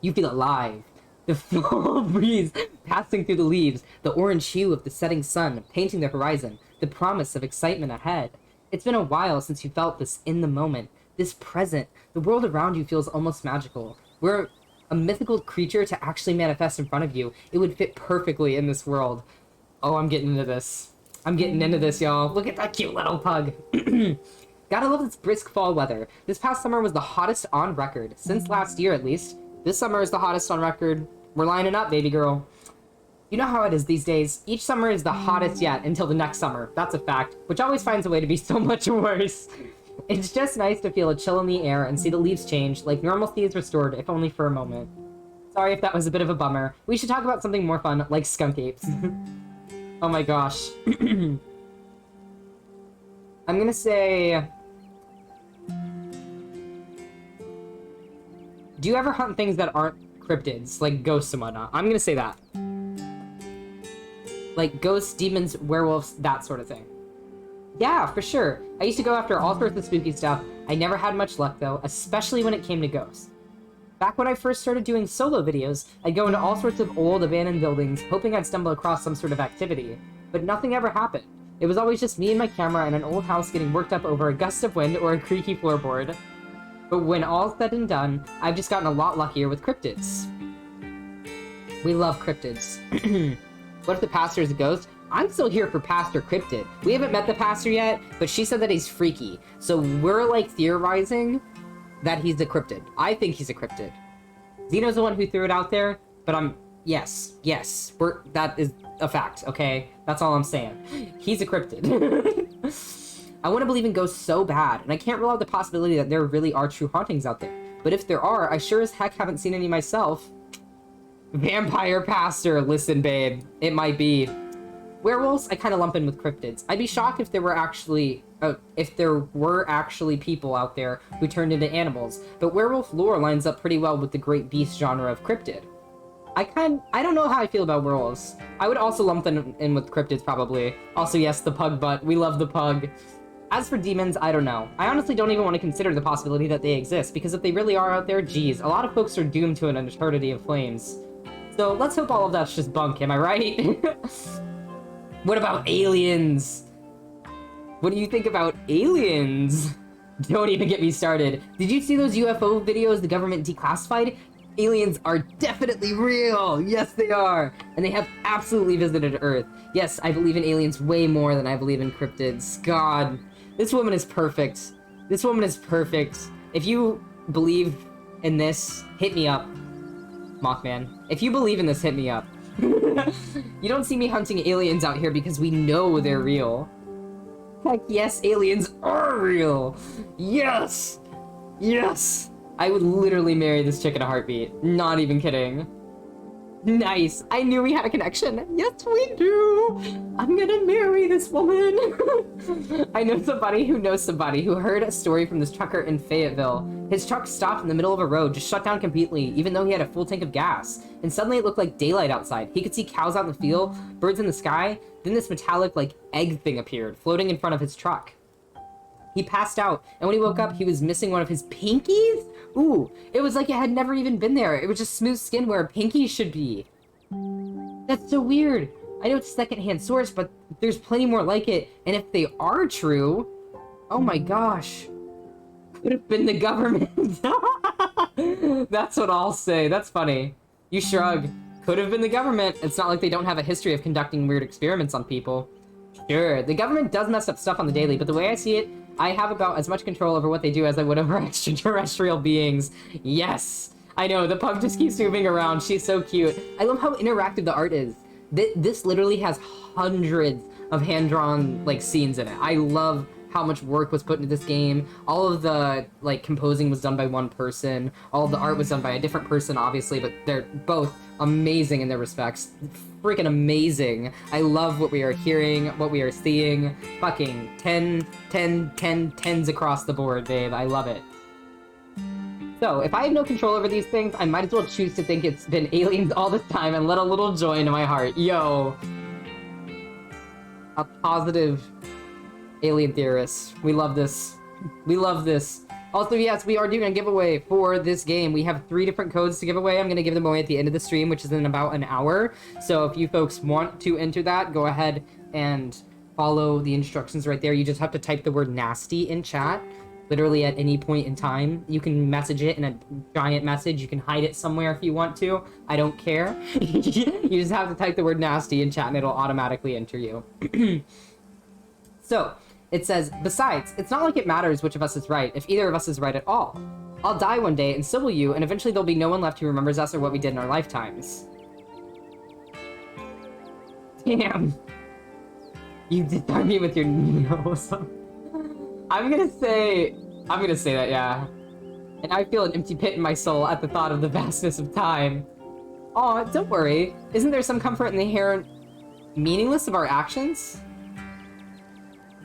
You feel alive. The fall breeze passing through the leaves, the orange hue of the setting sun painting the horizon, the promise of excitement ahead. It's been a while since you felt this in the moment, this present. The world around you feels almost magical. We're a mythical creature to actually manifest in front of you. It would fit perfectly in this world. Oh, I'm getting into this. I'm getting into this, y'all. Look at that cute little pug. Gotta love this brisk fall weather. This past summer was the hottest on record, since last year at least. This summer is the hottest on record. We're lining up, baby girl. You know how it is these days. Each summer is the hottest yet until the next summer. That's a fact, which always finds a way to be so much worse. It's just nice to feel a chill in the air and see the leaves change, like normalcy is restored, if only for a moment. Sorry if that was a bit of a bummer. We should talk about something more fun, like skunk apes. Oh my gosh. I'm gonna say... Do you ever hunt things that aren't cryptids, like ghosts and whatnot? I'm gonna say that. Like ghosts, demons, werewolves, that sort of thing. Yeah, for sure. I used to go after all sorts of spooky stuff. I never had much luck, though, especially when it came to ghosts. Back when I first started doing solo videos, I'd go into all sorts of old, abandoned buildings, hoping I'd stumble across some sort of activity. But nothing ever happened. It was always just me and my camera in an old house getting worked up over a gust of wind or a creaky floorboard. But when all's said and done, I've just gotten a lot luckier with cryptids. We love cryptids. What if the pastor is a ghost? I'm still here for Pastor Cryptid. We haven't met the pastor yet, but she said that he's freaky. So we're, like, theorizing that he's a cryptid. I think he's a cryptid. Xeno's the one who threw it out there, but yes, that is a fact, okay? That's all I'm saying. He's a cryptid. I want to believe in ghosts so bad, and I can't rule out the possibility that there really are true hauntings out there. But if there are, I sure as heck haven't seen any myself. Vampire pastor, listen, babe. It might be. Werewolves, I kind of lump in with cryptids. I'd be shocked if there were actually people out there who turned into animals, but werewolf lore lines up pretty well with the great beast genre of cryptid. I don't know how I feel about werewolves. I would also lump them in with cryptids, probably. Also, yes, the pug butt. We love the pug. As for demons, I don't know. I honestly don't even want to consider the possibility that they exist, because if they really are out there, geez, a lot of folks are doomed to an eternity of flames. So let's hope all of that's just bunk, am I right? What about aliens? What do you think about aliens? Don't even get me started. Did you see those UFO videos the government declassified? Aliens are definitely real! Yes, they are! And they have absolutely visited Earth. Yes, I believe in aliens way more than I believe in cryptids. God, this woman is perfect. This woman is perfect. If you believe in this, hit me up. Mothman. If you believe in this, hit me up. You don't see me hunting aliens out here because we know they're real. Heck yes, aliens are real! Yes! Yes! I would literally marry this chick in a heartbeat. Not even kidding. Nice! I knew we had a connection! Yes, we do! I'm gonna marry this woman! I know somebody who knows somebody who heard a story from this trucker in Fayetteville. His truck stopped in the middle of a road, just shut down completely, even though he had a full tank of gas. And suddenly it looked like daylight outside. He could see cows out in the field, birds in the sky, then this metallic, like, egg thing appeared, floating in front of his truck. He passed out, and when he woke up, he was missing one of his pinkies? Ooh, it was like it had never even been there. It was just smooth skin where a pinky should be. That's so weird. I know it's a secondhand source, but there's plenty more like it, and if they are true, oh my gosh. Could have been the government. That's what I'll say. That's funny. You shrug. Could have been the government. It's not like they don't have a history of conducting weird experiments on people. Sure, the government does mess up stuff on the daily, but the way I see it, I have about as much control over what they do as I would over extraterrestrial beings. Yes! I know, the pug just keeps moving around. She's so cute. I love how interactive the art is. This literally has hundreds of hand-drawn, like, scenes in it. I love how much work was put into this game. All of the, like, composing was done by one person. All of the art was done by a different person, obviously, but they're both amazing in their respects. Freaking amazing. I love what we are hearing, what we are seeing. Fucking 10s across the board, babe. I love it. So, if I have no control over these things, I might as well choose to think it's been aliens all this time and let a little joy into my heart. Yo. A positive alien theorist. We love this. We love this. Also, yes, we are doing a giveaway for this game. We have 3 different codes to give away. I'm going to give them away at the end of the stream, which is in about an hour. So if you folks want to enter that, go ahead and follow the instructions right there. You just have to type the word nasty in chat, literally at any point in time. You can message it in a giant message. You can hide it somewhere if you want to. I don't care. You just have to type the word nasty in chat and it'll automatically enter you. So, it says, besides, it's not like it matters which of us is right, if either of us is right at all. I'll die one day, and so will you, and eventually there'll be no one left who remembers us or what we did in our lifetimes. Damn. You disarmed me with your nose. I'm gonna say that, yeah. And I feel an empty pit in my soul at the thought of the vastness of time. Aw, don't worry. Isn't there some comfort in the inherent meaningless of our actions?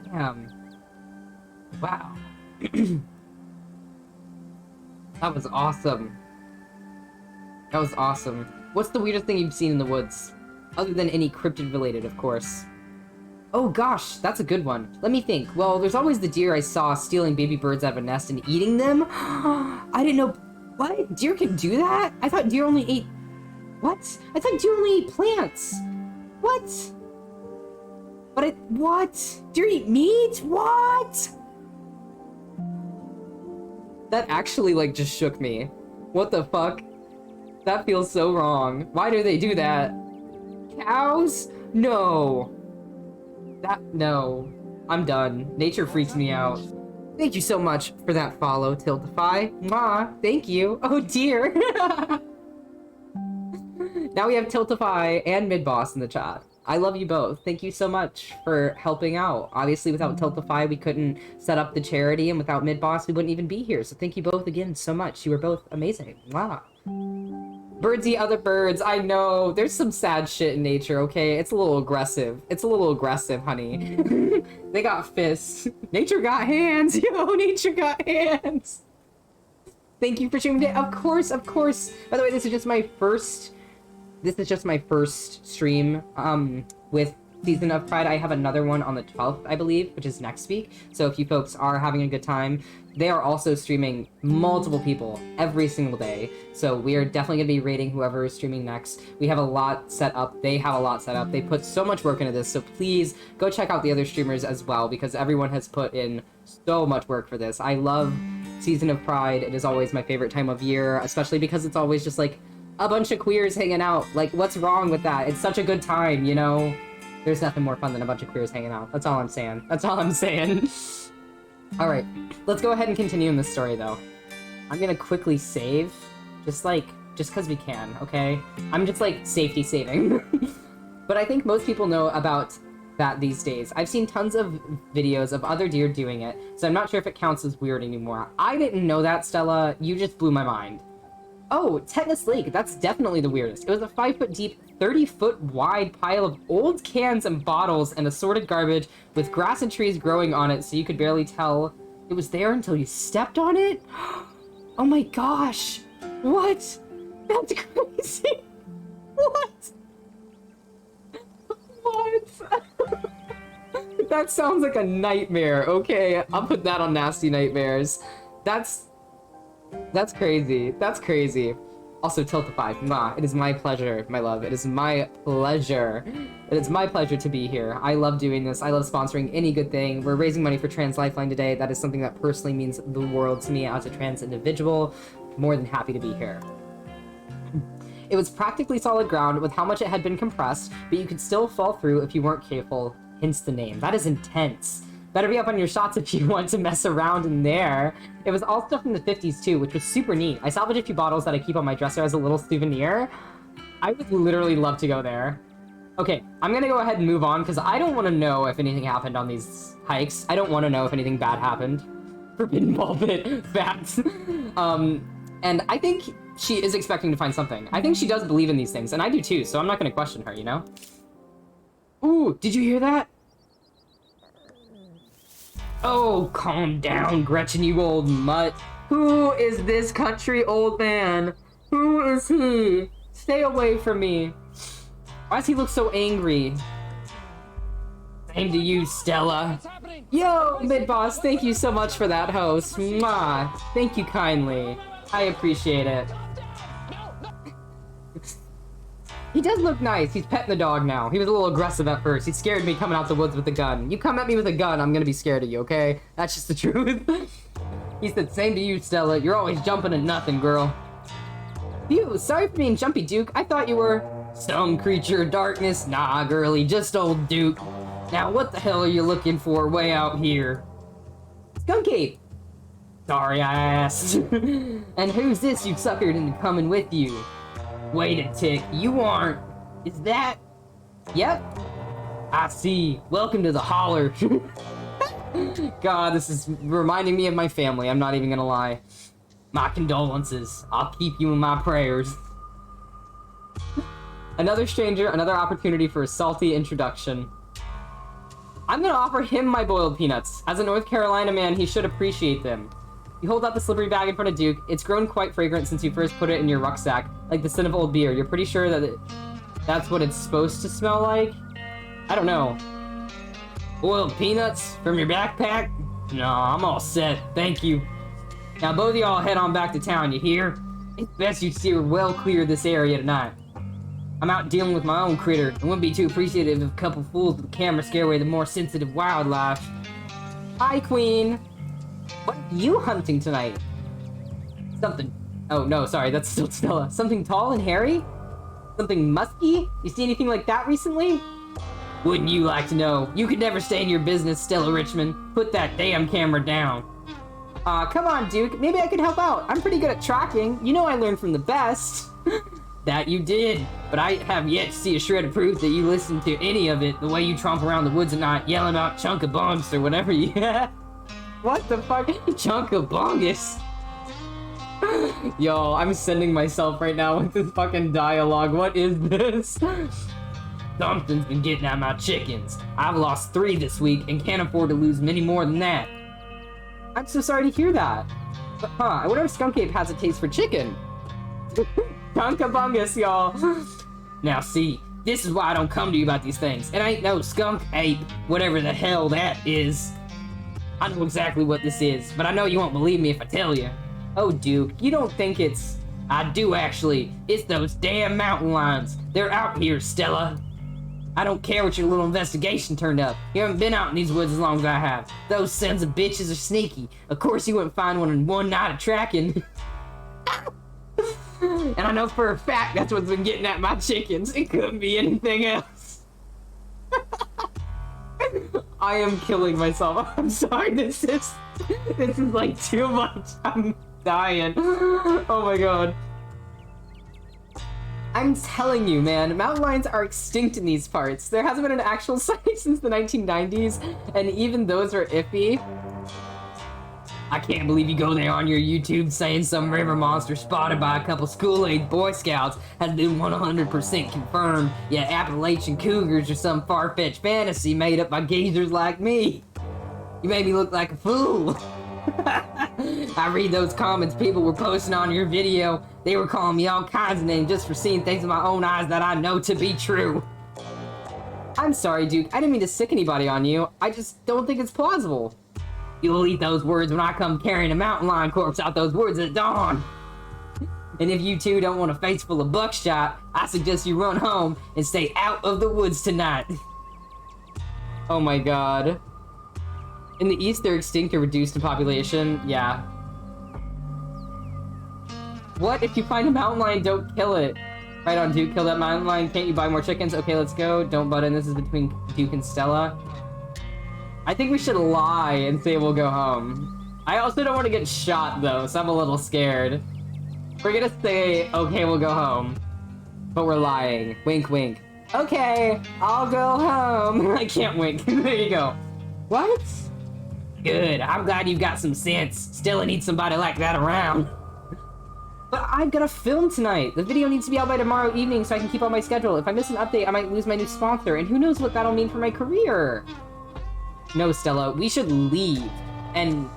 Damn. Wow. That was awesome. That was awesome. What's the weirdest thing you've seen in the woods? Other than any cryptid related, of course. Oh gosh, that's a good one. Let me think. Well, there's always the deer I saw stealing baby birds out of a nest and eating them. I didn't know... What? Deer can do that? I thought deer only ate... What? I thought deer only ate plants. What? What? Deer eat meat? What? That actually, like, just shook me. What the fuck? That feels so wrong. Why do they do that? Cows? No. No. I'm done. Nature freaks me out. Thank you so much for that follow, Tiltify. Mwah. Thank you. Oh dear. Now we have Tiltify and Midboss in the chat. I love you both. Thank you so much for helping out. Obviously, without Tiltify, we couldn't set up the charity, and without Midboss, we wouldn't even be here. So thank you both again so much. You were both amazing. Wow. Birds eat other birds. I know. There's some sad shit in nature, okay? It's a little aggressive. It's a little aggressive, honey. They got fists. Nature got hands. Yo, nature got hands. Thank you for streaming today. Of course, of course. By the way, this is just my first stream with Season of Pride. I have another one on the 12th, I believe, which is next week. So if you folks are having a good time, they are also streaming multiple people every single day. So we are definitely going to be rating whoever is streaming next. We have a lot set up. They have a lot set up. They put so much work into this. So please go check out the other streamers as well, because everyone has put in so much work for this. I love Season of Pride. It is always my favorite time of year, especially because it's always just like a bunch of queers hanging out. Like, what's wrong with that? It's such a good time, you know? There's nothing more fun than a bunch of queers hanging out. That's all I'm saying. That's all I'm saying. Alright, let's go ahead and continue in this story, though. I'm gonna quickly save. Just because we can, okay? I'm just, like, safety saving. But I think most people know about that these days. I've seen tons of videos of other deer doing it, so I'm not sure if it counts as weird anymore. I didn't know that, Stella. You just blew my mind. Oh, Tetanus Lake. That's definitely the weirdest. It was a 5-foot deep, 30-foot wide pile of old cans and bottles and assorted garbage with grass and trees growing on it, so you could barely tell it was there until you stepped on it? Oh my gosh. What? That's crazy. What? What? That sounds like a nightmare. Okay, I'll put that on Nasty Nightmares. That's crazy. That's crazy. Also, Tiltify. Mwah. It is my pleasure, my love. It is my pleasure. It is my pleasure to be here. I love doing this. I love sponsoring any good thing. We're raising money for Trans Lifeline today. That is something that personally means the world to me as a trans individual. More than happy to be here. It was practically solid ground with how much it had been compressed, but you could still fall through if you weren't careful, hence the name. That is intense. Better be up on your shots if you want to mess around in there. It was all stuff from the 50s too, which was super neat. I salvaged a few bottles that I keep on my dresser as a little souvenir. I would literally love to go there. Okay, I'm gonna go ahead and move on because I don't want to know if anything happened on these hikes. I don't want to know if anything bad happened. Forbidden ball pit, facts. And I think she is expecting to find something. I think she does believe in these things, and I do too, so I'm not gonna question her, you know? Ooh, did you hear that? Oh, calm down, Gretchen, you old mutt. Who is this country old man? Who is he? Stay away from me. Why does he look so angry? Same to you, Stella. Yo, Midboss, thank you so much for that host. Mwah. Thank you kindly. I appreciate it. He does look nice. He's petting the dog now. He was a little aggressive at first. He scared me coming out the woods with a gun. You come at me with a gun, I'm gonna be scared of you, okay? That's just the truth. He said, same to you, Stella. You're always jumping at nothing, girl. Phew, sorry for being jumpy, Duke. I thought you were some creature of darkness. Nah, girly, just old Duke. Now, what the hell are you looking for way out here? Skunky! Sorry I asked. And who's this you've suckered into coming with you? Wait a tick, you aren't... Is that... Yep. I see. Welcome to the holler. God, this is reminding me of my family, I'm not even gonna lie. My condolences. I'll keep you in my prayers. Another stranger, another opportunity for a salty introduction. I'm gonna offer him my boiled peanuts. As a North Carolina man, he should appreciate them. You hold out the slippery bag in front of Duke. It's grown quite fragrant since you first put it in your rucksack, like the scent of old beer. You're pretty sure that that's what it's supposed to smell like? I don't know. Boiled peanuts from your backpack? No, I'm all set, thank you. Now both of y'all head on back to town, you hear? It's best you steer well clear of this area tonight. I'm out dealing with my own critter, and wouldn't be too appreciative if a couple fools with a camera scare away the more sensitive wildlife. Hi, Queen! What are you hunting tonight? Something... Oh, no, sorry, that's still Stella. Something tall and hairy? Something musky? You see anything like that recently? Wouldn't you like to know? You could never stay in your business, Stella Richmond. Put that damn camera down. Aw, come on, Duke. Maybe I could help out. I'm pretty good at tracking. You know I learned from the best. That you did. But I have yet to see a shred of proof that you listened to any of it, the way you tromp around the woods at night, yelling out chunk-a-bungus or whatever you... What the fuck? Chunk-a-bungus? Yo, I'm sending myself right now with this fucking dialogue. What is this? Something's been getting at my chickens. I've lost 3 this week and can't afford to lose many more than that. I'm so sorry to hear that. But, I wonder if Skunk Ape has a taste for chicken. Chunk-a-bungus, y'all. Now see, this is why I don't come to you about these things. It ain't no Skunk Ape, whatever the hell that is. I know exactly what this is, but I know you won't believe me if I tell you. Oh, Duke, you don't think it's... I do, actually. It's those damn mountain lions. They're out here, Stella. I don't care what your little investigation turned up. You haven't been out in these woods as long as I have. Those sons of bitches are sneaky. Of course you wouldn't find one in one night of tracking. And I know for a fact that's what's been getting at my chickens. It couldn't be anything else. I am killing myself. I'm sorry, this is like too much. I'm dying. Oh my god. I'm telling you, man, mountain lions are extinct in these parts. There hasn't been an actual sighting since the 1990s, and even those are iffy. I can't believe you go there on your YouTube saying some river monster spotted by a couple school-age Boy Scouts has been 100% confirmed, yet Appalachian cougars are some far-fetched fantasy made up by geezers like me. You made me look like a fool. I read those comments people were posting on your video. They were calling me all kinds of names just for seeing things with my own eyes that I know to be true. I'm sorry, Duke. I didn't mean to sick anybody on you. I just don't think it's plausible. You'll eat those words when I come carrying a mountain lion corpse out those woods at dawn. And if you two don't want a face full of buckshot, I suggest you run home and stay out of the woods tonight. Oh my god. In the east, they're extinct or reduced in population. Yeah. What? If you find a mountain lion, don't kill it. Right on, Duke. Kill that mountain lion. Can't you buy more chickens? Okay, let's go. Don't butt in. This is between Duke and Stella. I think we should lie and say we'll go home. I also don't want to get shot, though, so I'm a little scared. We're gonna say, okay, we'll go home. But we're lying. Wink, wink. Okay, I'll go home. I can't wink. There you go. What? Good. I'm glad you've got some sense. Still need somebody like that around. But I've got a film tonight. The video needs to be out by tomorrow evening so I can keep on my schedule. If I miss an update, I might lose my new sponsor, and who knows what that'll mean for my career. No, Stella, we should leave. And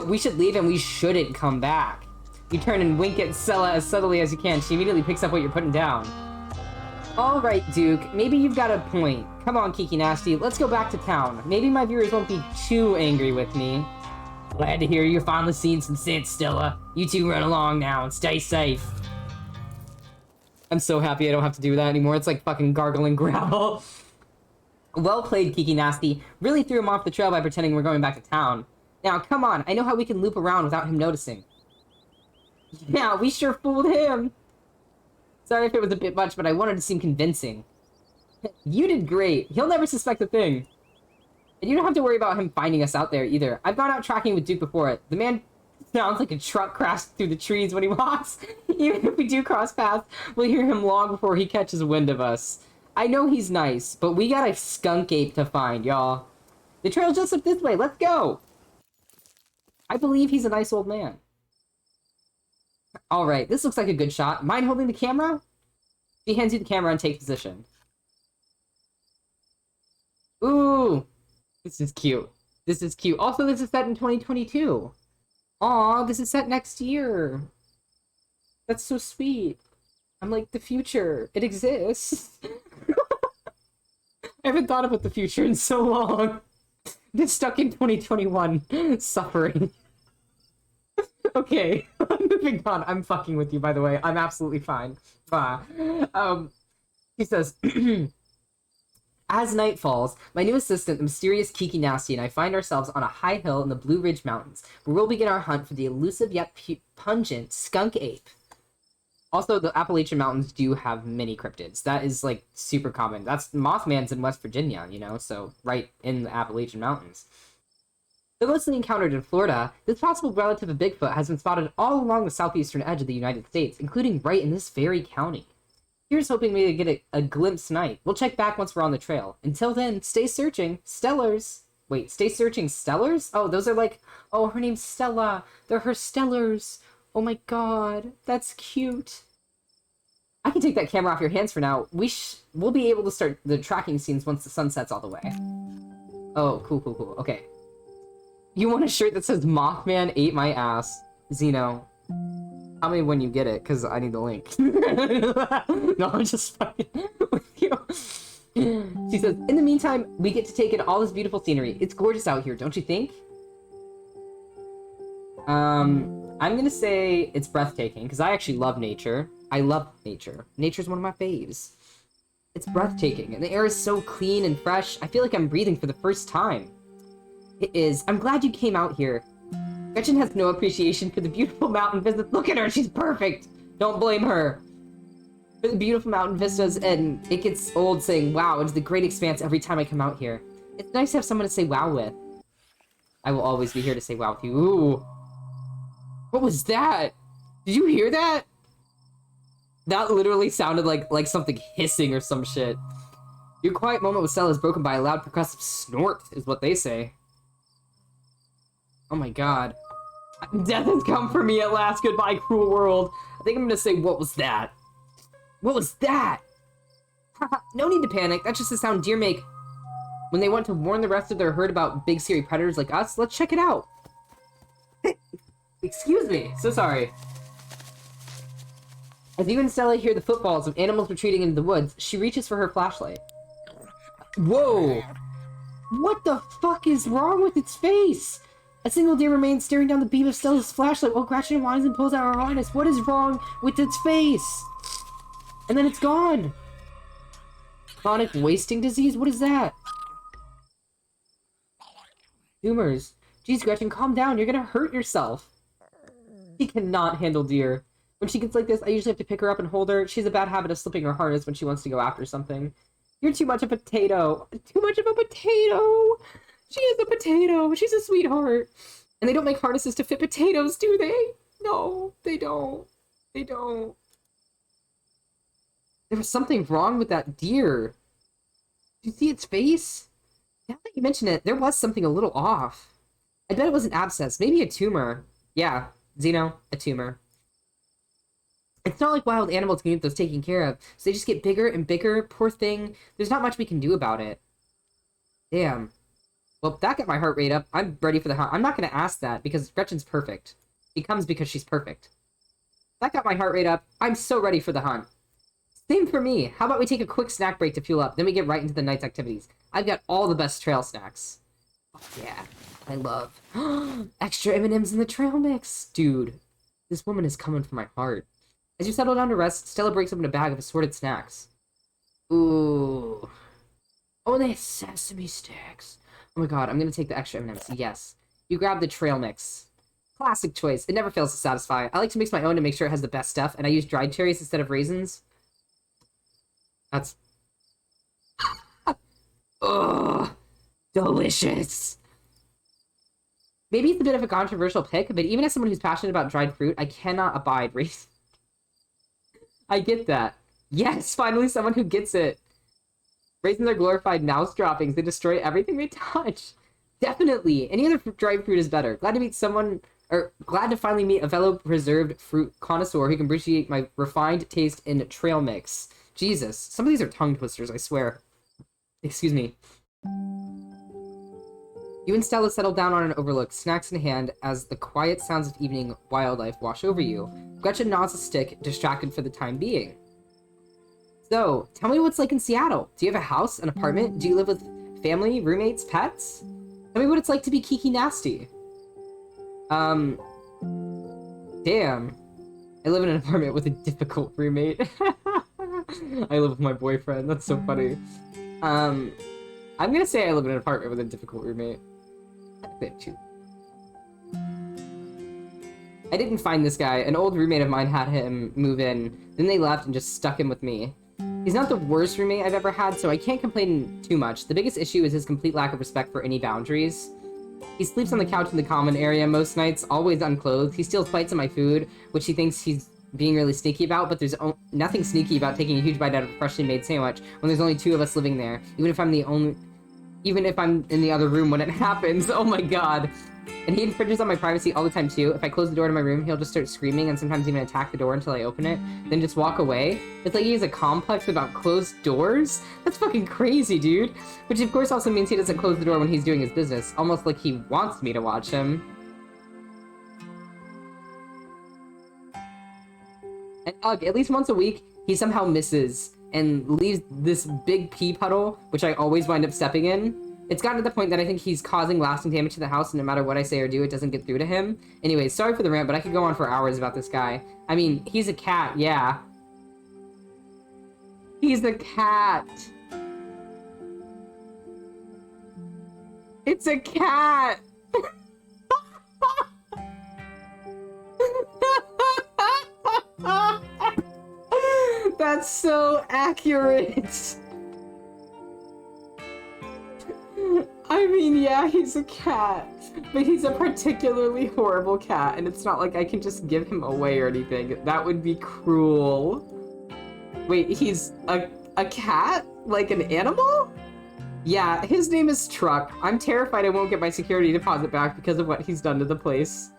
we should leave and we shouldn't come back. You turn and wink at Stella as subtly as you can. She immediately picks up what you're putting down. Alright, Duke. Maybe you've got a point. Come on, Kiki Nasty. Let's go back to town. Maybe my viewers won't be too angry with me. Glad to hear you're finally seeing some sense, Stella. You two run along now and stay safe. I'm so happy I don't have to do that anymore. It's like fucking gargling gravel. Well played, Kiki Nasty. Really threw him off the trail by pretending we're going back to town. Now, come on. I know how we can loop around without him noticing. Yeah, we sure fooled him. Sorry if it was a bit much, but I wanted to seem convincing. You did great. He'll never suspect a thing. And you don't have to worry about him finding us out there, either. I've gone out tracking with Duke before it. The man sounds like a truck crashed through the trees when he walks. Even if we do cross paths, we'll hear him long before he catches wind of us. I know he's nice, but we got a skunk ape to find, y'all. The trail's just up this way. Let's go. I believe he's a nice old man. Alright, this looks like a good shot. Mind holding the camera? She hands you the camera and takes position. Ooh! This is cute. This is cute. Also, this is set in 2022. Aw, this is set next year. That's so sweet. I'm like, the future. It exists. I haven't thought about the future in so long. They're stuck in 2021, suffering. Okay, moving on. I'm fucking with you, by the way. I'm absolutely fine. He says, as night falls, my new assistant, the mysterious Kiki Nasty, and I find ourselves on a high hill in the Blue Ridge Mountains, where we'll begin our hunt for the elusive yet pungent skunk ape. Also, the Appalachian Mountains do have many cryptids. That is, like, super common. That's Mothman's in West Virginia, you know, so right in the Appalachian Mountains. Though mostly encountered in Florida, this possible relative of Bigfoot has been spotted all along the southeastern edge of the United States, including right in this very county. Here's hoping we get a glimpse tonight. We'll check back once we're on the trail. Until then, stay searching. Stellars. Wait, stay searching Stellars? Oh, those are like... Oh, her name's Stella. They're her Stellars. Oh my god. That's cute. I can take that camera off your hands for now. We'll be able to start the tracking scenes once the sun sets all the way. Oh, cool. Okay. You want a shirt that says Mothman ate my ass. Zeno. Tell me when you get it, because I need the link. No, I'm just fucking with you. She says, in the meantime, we get to take in all this beautiful scenery. It's gorgeous out here, don't you think? I'm gonna say it's breathtaking, because I actually love nature. I love nature. Nature's one of my faves. It's breathtaking, and the air is so clean and fresh. I feel like I'm breathing for the first time. It is. I'm glad you came out here. Gretchen has no appreciation for the beautiful mountain vistas. Look at her, she's perfect! Don't blame her. For the beautiful mountain vistas, and it gets old saying, wow, it's the great expanse every time I come out here. It's nice to have someone to say wow with. I will always be here to say wow with you. Ooh. What was that? Did you hear that? That literally sounded like something hissing or some shit. Your quiet moment with Stella is broken by a loud percussive snort, is what they say. Oh my god. Death has come for me at last. Goodbye, cruel world. I think I'm gonna say, what was that? What was that? No need to panic. That's just the sound deer make when they want to warn the rest of their herd about big, scary predators like us. Let's check it out. Excuse me. So sorry. As you and Stella hear the footfalls of animals retreating into the woods, she reaches for her flashlight. Whoa! What the fuck is wrong with its face? A single deer remains staring down the beam of Stella's flashlight while Gretchen whines and pulls out her harness. What is wrong with its face? And then it's gone. Chronic wasting disease? What is that? Tumors. Jeez, Gretchen, calm down. You're gonna hurt yourself. She cannot handle deer. When she gets like this, I usually have to pick her up and hold her. She has a bad habit of slipping her harness when she wants to go after something. You're too much of a potato. Too much of a potato. She is a potato. She's a sweetheart. And they don't make harnesses to fit potatoes, do they? No, they don't. They don't. There was something wrong with that deer. Did you see its face? Now that you mention it, there was something a little off. I bet it was an abscess. Maybe a tumor. Yeah, Zeno, a tumor. It's not like wild animals can get those taken care of, so they just get bigger and bigger. Poor thing. There's not much we can do about it. Damn. Well, that got my heart rate up. I'm ready for the hunt. I'm not going to ask that, because Gretchen's perfect. She comes because she's perfect. That got my heart rate up. I'm so ready for the hunt. Same for me. How about we take a quick snack break to fuel up, then we get right into the night's activities. I've got all the best trail snacks. Oh, yeah. I love... extra M&Ms in the trail mix. Dude, this woman is coming for my heart. As you settle down to rest, Stella breaks open a bag of assorted snacks. Ooh. Oh, and they have sesame sticks. Oh my god, I'm gonna take the extra M&Ms. Yes. You grab the trail mix. Classic choice. It never fails to satisfy. I like to mix my own to make sure it has the best stuff, and I use dried cherries instead of raisins. That's... Ugh. Delicious. Maybe it's a bit of a controversial pick, but even as someone who's passionate about dried fruit, I cannot abide raisins. I get that. Yes, finally someone who gets it. Raisins are glorified mouse droppings. They destroy everything they touch. Definitely. Any other dried fruit is better. Glad to finally meet a fellow preserved fruit connoisseur who can appreciate my refined taste in trail mix. Jesus. Some of these are tongue twisters, I swear. Excuse me. You and Stella settle down on an overlook, snacks in hand, as the quiet sounds of evening wildlife wash over you. Gretchen nods a stick, distracted for the time being. So, tell me what's like in Seattle. Do you have a house, an apartment? Do you live with family, roommates, pets? Tell me what it's like to be Kiki Nasty. Damn. I live in an apartment with a difficult roommate. I live with my boyfriend. That's so funny. I'm gonna say I live in an apartment with a difficult roommate. I have two. I didn't find this guy. An old roommate of mine had him move in. Then they left and just stuck him with me. He's not the worst roommate I've ever had, so I can't complain too much. The biggest issue is his complete lack of respect for any boundaries. He sleeps on the couch in the common area most nights, always unclothed. He steals bites of my food, which he thinks he's being really sneaky about, but there's nothing sneaky about taking a huge bite out of a freshly made sandwich when there's only 2 of us living there. Even if I'm in the other room when it happens. Oh my god. And he infringes on my privacy all the time too. If I close the door to my room, he'll just start screaming and sometimes even attack the door until I open it, then just walk away. It's like he has a complex about closed doors? That's fucking crazy, dude. Which of course also means he doesn't close the door when he's doing his business, almost like he wants me to watch him. And at least once a week, he somehow misses and leaves this big pee puddle, which I always wind up stepping in. It's gotten to the point that I think he's causing lasting damage to the house, and no matter what I say or do, it doesn't get through to him. Anyways, sorry for the rant, but I could go on for hours about this guy. I mean, he's a cat, yeah. He's a cat. It's a cat. That's so accurate. I mean, yeah, he's a cat, but he's a particularly horrible cat, and it's not like I can just give him away or anything. That would be cruel. Wait, he's a cat? Like an animal? Yeah, his name is Truck. I'm terrified I won't get my security deposit back because of what he's done to the place.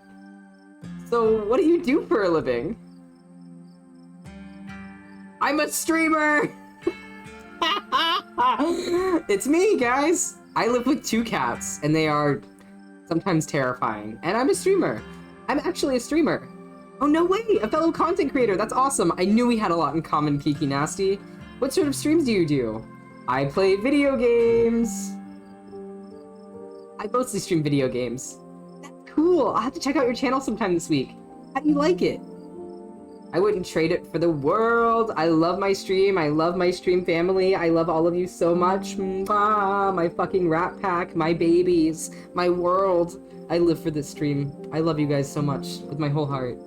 So, what do you do for a living? I'm a streamer! It's me, guys! I live with 2 cats, and they are sometimes terrifying. And I'm a streamer. I'm actually a streamer. Oh, no way! A fellow content creator! That's awesome! I knew we had a lot in common, Kiki Nasty. What sort of streams do you do? I play video games. I mostly stream video games. That's cool! I'll have to check out your channel sometime this week. How do you like it? I wouldn't trade it for the world. I love my stream. I love my stream family. I love all of you so much. Mwah, my fucking rat pack, my babies, my world. I live for this stream. I love you guys so much with my whole heart.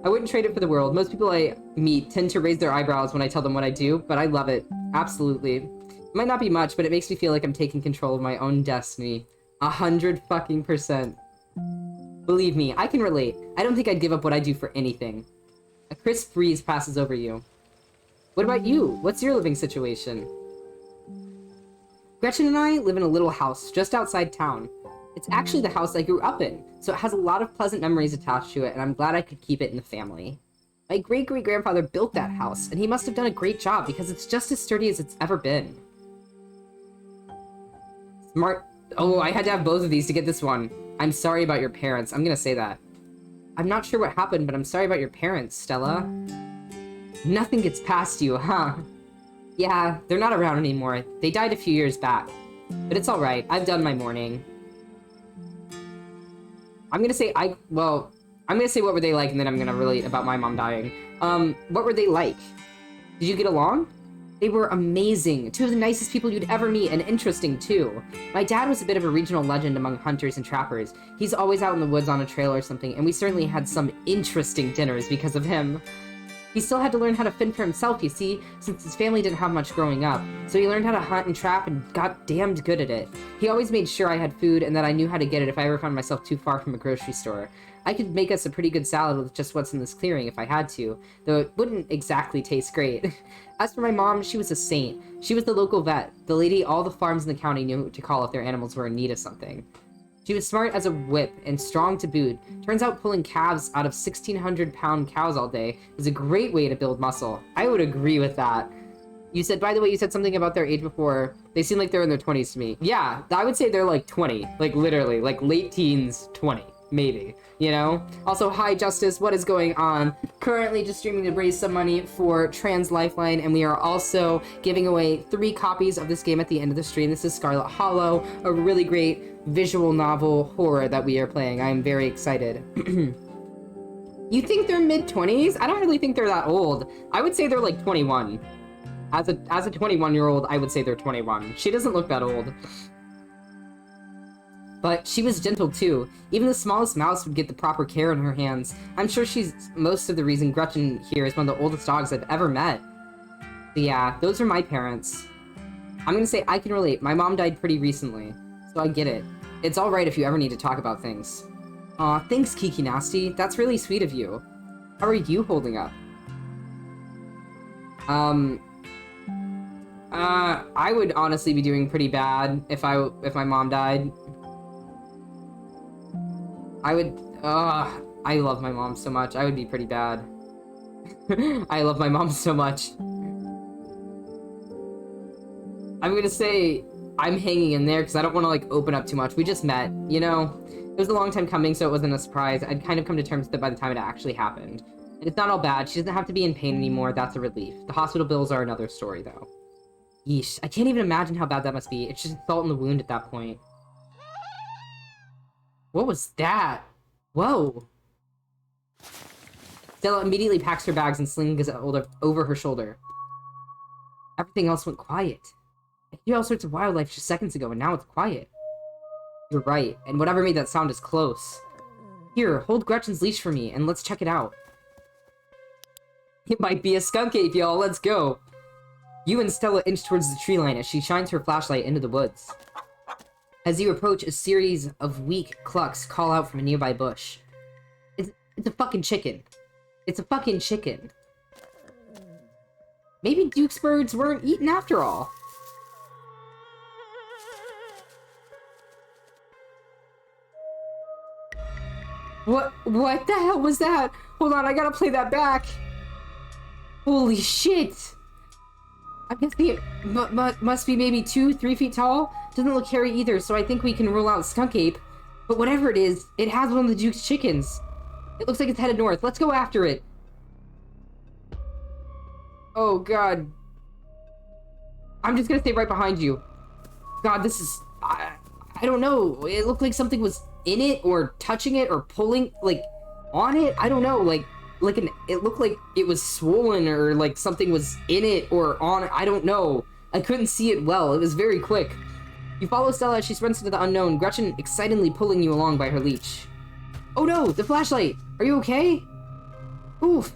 I wouldn't trade it for the world. Most people I meet tend to raise their eyebrows when I tell them what I do, but I love it. Absolutely. It might not be much, but it makes me feel like I'm taking control of my own destiny. 100%. Believe me, I can relate. I don't think I'd give up what I do for anything. A crisp breeze passes over you. What about you? What's your living situation? Gretchen and I live in a little house just outside town. It's actually the house I grew up in, so it has a lot of pleasant memories attached to it, and I'm glad I could keep it in the family. My great-great-grandfather built that house, and he must have done a great job because it's just as sturdy as it's ever been. Smart. Oh, I had to have both of these to get this one. I'm sorry about your parents. I'm gonna say that. I'm not sure what happened, but I'm sorry about your parents, Stella. Nothing gets past you, huh? Yeah, they're not around anymore. They died a few years back. But it's alright. I've done my mourning. I'm gonna say what were they like, and then I'm gonna relate about my mom dying. What were they like? Did you get along? They were amazing. 2 of the nicest people you'd ever meet, and interesting, too. My dad was a bit of a regional legend among hunters and trappers. He's always out in the woods on a trail or something, and we certainly had some interesting dinners because of him. He still had to learn how to fend for himself, you see, since his family didn't have much growing up. So he learned how to hunt and trap and got damned good at it. He always made sure I had food and that I knew how to get it if I ever found myself too far from a grocery store. I could make us a pretty good salad with just what's in this clearing if I had to, though it wouldn't exactly taste great. As for my mom, she was a saint. She was the local vet, the lady all the farms in the county knew to call if their animals were in need of something. She was smart as a whip and strong to boot. Turns out pulling calves out of 1,600-pound cows all day is a great way to build muscle. I would agree with that. By the way, you said something about their age before. They seem like they're in their 20s to me. Yeah, I would say they're like 20. Like literally, like late teens, 20. maybe, you know? Also, hi Justice, what is going on? Currently just streaming to raise some money for Trans Lifeline, and we are also giving away 3 copies of this game at the end of the stream. This is Scarlet Hollow, a really great visual novel horror that we are playing. I am very excited. You think they're mid-20s? I don't really think they're that old. I would say they're like 21. As a 21-year-old, I would say they're 21. She doesn't look that old. But she was gentle too. Even the smallest mouse would get the proper care in her hands. I'm sure she's most of the reason Gretchen here is one of the oldest dogs I've ever met. But yeah, those are my parents. I'm gonna say I can relate. My mom died pretty recently, so I get it. It's alright if you ever need to talk about things. Aw, thanks Kiki Nasty. That's really sweet of you. How are you holding up? I would honestly be doing pretty bad if my mom died. I love my mom so much. I would be pretty bad. I love my mom so much. I'm gonna say I'm hanging in there because I don't want to, like, open up too much. We just met, you know? It was a long time coming, so it wasn't a surprise. I'd kind of come to terms with it by the time it actually happened. And it's not all bad. She doesn't have to be in pain anymore. That's a relief. The hospital bills are another story, though. Yeesh. I can't even imagine how bad that must be. It's just salt in the wound at that point. What was that? Whoa. Stella immediately packs her bags and slings it over her shoulder. Everything else went quiet. I could hear all sorts of wildlife just seconds ago, and now it's quiet. You're right, and whatever made that sound is close. Here, hold Gretchen's leash for me, and let's check it out. It might be a skunk ape, y'all. Let's go. You and Stella inch towards the tree line as she shines her flashlight into the woods. As you approach, a series of weak clucks call out from a nearby bush. It's a fucking chicken. It's a fucking chicken. Maybe Duke's birds weren't eaten after all. What the hell was that? Hold on, I gotta play that back. Holy shit. I guess it must be maybe 2-3 feet tall. Doesn't look hairy either, so I think we can rule out skunk ape. But whatever it is, it has one of the Duke's chickens. It looks like it's headed north. Let's go after it. Oh god. I'm just gonna stay right behind you. God, this is... I don't know. It looked like something was in it, or touching it, or pulling, like, on it. I don't know, it looked like it was swollen, or like something was in it, or on it. I don't know. I couldn't see it well. It was very quick. You follow Stella as she sprints into the unknown, Gretchen excitedly pulling you along by her leash. Oh no, the flashlight! Are you okay? Oof.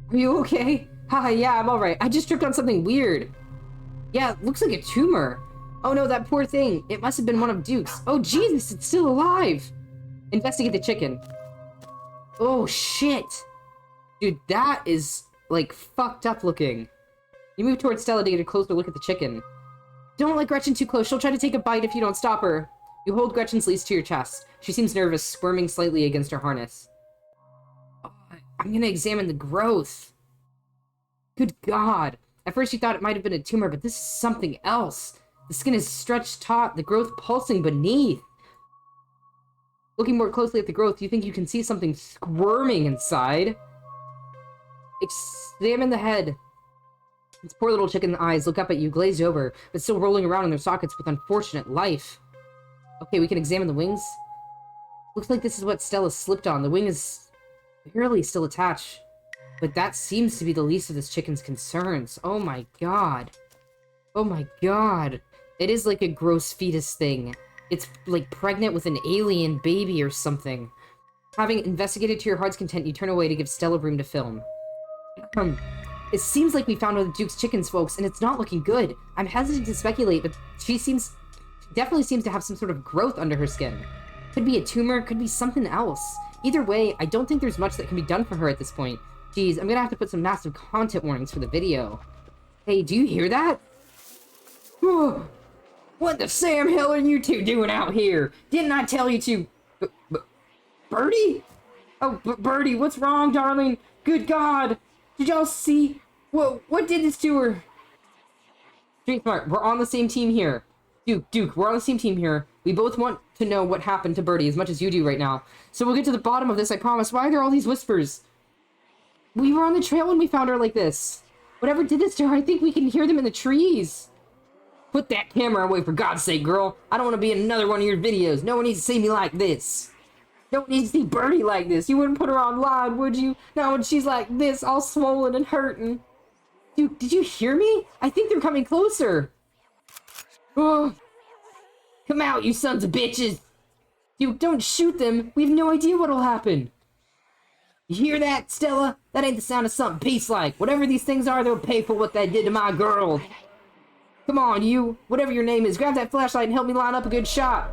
Are you okay? Haha, yeah, I'm alright. I just tripped on something weird. Yeah, it looks like a tumor. Oh no, that poor thing. It must have been one of Duke's. Oh Jesus, it's still alive! Investigate the chicken. Oh shit! Dude, that is, like, fucked up looking. You move towards Stella to get a closer look at the chicken. Don't let Gretchen too close. She'll try to take a bite if you don't stop her. You hold Gretchen's leash to your chest. She seems nervous, squirming slightly against her harness. Oh, I'm gonna examine the growth. Good God. At first you thought it might have been a tumor, but this is something else. The skin is stretched taut, the growth pulsing beneath. Looking more closely at the growth, you think you can see something squirming inside. Examine the head. Its poor little chicken eyes look up at you, glazed over, but still rolling around in their sockets with unfortunate life. Okay, we can examine the wings. Looks like this is what Stella slipped on. The wing is barely still attached. But that seems to be the least of this chicken's concerns. Oh my god. Oh my god. It is like a gross fetus thing. It's like pregnant with an alien baby or something. Having investigated to your heart's content, you turn away to give Stella room to film. It seems like we found one of the Duke's chickens, folks, and it's not looking good. I'm hesitant to speculate, but she definitely seems to have some sort of growth under her skin. Could be a tumor, could be something else. Either way, I don't think there's much that can be done for her at this point. Geez, I'm gonna have to put some massive content warnings for the video. Hey, do you hear that? What the Sam hell are you two doing out here? Didn't I tell you to... Birdie? Oh, Birdie, what's wrong, darling? Good God! Did y'all see? What did this to her? Street Smart, we're on the same team here. Duke, we're on the same team here. We both want to know what happened to Birdie as much as you do right now. So we'll get to the bottom of this, I promise. Why are there all these whispers? We were on the trail when we found her like this. Whatever did this to her, I think we can hear them in the trees. Put that camera away, for God's sake, girl. I don't want to be in another one of your videos. No one needs to see me like this. No one needs to see Birdie like this. You wouldn't put her online, would you? Now when she's like this, all swollen and hurting. Dude, did you hear me? I think they're coming closer. Oh. Come out, you sons of bitches. Dude, don't shoot them. We have no idea what'll happen. You hear that, Stella? That ain't the sound of something peace-like. Whatever these things are, they'll pay for what they did to my girl. Come on, you. Whatever your name is, grab that flashlight and help me line up a good shot.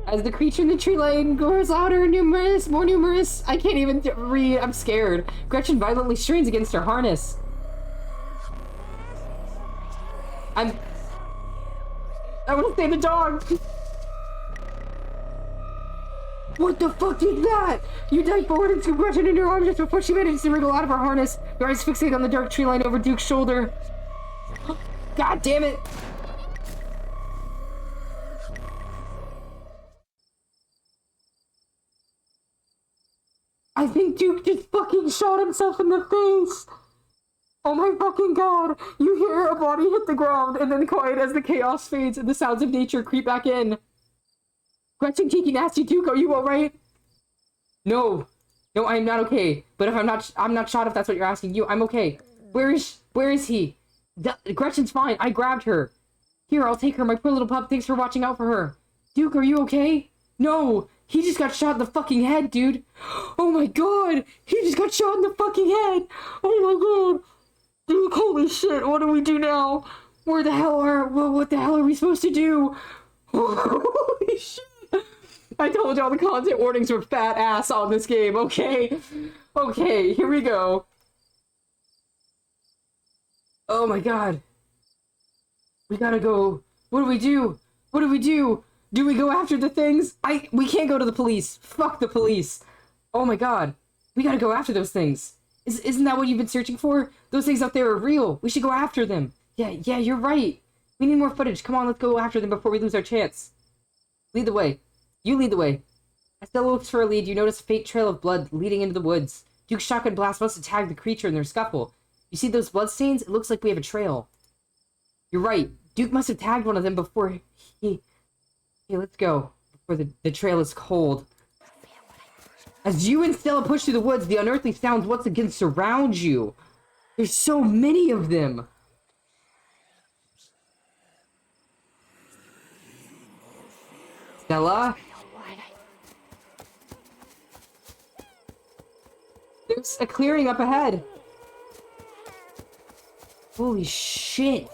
As the creature in the tree lane grows louder and more numerous. I can't even read. I'm scared. Gretchen violently strains against her harness. I want to save the dog. What the fuck is that? You dived forward and took Gretchen in your arms just before she managed to wriggle out of her harness. Your eyes fixated on the dark tree line over Duke's shoulder. God damn it! I think Duke just fucking shot himself in the face! Oh my fucking god! You hear a body hit the ground, and then quiet as the chaos fades and the sounds of nature creep back in. Gretchen, Kiki, Nasty, Duke, are you alright? No. No, I'm not okay. But if I'm not shot if that's what you're asking. I'm okay. Where is he? Gretchen's fine. I grabbed her. Here, I'll take her. My poor little pup. Thanks for watching out for her. Duke, are you okay? No. He just got shot in the fucking head, dude. Oh my god. He just got shot in the fucking head. Oh my god. Duke, holy shit. What do we do now? What the hell are we supposed to do? Holy shit. I told y'all the content warnings were fat ass on this game, okay? Okay, here we go. Oh my god. We gotta go. What do we do? What do we do? Do we go after the things? We can't go to the police. Fuck the police. Oh my god. We gotta go after those things. Isn't that what you've been searching for? Those things out there are real. We should go after them. Yeah, you're right. We need more footage. Come on, let's go after them before we lose our chance. Lead the way. You lead the way. As Stella looks for a lead, you notice a faint trail of blood leading into the woods. Duke's shotgun blast must have tagged the creature in their scuffle. You see those bloodstains? It looks like we have a trail. You're right. Duke must have tagged one of them before he... Hey, let's go. Before the trail is cold. As you and Stella push through the woods, the unearthly sounds once again surround you. There's so many of them. Stella? There's a clearing up ahead. Holy shit.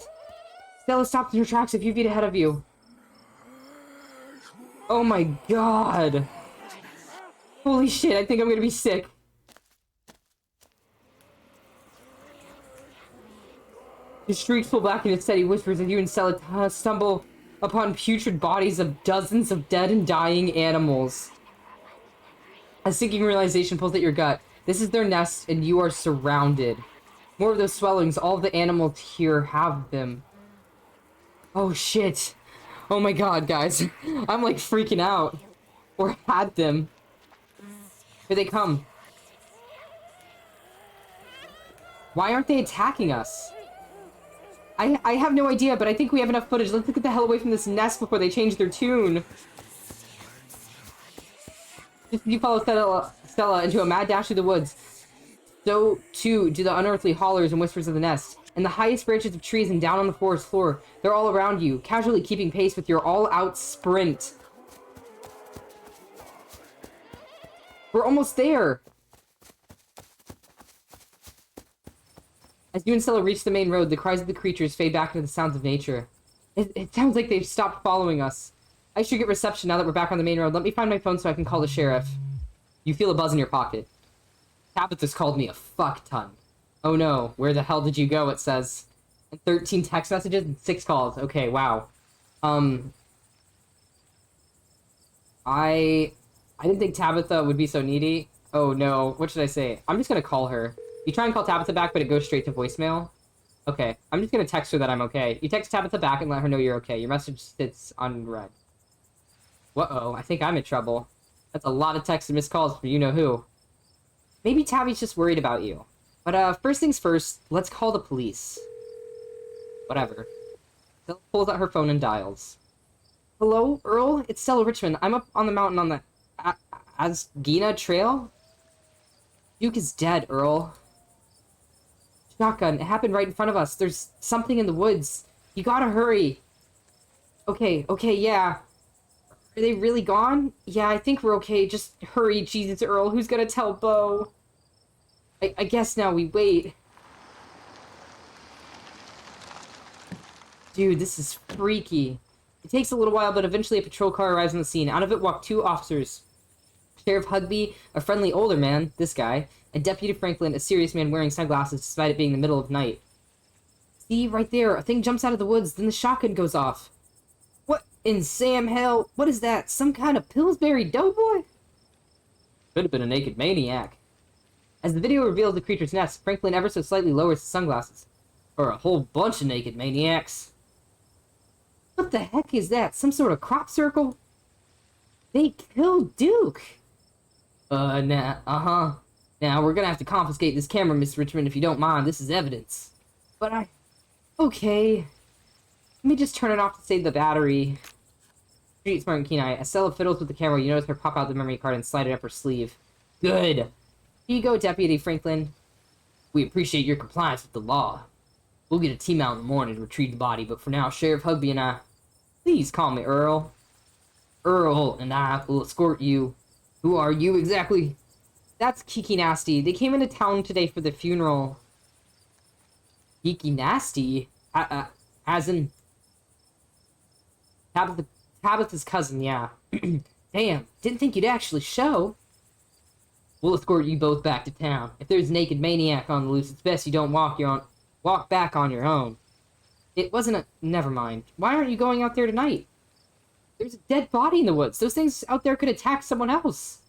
Stella stopped in her tracks a few feet ahead of you. Oh my god. Holy shit, I think I'm gonna be sick. His shrieks pull back into steady whispers as you and Stella stumble upon putrid bodies of dozens of dead and dying animals. A sinking realization pulls at your gut. This is their nest, and you are surrounded. More of those swellings, all of the animals here have them. Oh shit. Oh my god, guys. I'm like freaking out. Or had them. Here they come. Why aren't they attacking us? I have no idea, but I think we have enough footage. Let's get the hell away from this nest before they change their tune. Just as you follow Stella into a mad dash through the woods, so too do the unearthly hollers and whispers of the nest. In the highest branches of trees and down on the forest floor, they're all around you, casually keeping pace with your all-out sprint. We're almost there! As you and Stella reach the main road, the cries of the creatures fade back into the sounds of nature. It sounds like they've stopped following us. I should get reception now that we're back on the main road. Let me find my phone so I can call the sheriff. You feel a buzz in your pocket. Tabitha's called me a fuck ton. Oh no, where the hell did you go, it says. And 13 text messages and 6 calls. Okay, wow. I didn't think Tabitha would be so needy. Oh no, what should I say? I'm just gonna call her. You try and call Tabitha back, but it goes straight to voicemail. Okay, I'm just gonna text her that I'm okay. You text Tabitha back and let her know you're okay. Your message sits unread. Uh-oh, I think I'm in trouble. That's a lot of texts and missed calls for you-know-who. Maybe Tabby's just worried about you. But, first things first, let's call the police. Whatever. Stella pulls out her phone and dials. Hello, Earl? It's Stella Richmond. I'm up on the mountain on the Asgina Trail? Duke is dead, Earl. Shotgun, it happened right in front of us. There's something in the woods. You gotta hurry. Okay, yeah. Are they really gone? Yeah, I think we're okay. Just hurry, Jesus, Earl. Who's gonna tell Bo? I guess now we wait. Dude, this is freaky. It takes a little while, but eventually a patrol car arrives on the scene. Out of it walk two officers. Sheriff Hugby, a friendly older man, this guy, and Deputy Franklin, a serious man wearing sunglasses despite it being the middle of night. See, right there, a thing jumps out of the woods, then the shotgun goes off. What in Sam hell? What is that? Some kind of Pillsbury Doughboy? Could have been a naked maniac. As the video reveals the creature's nest, Franklin ever so slightly lowers his sunglasses. Or a whole bunch of naked maniacs. What the heck is that? Some sort of crop circle? They killed Duke! Now we're gonna have to confiscate this camera, Miss Richmond, if you don't mind. This is evidence. But okay. Let me just turn it off to save the battery. Street smart and keen-eye. As Stella fiddles with the camera, you notice her pop out the memory card and slide it up her sleeve. Good! Here you go, Deputy Franklin. We appreciate your compliance with the law. We'll get a team out in the morning to retrieve the body, but for now, Sheriff Hugby and I... Please call me Earl. Earl and I will escort you. Who are you exactly? That's Kiki Nasty. They came into town today for the funeral. Kiki Nasty? As in... Tabitha's cousin, yeah. Damn, didn't think you'd actually show. We'll escort you both back to town. If there's a naked maniac on the loose, it's best you don't walk back on your own. It wasn't a... Never mind. Why aren't you going out there tonight? There's a dead body in the woods. Those things out there could attack someone else.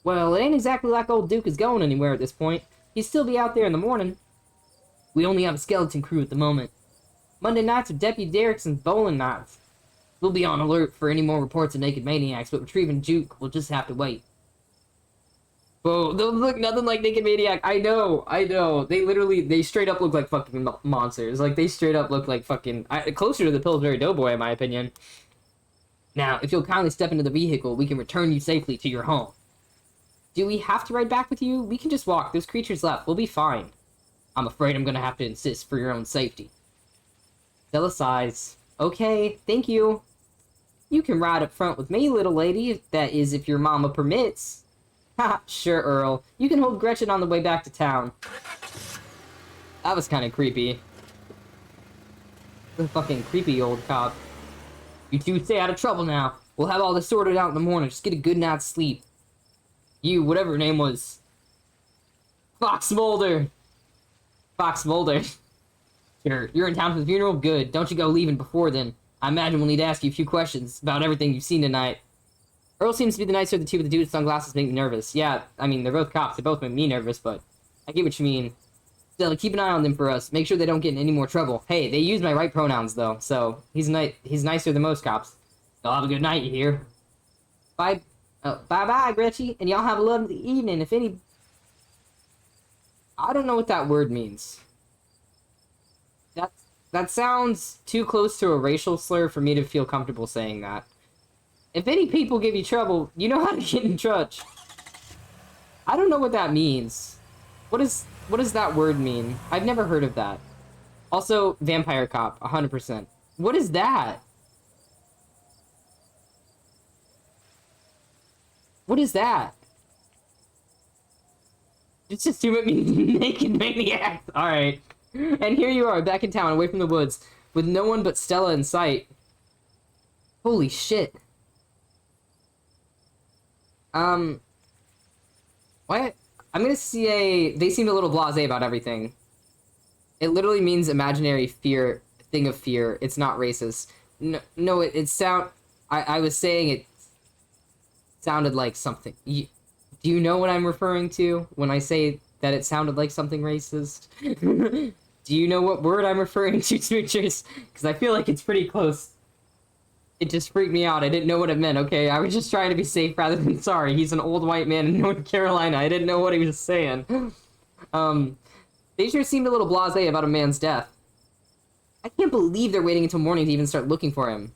Well, it ain't exactly like old Duke is going anywhere at this point. He'd still be out there in the morning. We only have a skeleton crew at the moment. Monday nights are Deputy Derrickson's bowling nights. We'll be on alert for any more reports of naked maniacs, but retrieving Duke will just have to wait. Whoa, those look nothing like naked maniac. I know. They straight up look like fucking monsters. Like, they straight up look like fucking... closer to the Pillsbury Doughboy, in my opinion. Now, if you'll kindly step into the vehicle, we can return you safely to your home. Do we have to ride back with you? We can just walk. Those creatures left. We'll be fine. I'm afraid I'm gonna have to insist for your own safety. Stella sighs. Okay, thank you. You can ride up front with me, little lady. That is, if your mama permits. Ha, sure, Earl. You can hold Gretchen on the way back to town. That was kind of creepy. The fucking creepy old cop. You two stay out of trouble now. We'll have all this sorted out in the morning. Just get a good night's sleep. You, whatever your name was. Fox Mulder. Fox Mulder. Sure, you're in town for the funeral? Good. Don't you go leaving before then. I imagine we'll need to ask you a few questions about everything you've seen tonight. Earl seems to be the nicer of the two, but the dude with sunglasses make me nervous. Yeah, I mean, they're both cops. They both make me nervous, but I get what you mean. Still, keep an eye on them for us. Make sure they don't get in any more trouble. Hey, they use my right pronouns, though, so he's nicer than most cops. Y'all have a good night, you hear? Bye. Bye-bye, Gretchen, and y'all have a lovely evening. If any... I don't know what that word means. That sounds too close to a racial slur for me to feel comfortable saying that. If any people give you trouble, you know how to get in touch. I don't know what that means. What does that word mean? I've never heard of that. Also, vampire cop, 100%. What is that? What is that? Just assume it means naked maniac. Alright. And here you are, back in town, away from the woods, with no one but Stella in sight. Holy shit. What? I'm gonna say they seemed a little blasé about everything. It literally means imaginary fear, thing of fear. It's not racist. No, I was saying it sounded like something. Do you know what I'm referring to when I say that it sounded like something racist? Do you know what word I'm referring to, Smoochers? Because I feel like it's pretty close. It just freaked me out. I didn't know what it meant, okay? I was just trying to be safe rather than sorry. He's an old white man in North Carolina. I didn't know what he was saying. They sure seemed a little blasé about a man's death. I can't believe they're waiting until morning to even start looking for him.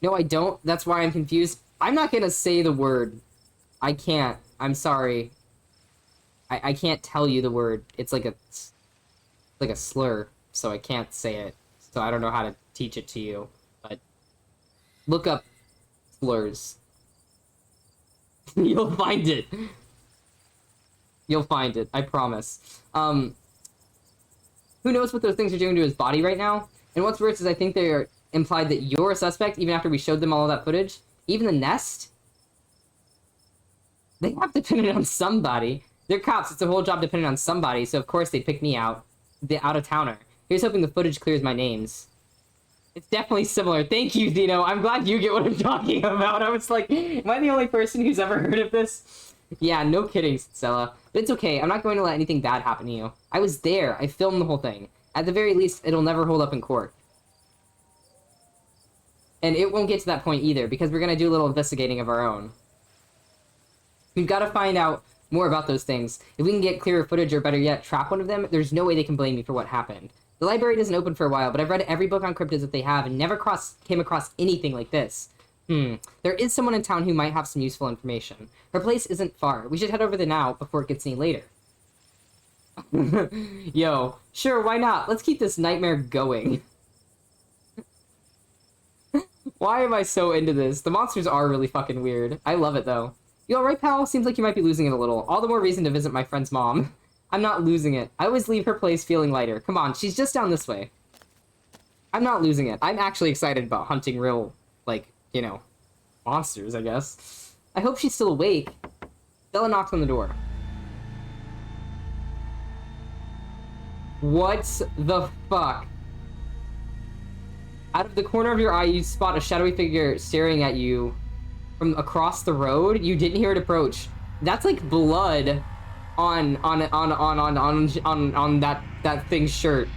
No, I don't. That's why I'm confused. I'm not gonna say the word. I can't. I'm sorry. I can't tell you the word. It's like a slur, so I can't say it. So I don't know how to teach it to you. But look up slurs. You'll find it. You'll find it. I promise. Who knows what those things are doing to his body right now? And what's worse is I think they're implied that you're a suspect even after we showed them all of that footage. Even the nest? They have to pin it on somebody. They're cops. It's a whole job depending on somebody, so of course they pick me out. The out-of-towner. Here's hoping the footage clears my names. It's definitely similar. Thank you, Zeno. I'm glad you get what I'm talking about. I was like, am I the only person who's ever heard of this? Yeah, no kidding, Stella. But it's okay. I'm not going to let anything bad happen to you. I was there. I filmed the whole thing. At the very least, it'll never hold up in court. And it won't get to that point either, because we're going to do a little investigating of our own. We've got to find out more about those things. If we can get clearer footage, or better yet, trap one of them, there's no way they can blame me for what happened. The library isn't open for a while, but I've read every book on cryptids that they have and never came across anything like this. There is someone in town who might have some useful information. Her place isn't far. We should head over there now before it gets any later. Yo, sure, why not? Let's keep this nightmare going. Why am I so into this? The monsters are really fucking weird. I love it, though. You alright, pal? Seems like you might be losing it a little. All the more reason to visit my friend's mom. I'm not losing it. I always leave her place feeling lighter. Come on, she's just down this way. I'm not losing it. I'm actually excited about hunting real, like, you know, monsters, I guess. I hope she's still awake. Stella knocks on the door. What the fuck? Out of the corner of your eye, you spot a shadowy figure staring at you from across the road. You didn't hear it approach. That's like blood on that thing's shirt.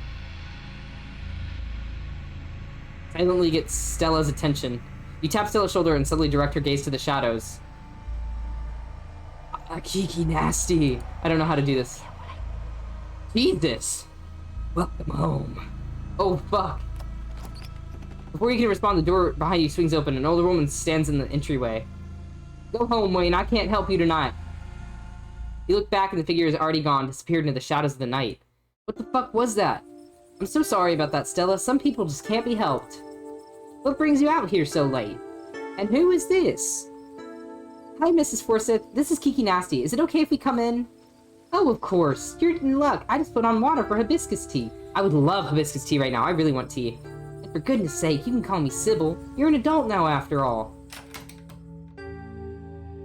Silently gets Stella's attention. You tap Stella's shoulder and suddenly direct her gaze to the shadows. Kiki nasty. I don't know how to do this. Jesus. Welcome home. Oh fuck. Before you can respond, the door behind you swings open. An older woman stands in the entryway. Go home, Wayne. I can't help you tonight. You look back and the figure is already gone, disappeared into the shadows of the night. What the fuck was that? I'm so sorry about that, Stella. Some people just can't be helped. What brings you out here so late? And who is this? Hi, Mrs. Forsyth. This is Kiki Nasty. Is it okay if we come in? Oh, of course. You're in luck. I just put on water for hibiscus tea. I would love hibiscus tea right now. I really want tea. And for goodness sake, you can call me Sybil. You're an adult now, after all.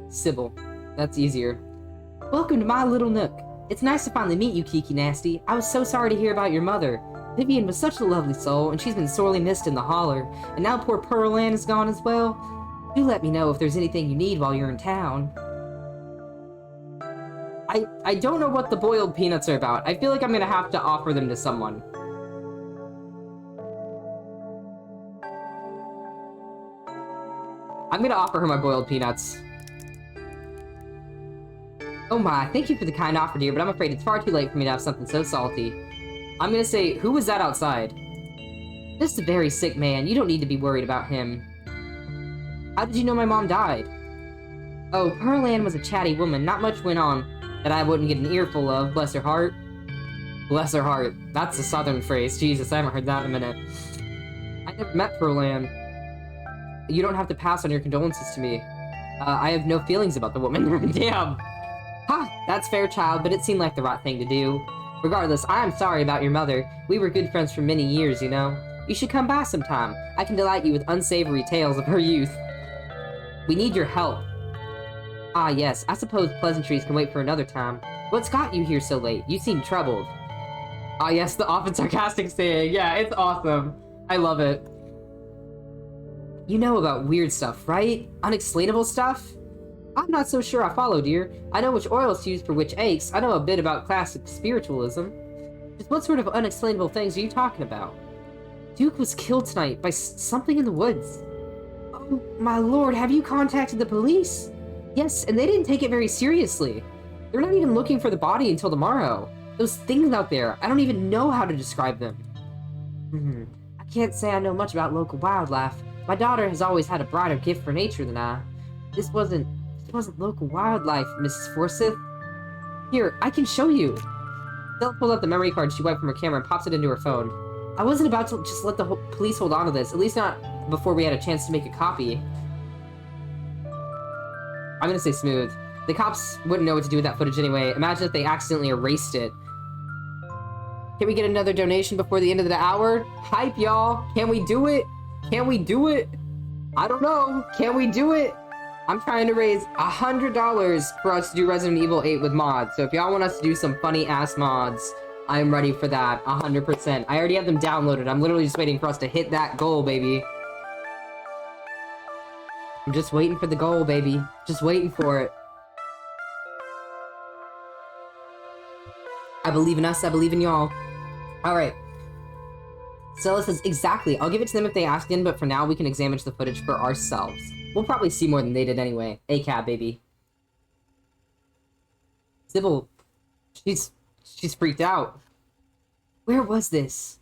Sybil. That's easier. Welcome to my little nook. It's nice to finally meet you, Kiki Nasty. I was so sorry to hear about your mother. Vivian was such a lovely soul, and she's been sorely missed in the holler. And now poor Pearl Ann is gone as well. Do let me know if there's anything you need while you're in town. I don't know what the boiled peanuts are about. I feel like I'm gonna have to offer them to someone. I'm gonna offer her my boiled peanuts. Oh my, thank you for the kind offer, dear, but I'm afraid it's far too late for me to have something so salty. I'm gonna say, who was that outside? Just a very sick man. You don't need to be worried about him. How did you know my mom died? Oh, Pearl Ann was a chatty woman. Not much went on that I wouldn't get an earful of, bless her heart. Bless her heart. That's a southern phrase. Jesus, I haven't heard that in a minute. I never met Pearl Ann. You don't have to pass on your condolences to me. I have no feelings about the woman. Damn. Ha, that's fair, child, but it seemed like the right thing to do. Regardless, I am sorry about your mother. We were good friends for many years, you know. You should come by sometime. I can delight you with unsavory tales of her youth. We need your help. Ah, yes, I suppose pleasantries can wait for another time. What's got you here so late? You seem troubled. Ah, yes, the often sarcastic saying. Yeah, it's awesome. I love it. You know about weird stuff, right? Unexplainable stuff? I'm not so sure I follow, dear. I know which oils to use for which aches. I know a bit about classic spiritualism. Just what sort of unexplainable things are you talking about? Duke was killed tonight by something in the woods. Oh, my lord, have you contacted the police? Yes, and they didn't take it very seriously. They're not even looking for the body until tomorrow. Those things out there, I don't even know how to describe them. I can't say I know much about local wildlife. My daughter has always had a brighter gift for nature than I. This wasn't local wildlife, Mrs. Forsyth. Here, I can show you. Stella pulls out the memory card she wiped from her camera and pops it into her phone. I wasn't about to just let the police hold on to this, at least not before we had a chance to make a copy. I'm gonna say smooth. The cops wouldn't know what to do with that footage anyway. Imagine if they accidentally erased it. Can we get another donation before the end of the hour? Hype, y'all! Can we do it? Can we do it? I don't know. Can we do it? I'm trying to raise $100 for us to do Resident Evil 8 with mods. So if y'all want us to do some funny-ass mods, I'm ready for that, 100%. I already have them downloaded. I'm literally just waiting for us to hit that goal, baby. I'm just waiting for the goal, baby. Just waiting for it. I believe in us. I believe in y'all. Alright. Stella says, exactly. I'll give it to them if they ask in, but for now we can examine the footage for ourselves. We'll probably see more than they did anyway. ACAB, baby. Sybil, she's freaked out. Where was this?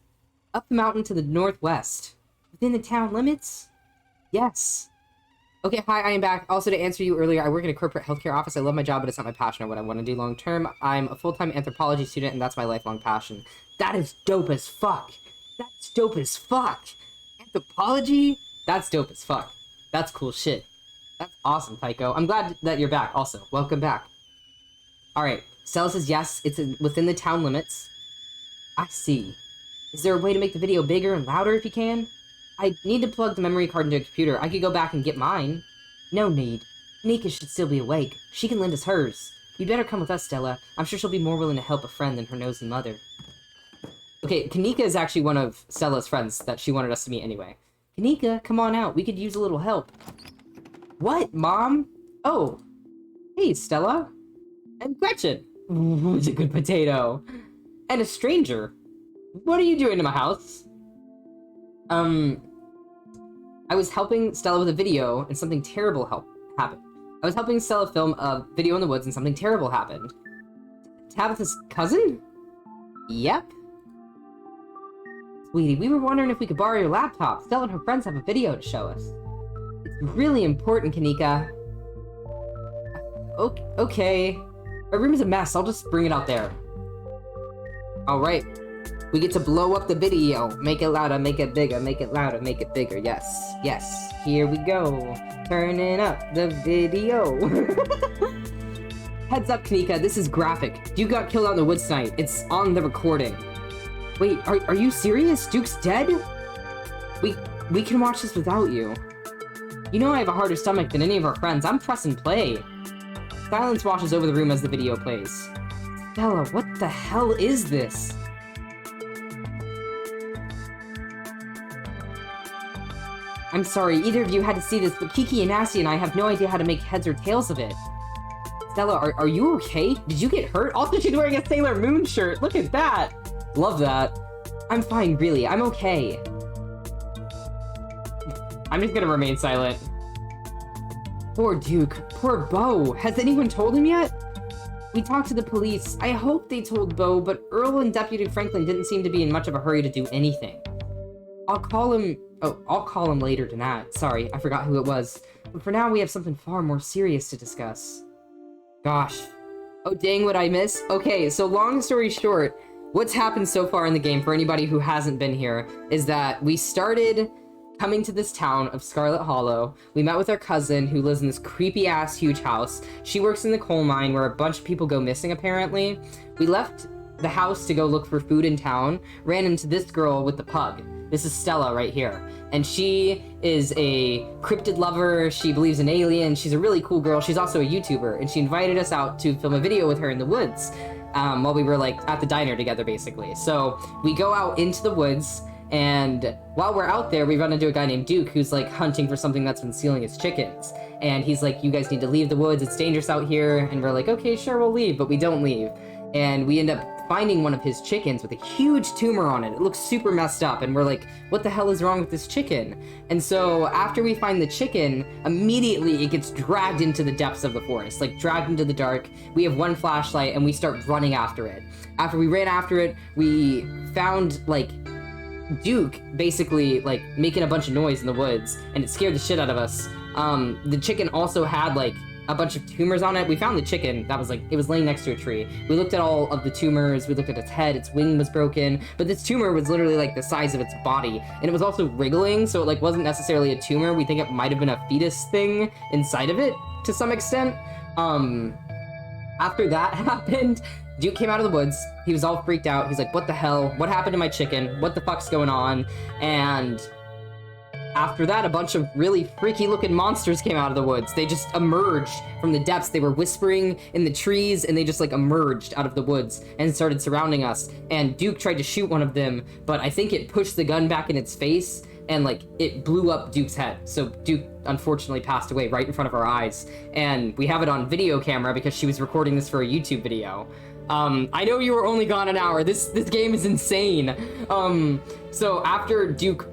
Up the mountain to the northwest. Within the town limits? Yes. Okay, hi, I am back. Also, to answer you earlier, I work in a corporate healthcare office. I love my job, but it's not my passion or what I want to do long term. I'm a full-time anthropology student, and that's my lifelong passion. That is dope as fuck. That's dope as fuck. Anthropology? That's dope as fuck. That's cool shit. That's awesome, Tycho. I'm glad that you're back, also. Welcome back. Alright, Stella says yes, it's within the town limits. I see. Is there a way to make the video bigger and louder if you can? I need to plug the memory card into a computer. I could go back and get mine. No need. Nika should still be awake. She can lend us hers. You'd better come with us, Stella. I'm sure she'll be more willing to help a friend than her nosy mother. Okay, Kanika is actually one of Stella's friends that she wanted us to meet anyway. Kanika, come on out. We could use a little help. What, Mom? Oh. Hey, Stella. And Gretchen. Who's a good potato? And a stranger. What are you doing to my house? I was helping Stella with a video, and something terrible happened. I was helping Stella film a video in the woods, and something terrible happened. Tabitha's cousin? Yep. Sweetie, we were wondering if we could borrow your laptop. Stella and her friends have a video to show us. It's really important, Kanika. Okay. My room is a mess. I'll just bring it out there. Alright. We get to blow up the video. Make it louder, make it bigger, make it louder, make it bigger. Yes, yes. Here we go. Turning up the video. Heads up, Kanika. This is graphic. Duke got killed out in the woods tonight. It's on the recording. Wait, are you serious? Duke's dead? We can watch this without you. You know I have a harder stomach than any of our friends. I'm pressing play. Silence washes over the room as the video plays. Stella, what the hell is this? I'm sorry, either of you had to see this, but Kiki and Nasty and I have no idea how to make heads or tails of it. Stella, are you okay? Did you get hurt? Also, she's wearing a Sailor Moon shirt. Look at that. Love that. I'm fine, really. I'm okay. I'm just gonna remain silent. Poor Duke. Poor Beau. Has anyone told him yet? We talked to the police. I hope they told Beau, but Earl and Deputy Franklin didn't seem to be in much of a hurry to do anything. I'll call him later tonight. Sorry, I forgot who it was. But for now, we have something far more serious to discuss. Gosh. Oh, dang, what I miss? Okay, so long story short, what's happened so far in the game, for anybody who hasn't been here, is that we started coming to this town of Scarlet Hollow. We met with our cousin, who lives in this creepy-ass huge house. She works in the coal mine, where a bunch of people go missing, apparently. We left the house to go look for food in town, ran into this girl with the pug. This is Stella right here. And she is a cryptid lover. She believes in aliens. She's a really cool girl. She's also a YouTuber. And she invited us out to film a video with her in the woods while we were like at the diner together, basically. So we go out into the woods, and while we're out there, we run into a guy named Duke who's like hunting for something that's been stealing his chickens. And he's like, you guys need to leave the woods. It's dangerous out here. And we're like, okay, sure, we'll leave. But we don't leave. And we end up finding one of his chickens with a huge tumor on it. It looks super messed up, and we're like, what the hell is wrong with this chicken? And so after we find the chicken, immediately it gets dragged into the depths of the forest, like dragged into the dark. We have one flashlight and we start running after it. After we ran after it, we found like Duke basically like making a bunch of noise in the woods, and it scared the shit out of us. The chicken also had like a bunch of tumors on it. We found the chicken that was like, it was laying next to a tree. We looked at all of the tumors, we looked at its head, its wing was broken, but this tumor was literally like the size of its body, and it was also wriggling, so it like wasn't necessarily a tumor. We think it might have been a fetus thing inside of it to some extent. After that happened, Duke came out of the woods. He was all freaked out. He's like, what the hell? What happened to my chicken? What the fuck's going on? And after that, a bunch of really freaky looking monsters came out of the woods. They just emerged from the depths. They were whispering in the trees, and they just like emerged out of the woods and started surrounding us. And Duke tried to shoot one of them, but I think it pushed the gun back in its face, and like it blew up Duke's head. So Duke unfortunately passed away right in front of our eyes. And we have it on video camera because she was recording this for a YouTube video. I know you were only gone an hour. This game is insane. So after Duke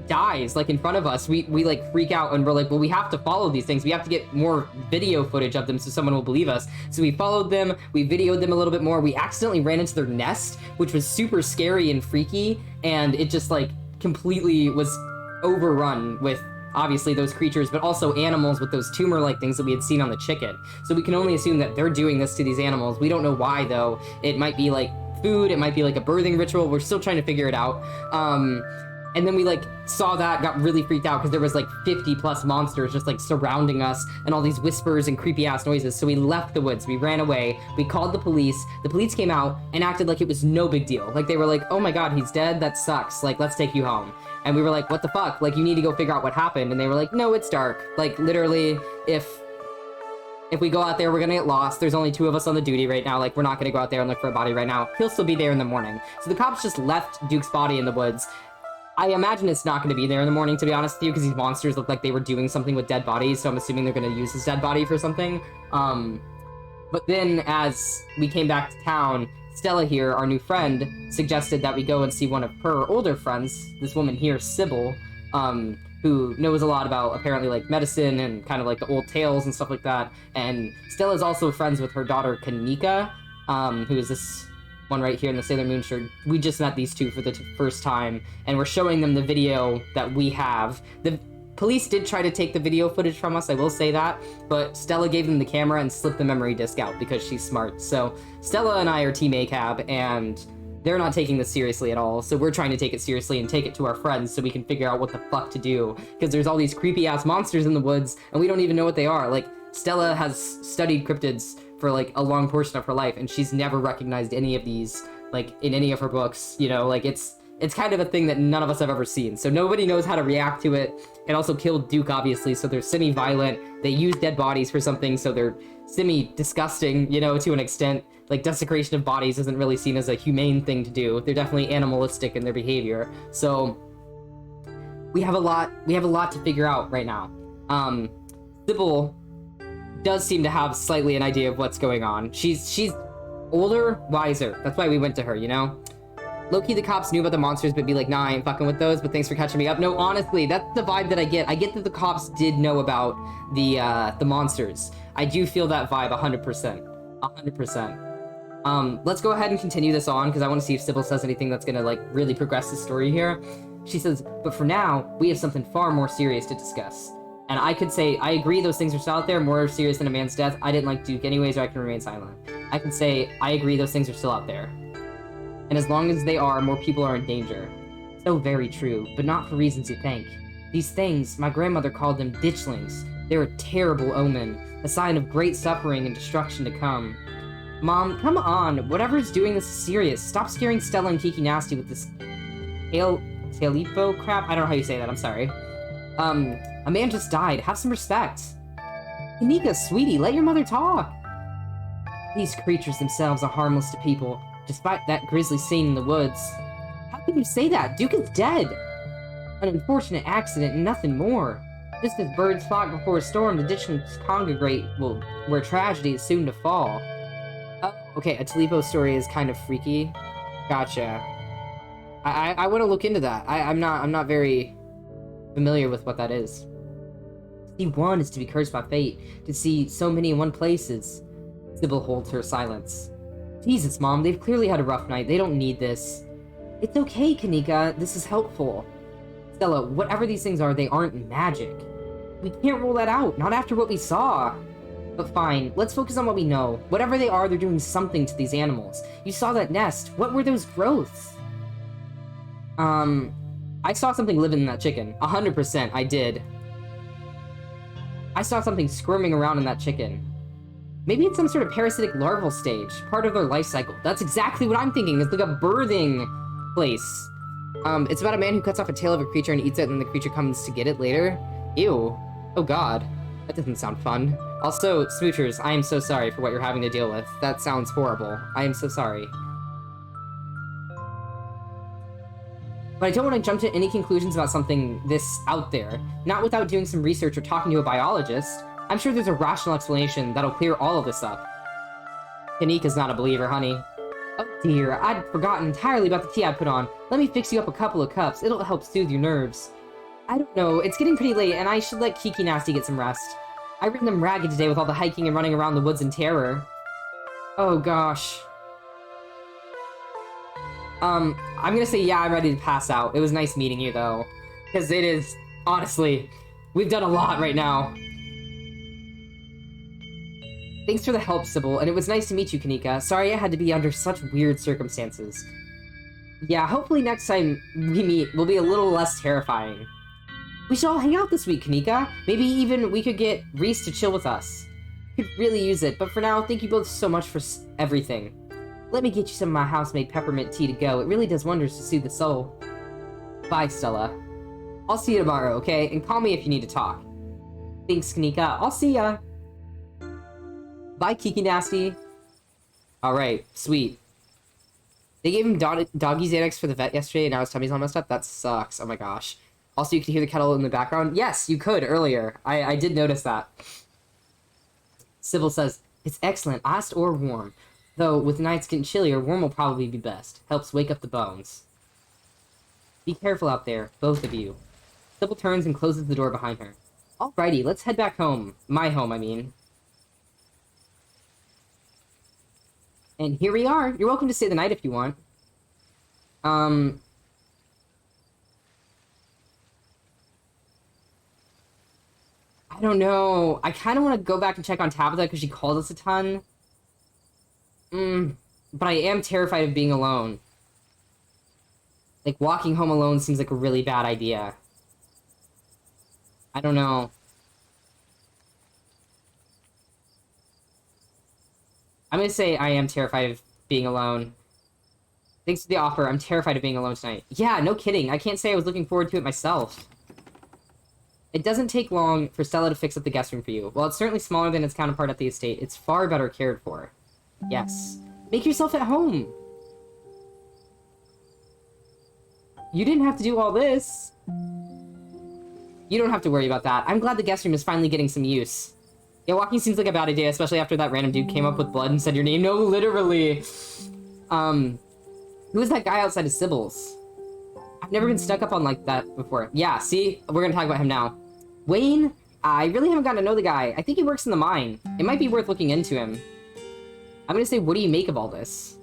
dies like in front of us, we like freak out, and we're like, well, we have to follow these things. We have to get more video footage of them so someone will believe us. So we followed them, we videoed them a little bit more. We accidentally ran into their nest, which was super scary and freaky, and it just like completely was overrun with obviously those creatures, but also animals with those tumor-like things that we had seen on the chicken. So we can only assume that they're doing this to these animals. We don't know why though. It might be like food, it might be like a birthing ritual. We're still trying to figure it out. And then we like saw that, got really freaked out because there was like 50 plus monsters just like surrounding us, and all these whispers and creepy ass noises. So we left the woods, we ran away, we called the police. The police came out and acted like it was no big deal. Like they were like, oh my God, he's dead, that sucks, like let's take you home. And we were like, what the fuck? Like you need to go figure out what happened. And they were like, no, it's dark. Like literally, if we go out there, we're gonna get lost. There's only 2 of us on the duty right now. Like we're not gonna go out there and look for a body right now. He'll still be there in the morning. So the cops just left Duke's body in the woods. I imagine it's not going to be there in the morning, to be honest with you, because these monsters look like they were doing something with dead bodies, so I'm assuming they're going to use his dead body for something. But then, as we came back to town, Stella here, our new friend, suggested that we go and see one of her older friends, this woman here, Sybil, who knows a lot about, apparently, like, medicine and kind of, like, the old tales and stuff like that. And Stella's also friends with her daughter, Kanika, who is this one right here in the Sailor Moon shirt. We just met these two for the first time, and we're showing them the video that we have. The police did try to take the video footage from us, I will say that, but Stella gave them the camera and slipped the memory disc out because she's smart. So Stella and I are Team ACAB, and they're not taking this seriously at all, so we're trying to take it seriously and take it to our friends so we can figure out what the fuck to do, because there's all these creepy-ass monsters in the woods, and we don't even know what they are. Like, Stella has studied cryptids for like a long portion of her life, and she's never recognized any of these like in any of her books, you know. Like it's kind of a thing that none of us have ever seen, so nobody knows how to react to it. It also killed Duke, obviously, so they're semi-violent. They use dead bodies for something, so they're semi-disgusting, you know, to an extent. Like, desecration of bodies isn't really seen as a humane thing to do. They're definitely animalistic in their behavior. So we have a lot to figure out right now. Sybil does seem to have slightly an idea of what's going on. She's older, wiser. That's why we went to her, you know? Low-key, the cops knew about the monsters, but be like, nah, I ain't fucking with those, but thanks for catching me up. No, honestly, that's the vibe that I get. I get that the cops did know about the monsters. I do feel that vibe 100%. 100%. Let's go ahead and continue this on, because I want to see if Sybil says anything that's gonna, like, really progress the story here. She says, but for now, we have something far more serious to discuss. And I could say, I agree those things are still out there, more serious than a man's death. I didn't like Duke anyways, or I can remain silent. I can say, I agree those things are still out there. And as long as they are, more people are in danger. So very true, but not for reasons you think. These things, my grandmother called them ditchlings. They're a terrible omen, a sign of great suffering and destruction to come. Mom, come on, whatever's doing this is serious. Stop scaring Stella and Kiki Nasty with this Tailipo crap? I don't know how you say that, I'm sorry. A man just died. Have some respect. Kanika, sweetie, let your mother talk. These creatures themselves are harmless to people, despite that grisly scene in the woods. How can you say that? Duke is dead. An unfortunate accident and nothing more. Just as birds flock before a storm, the ditchlings congregate where tragedy is soon to fall. Okay, a Talipo story is kind of freaky. Gotcha. I want to look into that. I'm not very familiar with what that is. To see one is to be cursed by fate. To see so many in one place is... Sybil holds her silence. Jesus, Mom, they've clearly had a rough night. They don't need this. It's okay, Kanika. This is helpful. Stella, whatever these things are, they aren't magic. We can't rule that out, not after what we saw. But fine, let's focus on what we know. Whatever they are, they're doing something to these animals. You saw that nest. What were those growths? I saw something living in that chicken. 100%, I did. I saw something squirming around in that chicken. Maybe it's some sort of parasitic larval stage, part of their life cycle. That's exactly what I'm thinking. It's like a birthing place. It's about a man who cuts off a tail of a creature and eats it, and then the creature comes to get it later. Ew. Oh god. That doesn't sound fun. Also, Smoochers, I am so sorry for what you're having to deal with. That sounds horrible. I am so sorry. But I don't want to jump to any conclusions about something this out there. Not without doing some research or talking to a biologist. I'm sure there's a rational explanation that'll clear all of this up. Kanika's not a believer, honey. Oh dear, I'd forgotten entirely about the tea I put on. Let me fix you up a couple of cups. It'll help soothe your nerves. I don't know, it's getting pretty late and I should let Kiki Nasty get some rest. I've ridden them ragged today with all the hiking and running around the woods in terror. Oh gosh. I'm gonna say yeah, I'm ready to pass out. It was nice meeting you though. Because it is, honestly, we've done a lot right now. Thanks for the help, Sybil, and it was nice to meet you, Kanika. Sorry I had to be under such weird circumstances. Yeah, hopefully next time we meet, we'll be a little less terrifying. We should all hang out this week, Kanika. Maybe even we could get Reese to chill with us. Could really use it, but for now, thank you both so much for everything. Let me get you some of my house-made peppermint tea to go. It really does wonders to soothe the soul. Bye, Stella. I'll see you tomorrow, okay? And call me if you need to talk. Thanks, Kanika. I'll see ya. Bye, Kiki Nasty. Alright, sweet. They gave him doggy Xanax for the vet yesterday, and now his tummy's all messed up? That sucks. Oh my gosh. Also, you could hear the kettle in the background? Yes, you could earlier. I did notice that. Sybil says, it's excellent, iced or warm. Though, with nights getting chillier, warm will probably be best. Helps wake up the bones. Be careful out there, both of you. Sybil turns and closes the door behind her. Alrighty, let's head back home. My home, I mean. And here we are. You're welcome to stay the night if you want. I don't know. I kind of want to go back and check on Tabitha because she called us a ton. But I am terrified of being alone. Like, walking home alone seems like a really bad idea. I don't know. I'm gonna say I am terrified of being alone. Thanks for the offer. I'm terrified of being alone tonight. Yeah, no kidding. I can't say I was looking forward to it myself. It doesn't take long for Stella to fix up the guest room for you. While it's certainly smaller than its counterpart at the estate, it's far better cared for. Yes. Make yourself at home. You didn't have to do all this. You don't have to worry about that. I'm glad the guest room is finally getting some use. Yeah, walking seems like a bad idea, especially after that random dude came up with blood and said your name. No, literally. Who is that guy outside of Sybil's? I've never been stuck up on like that before. Yeah, see? We're gonna talk about him now. Wayne? I really haven't gotten to know the guy. I think he works in the mine. It might be worth looking into him. I'm gonna say, what do you make of all this?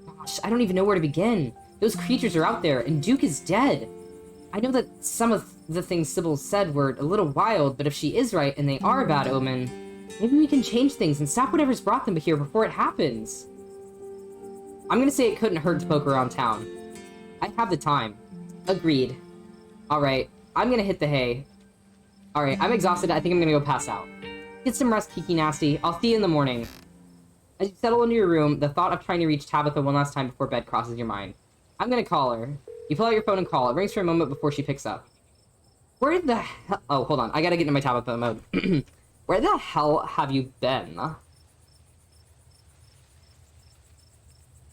Gosh, I don't even know where to begin. Those creatures are out there, and Duke is dead. I know that some of the things Sybil said were a little wild, but if she is right and they are a bad omen, maybe we can change things and stop whatever's brought them here before it happens. I'm gonna say it couldn't hurt to poke around town. I have the time. Agreed. Alright, I'm gonna hit the hay. Alright, I'm exhausted. I think I'm gonna go pass out. Get some rest, Kiki Nasty. I'll see you in the morning. As you settle into your room, the thought of trying to reach Tabitha one last time before bed crosses your mind. I'm gonna call her. You pull out your phone and call. It rings for a moment before she picks up. Where the hell... Oh, hold on. I gotta get into my Tabitha mode. Where the hell have you been?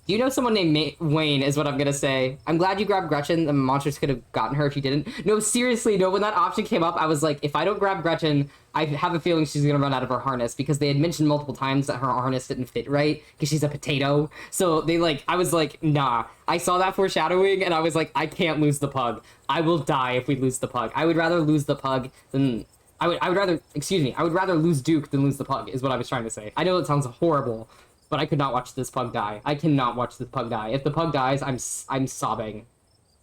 Do you know someone named Wayne is what I'm gonna say. I'm glad you grabbed Gretchen. The monsters could have gotten her if you didn't. No, seriously, no, when that option came up, I was like, if I don't grab Gretchen, I have a feeling she's gonna run out of her harness, because they had mentioned multiple times that her harness didn't fit right, because she's a potato. So they I was like, nah. I saw that foreshadowing, and I was like, I can't lose the pug. I will die if we lose the pug. I would rather lose the pug than... I would rather, excuse me, I would rather lose Duke than lose the pug, is what I was trying to say. I know it sounds horrible, but I could not watch this pug die. I cannot watch this pug die. If the pug dies, I'm sobbing.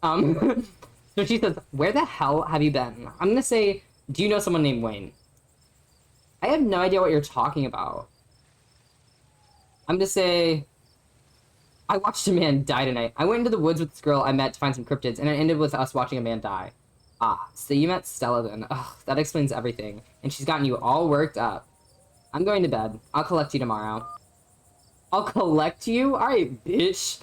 So she says, where the hell have you been? I'm gonna say, do you know someone named Wayne? I have no idea what you're talking about. I'm gonna say, I watched a man die tonight. I went into the woods with this girl I met to find some cryptids, and it ended with us watching a man die. Ah, so you met Stella then. Ugh, that explains everything. And she's gotten you all worked up. I'm going to bed. I'll collect you tomorrow. I'll collect you? Alright, bitch.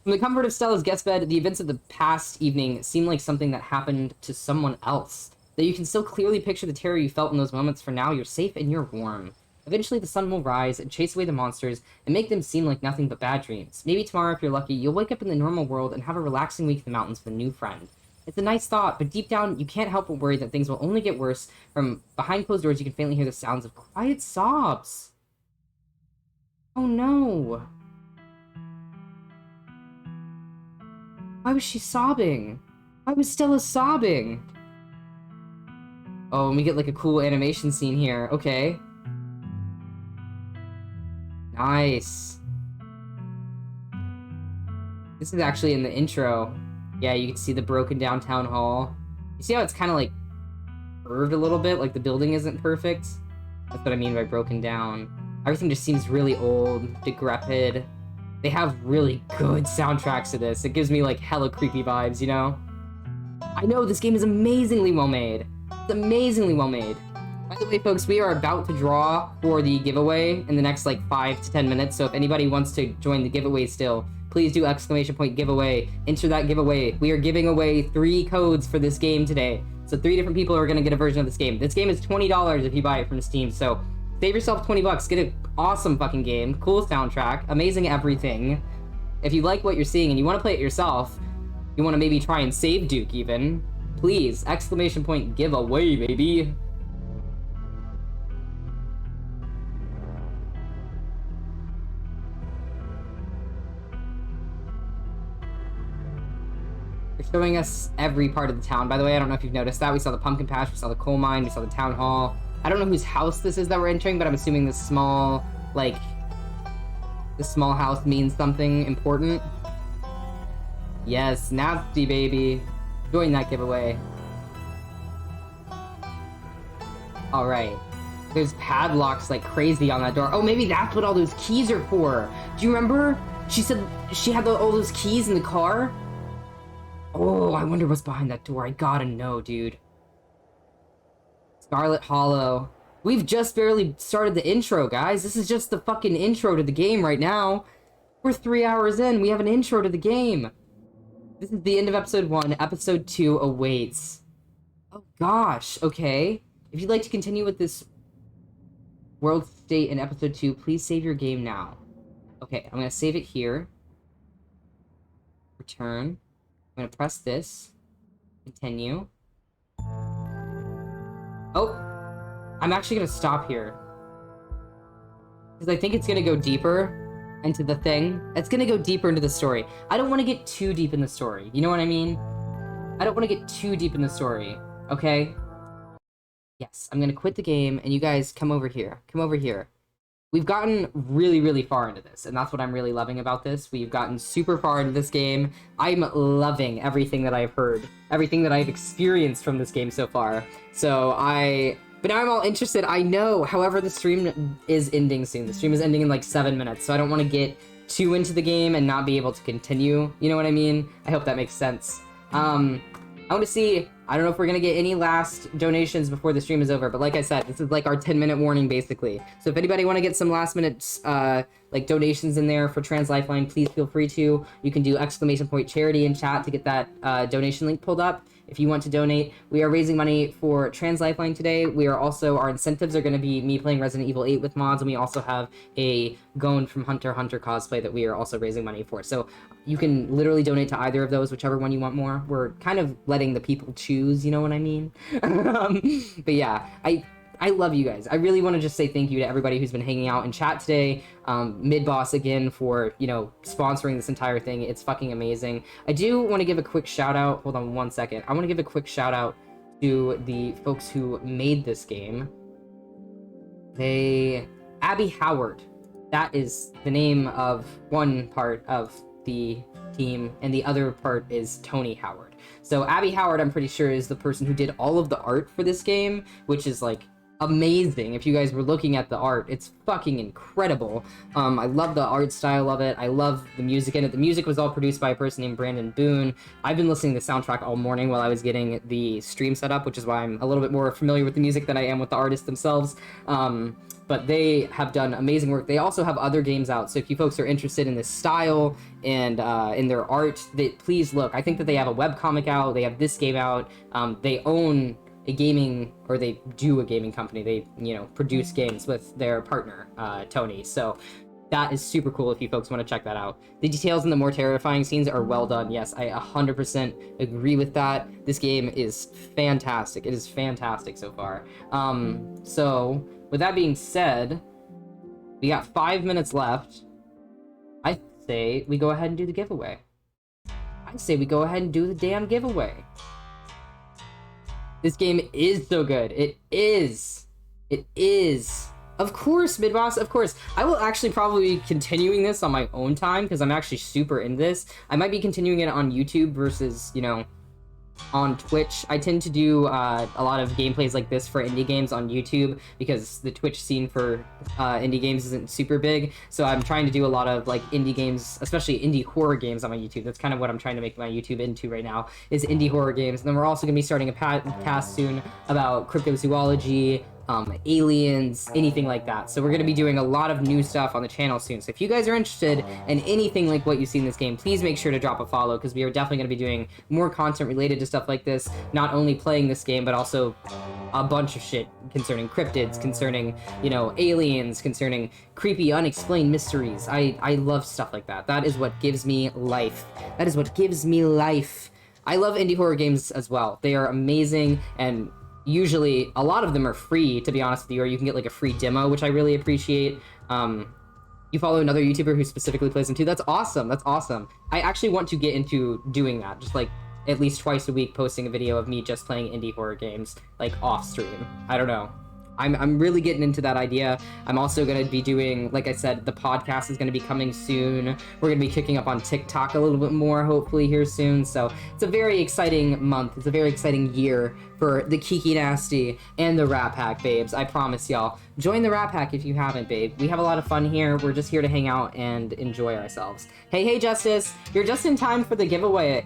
From the comfort of Stella's guest bed, the events of the past evening seem like something that happened to someone else. Though you can still clearly picture the terror you felt in those moments, for now you're safe and you're warm. Eventually the sun will rise and chase away the monsters and make them seem like nothing but bad dreams. Maybe tomorrow, if you're lucky, you'll wake up in the normal world and have a relaxing week in the mountains with a new friend. It's a nice thought, but deep down, you can't help but worry that things will only get worse. From behind closed doors, you can faintly hear the sounds of quiet sobs. Oh no. Why was she sobbing? Why was Stella sobbing? Oh, and we get like a cool animation scene here. Okay. Nice. This is actually in the intro. Yeah, you can see the broken down town hall. You see how it's kind of like curved a little bit? Like the building isn't perfect? That's what I mean by broken down. Everything just seems really old, decrepit. They have really good soundtracks to this. It gives me like hella creepy vibes, you know? I know, this game is amazingly well made. It's amazingly well made. By the way, folks, we are about to draw for the giveaway in the next like 5 to 10 minutes, so if anybody wants to join the giveaway still, please do ! Giveaway. Enter that giveaway. We are giving away 3 codes for this game today. So 3 different people are gonna get a version of this game. This game is $20 if you buy it from Steam, so save yourself 20 bucks. Get an awesome fucking game, cool soundtrack, amazing everything. If you like what you're seeing and you want to play it yourself, you want to maybe try and save Duke even, please, ! Giveaway, baby. They're showing us every part of the town. By the way, I don't know if you've noticed that. We saw the pumpkin patch, we saw the coal mine, we saw the town hall. I don't know whose house this is that we're entering, but I'm assuming this small, like, this small house means something important. Yes, nasty baby. Join that giveaway. Alright. There's padlocks like crazy on that door. Oh, maybe that's what all those keys are for. Do you remember? She said she had all those keys in the car? Oh, I wonder what's behind that door. I gotta know, dude. Scarlet Hollow. We've just barely started the intro, guys. This is just the fucking intro to the game right now. We're 3 hours in. We have an intro to the game. This is the end of episode 1. Episode 2 awaits. Oh gosh, okay. If you'd like to continue with this world state in episode 2, please save your game now. Okay, I'm gonna save it here. Return. I'm gonna press this. Continue. Oh! I'm actually gonna stop here. Because I think it's gonna go deeper into the thing. It's gonna go deeper into the story. I don't want to get too deep in the story. You know what I mean? I don't want to get too deep in the story. Okay? Yes, I'm gonna quit the game, and you guys come over here. Come over here. We've gotten really, really far into this, and that's what I'm really loving about this. We've gotten super far into this game. I'm loving everything that I've heard, everything that I've experienced from this game so far. But now I'm all interested. I know, however, the stream is ending soon. The stream is ending in like 7 minutes, so I don't want to get too into the game and not be able to continue. You know what I mean? I hope that makes sense. I want to see, I don't know if we're going to get any last donations before the stream is over, but like I said, this is like our 10-minute warning, basically. So if anybody want to get some last-minute, like, donations in there for Trans Lifeline, please feel free to. You can do ! Charity in chat to get that donation link pulled up. if you want to donate. We are raising money for Trans Lifeline today. We are also, our incentives are going to be me playing Resident Evil 8 with mods, and we also have a Gon from Hunter x Hunter cosplay that we are also raising money for. So you can literally donate to either of those, whichever one you want more. We're kind of letting the people choose, you know what I mean? But yeah, I love you guys. I really want to just say thank you to everybody who's been hanging out in chat today. Midboss again for, you know, sponsoring this entire thing. It's fucking amazing. I do want to give a quick shout out. Hold on one second. I want to give a quick shout out to the folks who made this game. Abby Howard. That is the name of one part of the team, and the other part is Tony Howard. So Abby Howard, I'm pretty sure, is the person who did all of the art for this game, which is like amazing. If you guys were looking at the art, it's fucking incredible. I love the art style of it. I love the music in it. The music was all produced by a person named Brandon Boone. I've been listening to the soundtrack all morning while I was getting the stream set up, which is why I'm a little bit more familiar with the music than I am with the artists themselves. But they have done amazing work. They also have other games out, so if you folks are interested in this style and in their art, please look. I think that they have a webcomic out. They have this game out. They own a gaming, or they do a gaming company. They, you know, produce games with their partner, Tony. So that is super cool if you folks want to check that out. The details in the more terrifying scenes are well done. Yes, I 100% agree with that. This game is fantastic. It is fantastic so far. So with that being said, we got 5 minutes left. I say we go ahead and do the giveaway. I say we go ahead and do the damn giveaway. This game is so good. It is. It is. Of course, Midboss, of course. I will actually probably be continuing this on my own time because I'm actually super into this. I might be continuing it on YouTube versus, you know, on Twitch. I tend to do a lot of gameplays like this for indie games on YouTube because the Twitch scene for indie games isn't super big. So I'm trying to do a lot of like indie games, especially indie horror games on my YouTube. That's kind of what I'm trying to make my YouTube into right now, is indie horror games. And then we're also going to be starting a podcast soon about cryptozoology, aliens, anything like that. So we're going to be doing a lot of new stuff on the channel soon. So if you guys are interested in anything like what you see in this game, please make sure to drop a follow, because we are definitely going to be doing more content related to stuff like this, not only playing this game, but also a bunch of shit concerning cryptids, concerning, you know, aliens, concerning creepy, unexplained mysteries. I love stuff like that. That is what gives me life. That is what gives me life. I love indie horror games as well. They are amazing, and usually a lot of them are free, to be honest with you, or you can get like a free demo, which I really appreciate. You follow another YouTuber who specifically plays them too. That's awesome. That's awesome. I actually want to get into doing that, just like at least twice a week posting a video of me just playing indie horror games, like off stream. I don't know. I'm really getting into that idea. I'm also going to be doing, like I said, the podcast is going to be coming soon. We're going to be kicking up on TikTok a little bit more, hopefully, here soon. So it's a very exciting month. It's a very exciting year for the Kiki Nasty and the Rat Pack, babes. I promise y'all. Join the Rat Pack if you haven't, babe. We have a lot of fun here. We're just here to hang out and enjoy ourselves. Hey, Justice. You're just in time for the giveaway.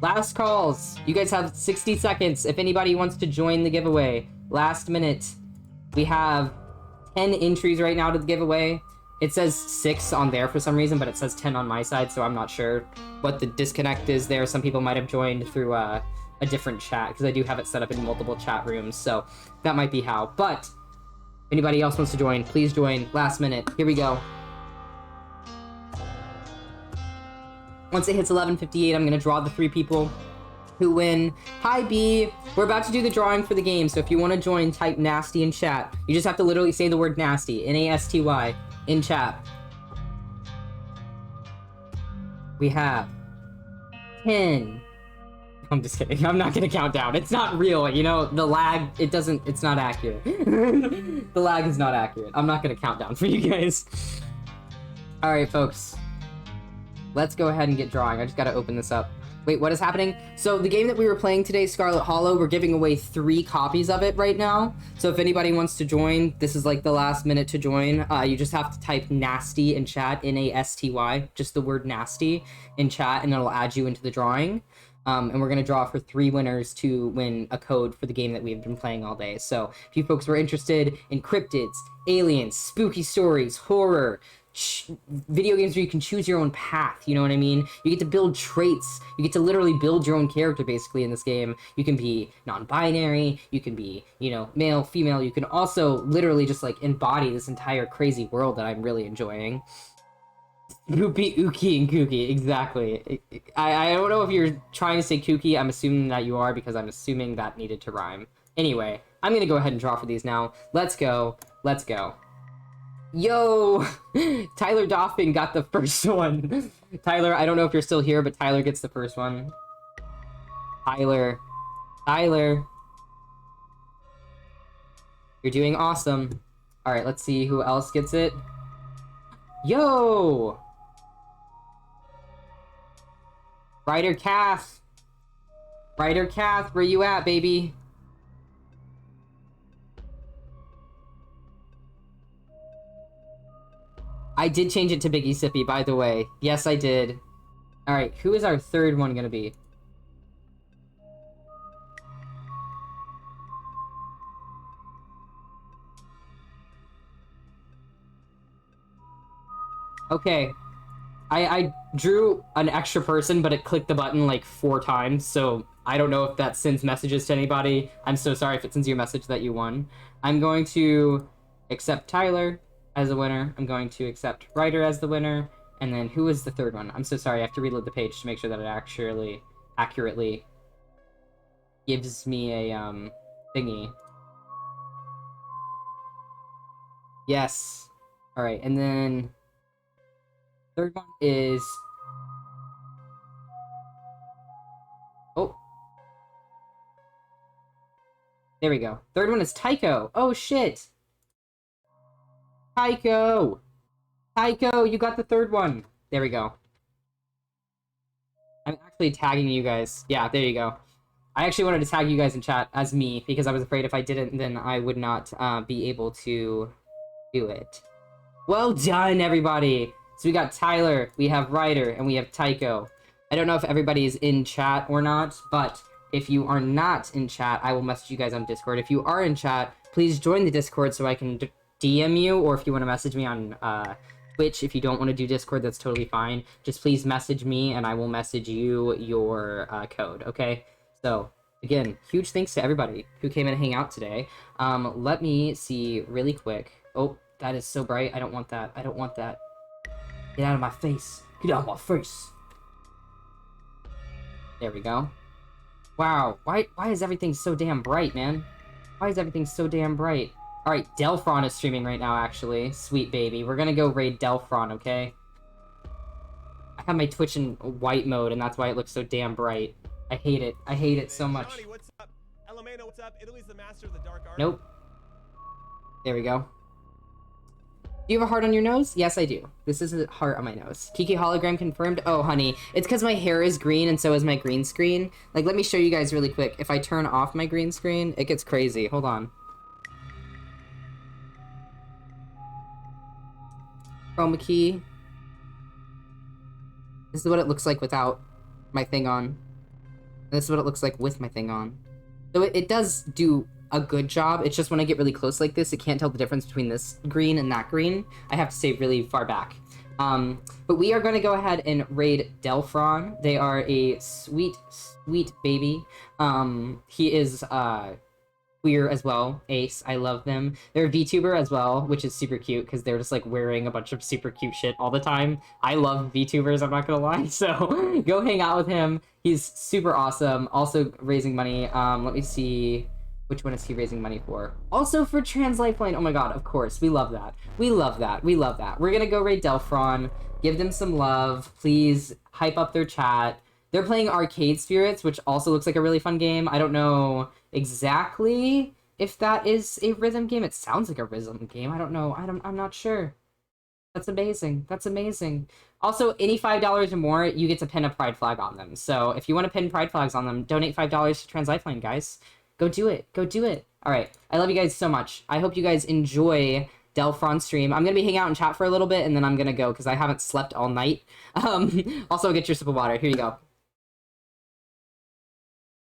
Last calls. You guys have 60 seconds if anybody wants to join the giveaway. Last minute. We have 10 entries right now to the giveaway. It says 6 on there for some reason, but it says 10 on my side, so I'm not sure what the disconnect is there. Some people might have joined through a different chat, because I do have it set up in multiple chat rooms, so that might be how. But if anybody else wants to join, please join. Last minute. Here we go. Once it hits 11:58, I'm going to draw the 3 people who win. Hi, B. We're about to do the drawing for the game, so if you want to join, type nasty in chat. You just have to literally say the word nasty, N-A-S-T-Y, in chat. We have 10. I'm just kidding. I'm not going to count down. It's not real. You know, the lag, it's not accurate. The lag is not accurate. I'm not going to count down for you guys. All right, folks. Let's go ahead and get drawing. I just got to open this up. Wait, what is happening? So the game that we were playing today, Scarlet Hollow, we're giving away 3 copies of it right now. So if anybody wants to join, this is like the last minute to join. You just have to type nasty in chat, N-A-S-T-Y, just the word nasty in chat, and it'll add you into the drawing. And we're going to draw for 3 winners to win a code for the game that we've been playing all day. So if you folks were interested in cryptids, aliens, spooky stories, horror, video games where you can choose your own path, you know what I mean? You get to build traits. You get to literally build your own character, basically, in this game. You can be non-binary, you can be, you know, male, female. You can also literally just, like, embody this entire crazy world that I'm really enjoying. Poopy, ookie, and kooky, exactly. I don't know if you're trying to say kooky. I'm assuming that you are, because I'm assuming that needed to rhyme. Anyway, I'm gonna go ahead and draw for these now. Let's go. Let's go. Yo! Tyler Doffin got the first one. Tyler, I don't know if you're still here, but Tyler gets the first one. Tyler. Tyler. You're doing awesome. Alright, let's see who else gets it. Yo! Ryder Cath. Ryder Cath, where you at, baby? I did change it to Biggie Sippy, by the way. Yes, I did. Alright, who is our third one gonna be? Okay. I drew an extra person, but it clicked the button like 4 times, so I don't know if that sends messages to anybody. I'm so sorry if it sends you a message that you won. I'm going to accept Tyler as a winner. I'm going to accept Ryder as the winner. And then who is the third one? I'm so sorry, I have to reload the page to make sure that it accurately gives me a thingy. Yes. Alright, and then third one is... Oh. There we go. Third one is Tycho. Oh, shit. Tycho! Tycho, you got the third one. There we go. I'm actually tagging you guys. Yeah, there you go. I actually wanted to tag you guys in chat as me, because I was afraid if I didn't, then I would not be able to do it. Well done, everybody! So we got Tyler, we have Ryder, and we have Tycho. I don't know if everybody is in chat or not, but if you are not in chat, I will message you guys on Discord. If you are in chat, please join the Discord so I can DM you, or if you want to message me on Twitch. If you don't want to do Discord, that's totally fine. Just please message me, and I will message you your code, okay? So, again, huge thanks to everybody who came in to hang out today. Let me see really quick. Oh, that is so bright. I don't want that. I don't want that. Get out of my face. Get out of my face. There we go. Wow, why is everything so damn bright, man? Why is everything so damn bright? Alright, Delphron is streaming right now, actually. Sweet baby. We're gonna go raid Delphron, okay? I have my Twitch in white mode, and that's why it looks so damn bright. I hate it. I hate it so much. Johnny, what's up? Elemano, what's up? Italy's the master of the dark art. Nope. There we go. Do you have a heart on your nose? Yes, I do. This is a heart on my nose. Kiki hologram confirmed. Oh, honey. It's because my hair is green and so is my green screen. Like, let me show you guys really quick. If I turn off my green screen, it gets crazy. Hold on. Chroma key. This is what it looks like without my thing on. This is what it looks like with my thing on. So it does do a good job. It's just when I get really close like this, it can't tell the difference between this green and that green. I have to stay really far back. But we are going to go ahead and raid Delphron. They are a sweet, sweet baby. He is queer as well. Ace, I love them. They're a VTuber as well, which is super cute because they're just like wearing a bunch of super cute shit all the time. I love VTubers, I'm not gonna lie. So go hang out with him. He's super awesome. Also raising money. Let me see. Which one is he raising money for? Also for Trans Lifeline. Oh my god, of course. We love that. We love that. We love that. We're gonna go raid Delphron. Give them some love. Please hype up their chat. They're playing Arcade Spirits, which also looks like a really fun game. I don't know exactly if that is a rhythm game. It sounds like a rhythm game. I don't know. I'm not sure. That's amazing. That's amazing. Also, any $5 or more, you get to pin a pride flag on them. So if you want to pin pride flags on them, donate $5 to Trans Lifeline, guys. Go do it. Go do it. All right. I love you guys so much. I hope you guys enjoy Delphron stream. I'm going to be hanging out in chat for a little bit, and then I'm going to go because I haven't slept all night. Also, get your sip of water. Here you go.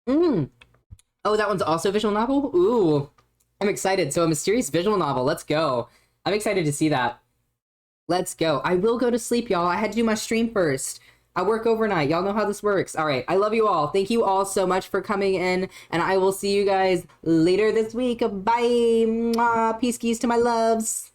Oh, that one's also a visual novel? Ooh. I'm excited. So a mysterious visual novel. Let's go. I'm excited to see that. Let's go. I will go to sleep, y'all. I had to do my stream first. I work overnight. Y'all know how this works. All right. I love you all. Thank you all so much for coming in, and I will see you guys later this week. Bye. Mwah. Peace keys to my loves.